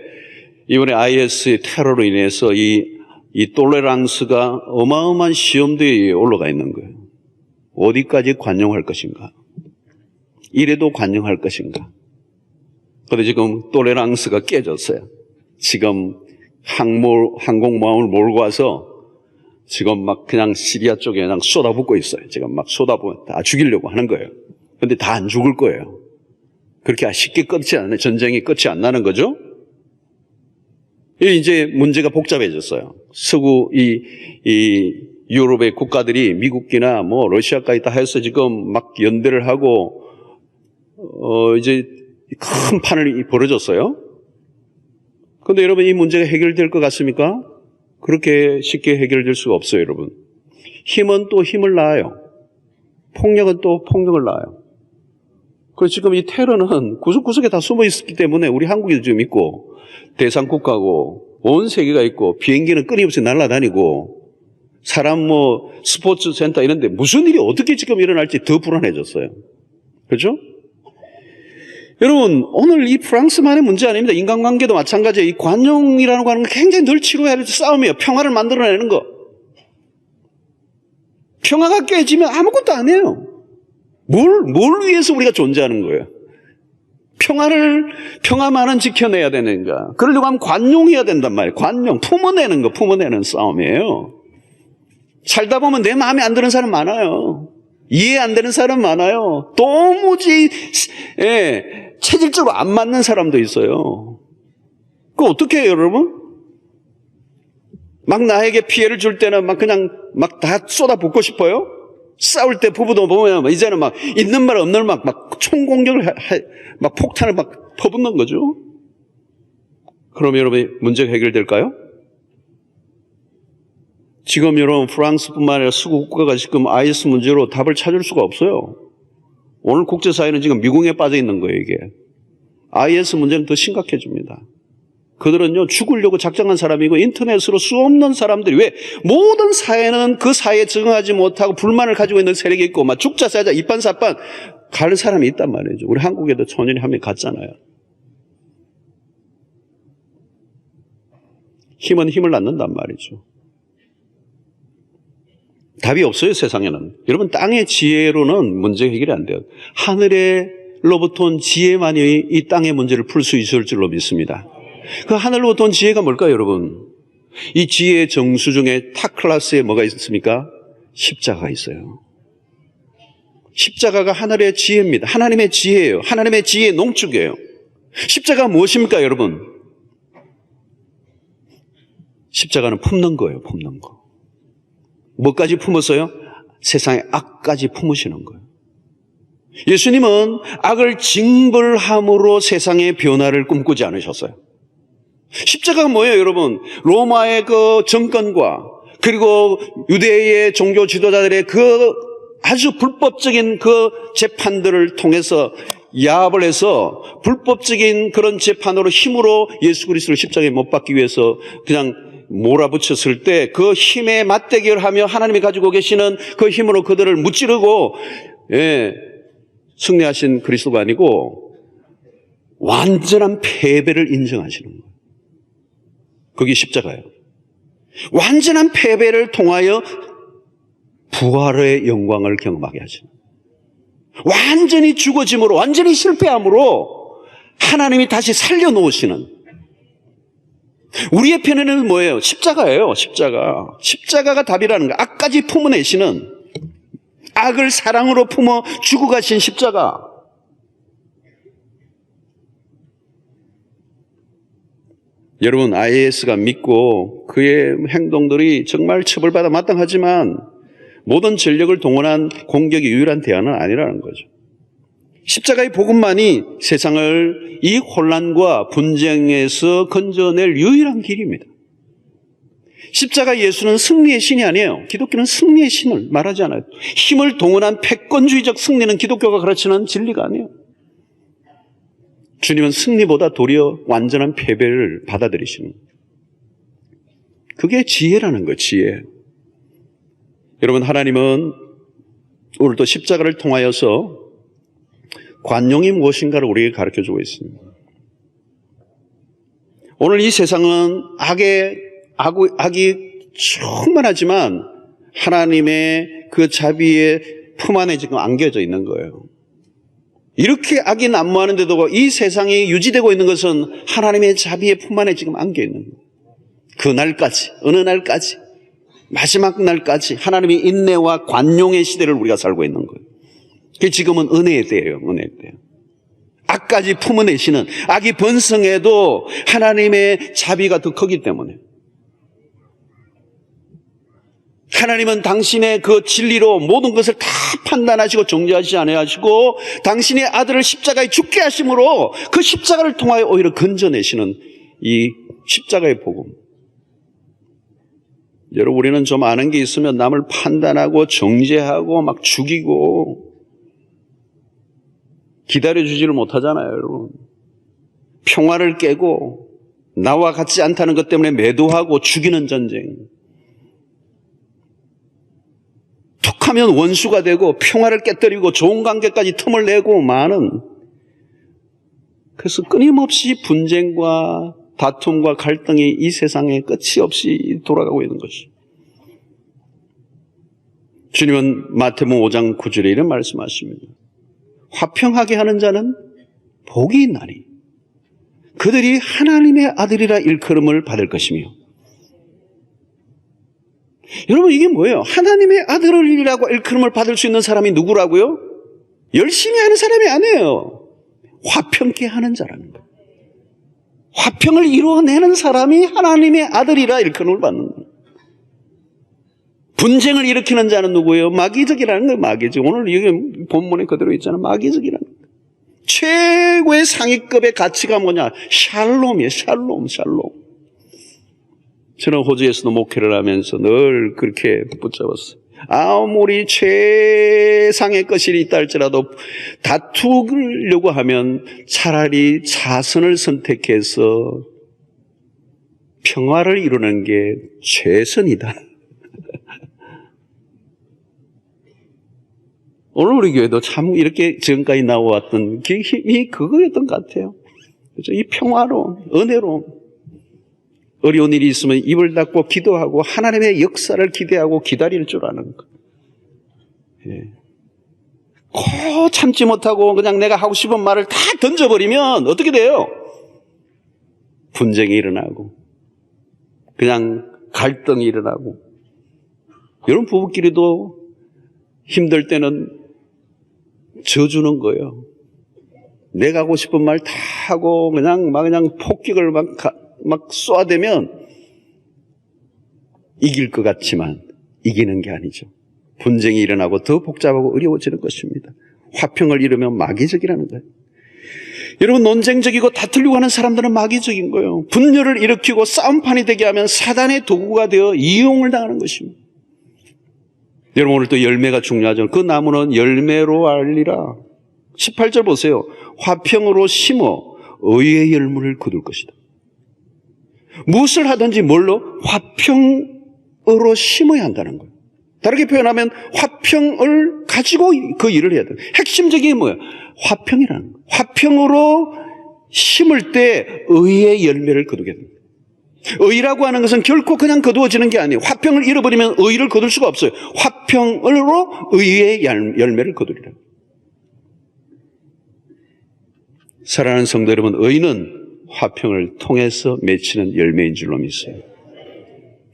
이번에 IS의 테러로 인해서 이 톨레랑스가 어마어마한 시험대에 올라가 있는 거예요. 어디까지 관용할 것인가? 이래도 관용할 것인가? 그런데 지금 톨레랑스가 깨졌어요. 지금 항공모함을 몰고 와서 지금 막 그냥 시리아 쪽에 그냥 쏟아붓고 있어요. 지금 막 쏟아부어 다 죽이려고 하는 거예요. 그런데 다 안 죽을 거예요. 그렇게 쉽게 전쟁이 끝이 안 나는 거죠. 이제 문제가 복잡해졌어요. 서구 이 유럽의 국가들이 미국이나 뭐 러시아까지 다 해서 지금 막 연대를 하고 이제 큰 판을 벌어졌어요. 그런데 여러분, 이 문제가 해결될 것 같습니까? 그렇게 쉽게 해결될 수가 없어요, 여러분. 힘은 또 힘을 낳아요. 폭력은 또 폭력을 낳아요. 그래서 지금 이 테러는 구석구석에 다 숨어 있기 때문에 우리 한국에도 지금 있고, 대상국가고, 온 세계가 있고, 비행기는 끊임없이 날아다니고, 사람 스포츠 센터 이런 데 무슨 일이 어떻게 지금 일어날지 더 불안해졌어요. 그렇죠? 여러분, 오늘 이 프랑스만의 문제 아닙니다. 인간관계도 마찬가지예요. 이 관용이라는 거 하는 거 굉장히 늘 치러야 할 싸움이에요. 평화를 만들어내는 거. 평화가 깨지면 아무것도 안 해요. 뭘 위해서 우리가 존재하는 거예요? 평화만은 지켜내야 되는가? 그러려고 하면 관용해야 된단 말이에요. 관용, 품어내는 싸움이에요. 살다 보면 내 마음에 안 드는 사람 많아요. 이해 안 되는 사람 많아요. 도무지 체질적으로 안 맞는 사람도 있어요. 그거 어떻게 해요, 여러분? 막 나에게 피해를 줄 때는 막 그냥 막 다 쏟아붓고 싶어요? 싸울 때 부부도 보면 이제는 막 있는 말 없는 말 막 총공격을 막 폭탄을 막 퍼붓는 거죠. 그럼 여러분, 문제가 해결될까요? 지금 여러분, 프랑스뿐만 아니라 서구 국가가 지금 IS 문제로 답을 찾을 수가 없어요. 오늘 국제사회는 지금 미궁에 빠져 있는 거예요, 이게. IS 문제는 더 심각해집니다. 그들은요, 죽으려고 작정한 사람이고, 인터넷으로 수없는 사람들이, 왜? 모든 사회는 그 사회에 적응하지 못하고 불만을 가지고 있는 세력이 있고, 막 죽자 사자, 이판사판 가는 사람이 있단 말이죠. 우리 한국에도 초년이 한 명 갔잖아요. 힘은 힘을 낳는단 말이죠. 답이 없어요, 세상에는. 여러분, 땅의 지혜로는 문제 해결이 안 돼요. 하늘로부터 온 지혜만이 이 땅의 문제를 풀 수 있을 줄로 믿습니다. 그 하늘로부터 온 지혜가 뭘까요, 여러분? 이 지혜의 정수 중에 탑 클래스에 뭐가 있습니까? 십자가가 있어요. 십자가가 하늘의 지혜입니다. 하나님의 지혜예요. 하나님의 지혜의 농축이에요. 십자가가 무엇입니까, 여러분? 십자가는 품는 거예요, 품는 거. 뭐까지 품었어요? 세상의 악까지 품으시는 거예요. 예수님은 악을 징벌함으로 세상의 변화를 꿈꾸지 않으셨어요. 십자가가 뭐예요, 여러분? 로마의 그 정권과 그리고 유대의 종교 지도자들의 그 아주 불법적인 그 재판들을 통해서 야합을 해서 불법적인 그런 재판으로 힘으로 예수 그리스도를 십자가에 못 박기 위해서 그냥 몰아붙였을 때 그 힘에 맞대결을 하며 하나님이 가지고 계시는 그 힘으로 그들을 무찌르고 승리하신 그리스도가 아니고 완전한 패배를 인정하시는 거예요. 그게 십자가예요. 완전한 패배를 통하여 부활의 영광을 경험하게 하시는 거예요. 완전히 죽어짐으로, 완전히 실패함으로 하나님이 다시 살려놓으시는, 우리의 편에는 뭐예요? 십자가예요. 십자가가 답이라는 거예요. 악까지 품어내시는, 악을 사랑으로 품어 주고 가신 십자가. 여러분, IS가 믿고 그의 행동들이 정말 처벌받아 마땅하지만 모든 전력을 동원한 공격이 유일한 대안은 아니라는 거죠. 십자가의 복음만이 세상을 이 혼란과 분쟁에서 건져낼 유일한 길입니다. 십자가 예수는 승리의 신이 아니에요. 기독교는 승리의 신을 말하지 않아요. 힘을 동원한 패권주의적 승리는 기독교가 가르치는 진리가 아니에요. 주님은 승리보다 도리어 완전한 패배를 받아들이시는 거예요. 그게 지혜라는 거예요. 지혜. 여러분, 하나님은 오늘도 십자가를 통하여서 관용이 무엇인가를 우리에게 가르쳐주고 있습니다. 오늘 이 세상은 악이 충만하지만 하나님의 그 자비의 품 안에 지금 안겨져 있는 거예요. 이렇게 악이 난무하는데도 이 세상이 유지되고 있는 것은 하나님의 자비의 품 안에 지금 안겨 있는 거예요. 그 날까지, 어느 날까지, 마지막 날까지 하나님의 인내와 관용의 시대를 우리가 살고 있는 거예요. 그게 지금은 은혜의 때예요. 은혜의 때. 악까지 품어내시는, 악이 번성해도 하나님의 자비가 더 크기 때문에. 하나님은 당신의 그 진리로 모든 것을 다 판단하시고 정죄하시지 않으시고 당신의 아들을 십자가에 죽게 하심으로 그 십자가를 통하여 오히려 건져내시는 이 십자가의 복음. 여러분, 우리는 좀 아는 게 있으면 남을 판단하고 정죄하고 막 죽이고 기다려주지를 못하잖아요, 여러분. 평화를 깨고 나와 같지 않다는 것 때문에 매도하고 죽이는 전쟁. 툭하면 원수가 되고 평화를 깨뜨리고 좋은 관계까지 틈을 내고 많은. 그래서 끊임없이 분쟁과 다툼과 갈등이 이 세상에 끝이 없이 돌아가고 있는 것이. 주님은 마태복음 5장 9절에 이런 말씀하십니다. 화평하게 하는 자는 복이 있나니 그들이 하나님의 아들이라 일컬음을 받을 것이며. 여러분, 이게 뭐예요? 하나님의 아들이라고 일컬음을 받을 수 있는 사람이 누구라고요? 열심히 하는 사람이 아니에요. 화평케 하는 자라는 거예요. 화평을 이루어내는 사람이 하나님의 아들이라 일컬음을 받는 거예요. 분쟁을 일으키는 자는 누구예요? 마귀적이라는 거예요. 마귀적. 오늘 여기 본문에 그대로 있잖아요. 마귀적이라는 거예요. 최고의 상위급의 가치가 뭐냐? 샬롬이에요. 샬롬. 저는 호주에서도 목회를 하면서 늘 그렇게 붙잡았어요. 아무리 최상의 것이 있다 할지라도 다투려고 하면 차라리 자선을 선택해서 평화를 이루는 게 최선이다. 오늘 우리 교회도 참 이렇게 지금까지 나와왔던 힘이 그거였던 것 같아요. 그렇죠? 이 평화로운, 은혜로운, 어려운 일이 있으면 입을 닫고 기도하고 하나님의 역사를 기대하고 기다릴 줄 아는 것. 예. 참지 못하고 그냥 내가 하고 싶은 말을 다 던져버리면 어떻게 돼요? 분쟁이 일어나고 그냥 갈등이 일어나고. 여러분, 부부끼리도 힘들 때는 져주는 거예요. 내가 하고 싶은 말 다 하고 그냥 폭격을 막 쏘아대면 이길 것 같지만 이기는 게 아니죠. 분쟁이 일어나고 더 복잡하고 어려워지는 것입니다. 화평을 이루면 마귀적이라는 거예요. 여러분, 논쟁적이고 다투려고 하는 사람들은 마귀적인 거예요. 분열을 일으키고 싸움판이 되게 하면 사단의 도구가 되어 이용을 당하는 것입니다. 여러분, 오늘 또 열매가 중요하죠. 그 나무는 열매로 알리라. 18절 보세요. 화평으로 심어 의의 열매를 거둘 것이다. 무엇을 하든지 뭘로? 화평으로 심어야 한다는 거예요. 다르게 표현하면 화평을 가지고 그 일을 해야 돼요. 핵심적인 게 뭐예요? 화평이라는 거예요. 화평으로 심을 때 의의 열매를 거두게 됩니다. 의라고 하는 것은 결코 그냥 거두어지는 게 아니에요. 화평을 잃어버리면 의를 거둘 수가 없어요. 화평으로 의의 열매를 거두리라. 사랑하는 성도 여러분, 의는 화평을 통해서 맺히는 열매인 줄로 믿어요.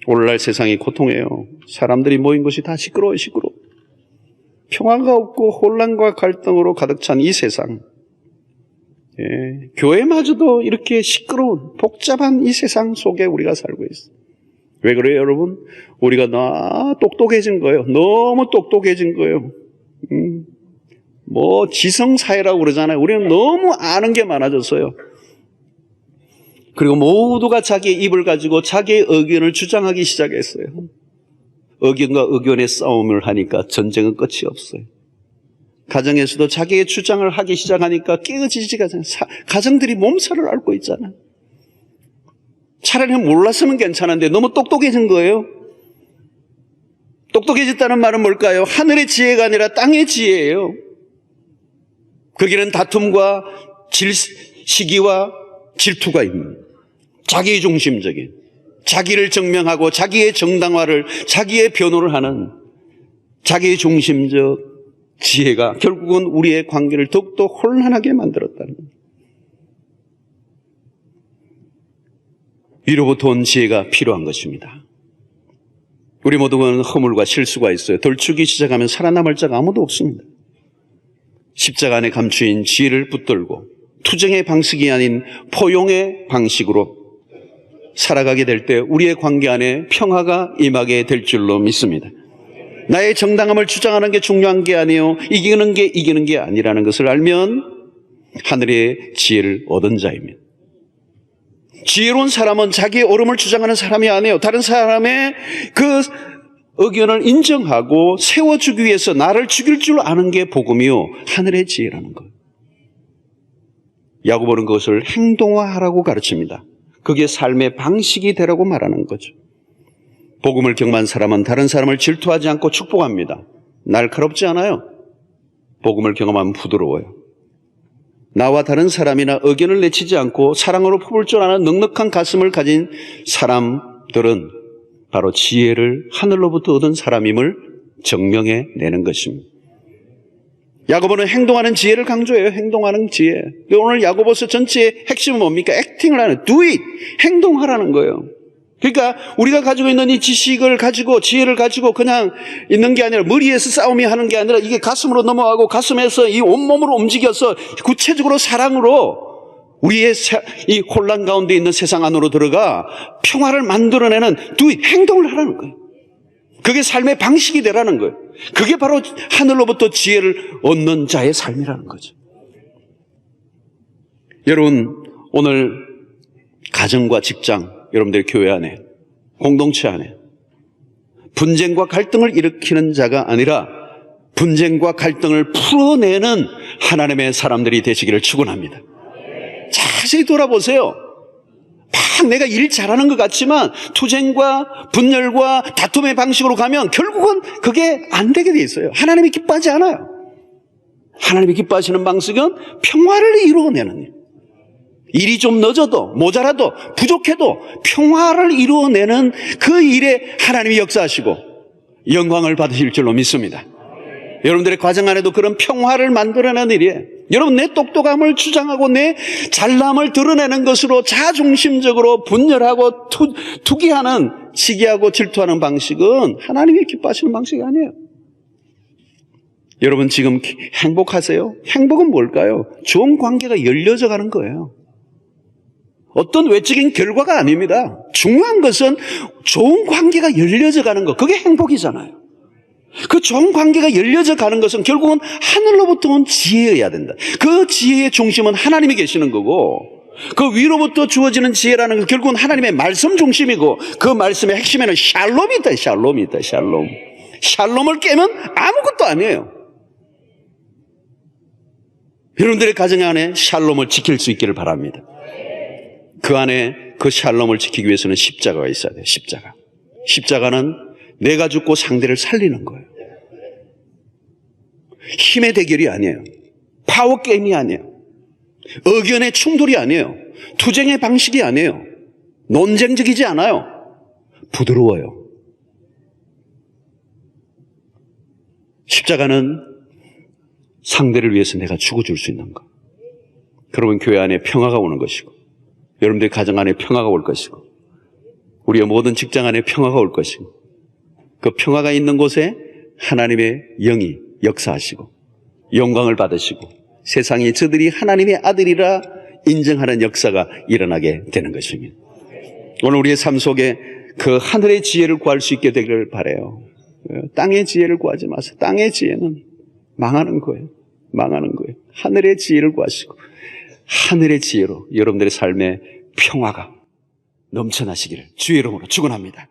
오늘날 세상이 고통해요. 사람들이 모인 곳이 다 시끄러워요. 평화가 없고 혼란과 갈등으로 가득 찬 이 세상. 교회마저도 이렇게 시끄러운 복잡한 이 세상 속에 우리가 살고 있어요. 왜 그래요, 여러분? 우리가 똑똑해진 거예요. 너무 똑똑해진 거예요. 지성사회라고 그러잖아요. 우리는 너무 아는 게 많아졌어요. 그리고 모두가 자기의 입을 가지고 자기의 의견을 주장하기 시작했어요. 의견과 의견의 싸움을 하니까 전쟁은 끝이 없어요. 가정에서도 자기의 주장을 하기 시작하니까 깨어지지가 않아요. 가정들이 몸살을 앓고 있잖아요. 차라리 몰랐으면 괜찮은데 너무 똑똑해진 거예요. 똑똑해졌다는 말은 뭘까요? 하늘의 지혜가 아니라 땅의 지혜예요. 거기는 다툼과 시기와 질투가 있는, 자기 중심적인, 자기를 증명하고 자기의 정당화를, 자기의 변호를 하는 자기 중심적 지혜가 결국은 우리의 관계를 더욱더 혼란하게 만들었다는 거예요. 위로부터 온 지혜가 필요한 것입니다. 우리 모두는 허물과 실수가 있어요. 덜추기 시작하면 살아남을 자가 아무도 없습니다. 십자가 안에 감추인 지혜를 붙들고 투정의 방식이 아닌 포용의 방식으로 살아가게 될 때 우리의 관계 안에 평화가 임하게 될 줄로 믿습니다. 나의 정당함을 주장하는 게 중요한 게 아니에요. 이기는 게 아니라는 것을 알면 하늘의 지혜를 얻은 자입니다. 지혜로운 사람은 자기의 옳음을 주장하는 사람이 아니에요. 다른 사람의 그 의견을 인정하고 세워주기 위해서 나를 죽일 줄 아는 게 복음이요, 하늘의 지혜라는 거예요. 야고보는 그것을 행동화하라고 가르칩니다. 그게 삶의 방식이 되라고 말하는 거죠. 복음을 경험한 사람은 다른 사람을 질투하지 않고 축복합니다. 날카롭지 않아요. 복음을 경험하면 부드러워요. 나와 다른 사람이나 의견을 내치지 않고 사랑으로 품을 줄 아는 넉넉한 가슴을 가진 사람들은 바로 지혜를 하늘로부터 얻은 사람임을 증명해 내는 것입니다. 야고보는 행동하는 지혜를 강조해요. 행동하는 지혜. 오늘 야고보서 전체의 핵심은 뭡니까? 액팅을 하는, do it, 행동하라는 거예요. 그러니까 우리가 가지고 있는 이 지식을 가지고, 지혜를 가지고 그냥 있는 게 아니라, 머리에서 싸움이 하는 게 아니라 이게 가슴으로 넘어가고 가슴에서 이 온몸으로 움직여서 구체적으로 사랑으로 우리의 이 혼란 가운데 있는 세상 안으로 들어가 평화를 만들어내는 행동을 하라는 거예요. 그게 삶의 방식이 되라는 거예요. 그게 바로 하늘로부터 지혜를 얻는 자의 삶이라는 거죠. 여러분, 오늘 가정과 직장, 여러분들 교회 안에, 공동체 안에 분쟁과 갈등을 일으키는 자가 아니라 분쟁과 갈등을 풀어내는 하나님의 사람들이 되시기를 축원합니다. 자세히 돌아보세요. 막 내가 일 잘하는 것 같지만 투쟁과 분열과 다툼의 방식으로 가면 결국은 그게 안 되게 돼 있어요. 하나님이 기뻐하지 않아요. 하나님이 기뻐하시는 방식은 평화를 이루어내는 일. 일이 좀 늦어도 모자라도 부족해도 평화를 이루어내는 그 일에 하나님이 역사하시고 영광을 받으실 줄로 믿습니다. 여러분들의 과정 안에도 그런 평화를 만들어내는 일이에요. 여러분, 내 똑똑함을 주장하고 내 잘남을 드러내는 것으로 자중심적으로 분열하고 투기하는, 시기하고 질투하는 방식은 하나님이 기뻐하시는 방식이 아니에요. 여러분, 지금 행복하세요? 행복은 뭘까요? 좋은 관계가 열려져 가는 거예요. 어떤 외적인 결과가 아닙니다. 중요한 것은 좋은 관계가 열려져 가는 것, 그게 행복이잖아요. 그 좋은 관계가 열려져 가는 것은 결국은 하늘로부터 온 지혜여야 된다. 그 지혜의 중심은 하나님이 계시는 거고, 그 위로부터 주어지는 지혜라는 건 결국은 하나님의 말씀 중심이고, 그 말씀의 핵심에는 샬롬이 있다. 샬롬이 있다. 샬롬. 샬롬을 깨면 아무것도 아니에요. 여러분들의 가정 안에 샬롬을 지킬 수 있기를 바랍니다. 그 안에 그 샬롬을 지키기 위해서는 십자가가 있어야 돼요. 십자가. 십자가는 내가 죽고 상대를 살리는 거예요. 힘의 대결이 아니에요. 파워 게임이 아니에요. 의견의 충돌이 아니에요. 투쟁의 방식이 아니에요. 논쟁적이지 않아요. 부드러워요. 십자가는 상대를 위해서 내가 죽어줄 수 있는 것. 그러면 교회 안에 평화가 오는 것이고, 여러분들의 가정 안에 평화가 올 것이고, 우리의 모든 직장 안에 평화가 올 것이고, 그 평화가 있는 곳에 하나님의 영이 역사하시고 영광을 받으시고 세상이 저들이 하나님의 아들이라 인정하는 역사가 일어나게 되는 것입니다. 오늘 우리의 삶 속에 그 하늘의 지혜를 구할 수 있게 되기를 바라요. 땅의 지혜를 구하지 마세요. 땅의 지혜는 망하는 거예요. 망하는 거예요. 하늘의 지혜를 구하시고 하늘의 지혜로 여러분들의 삶에 평화가 넘쳐나시기를 주의 이름으로 축원합니다.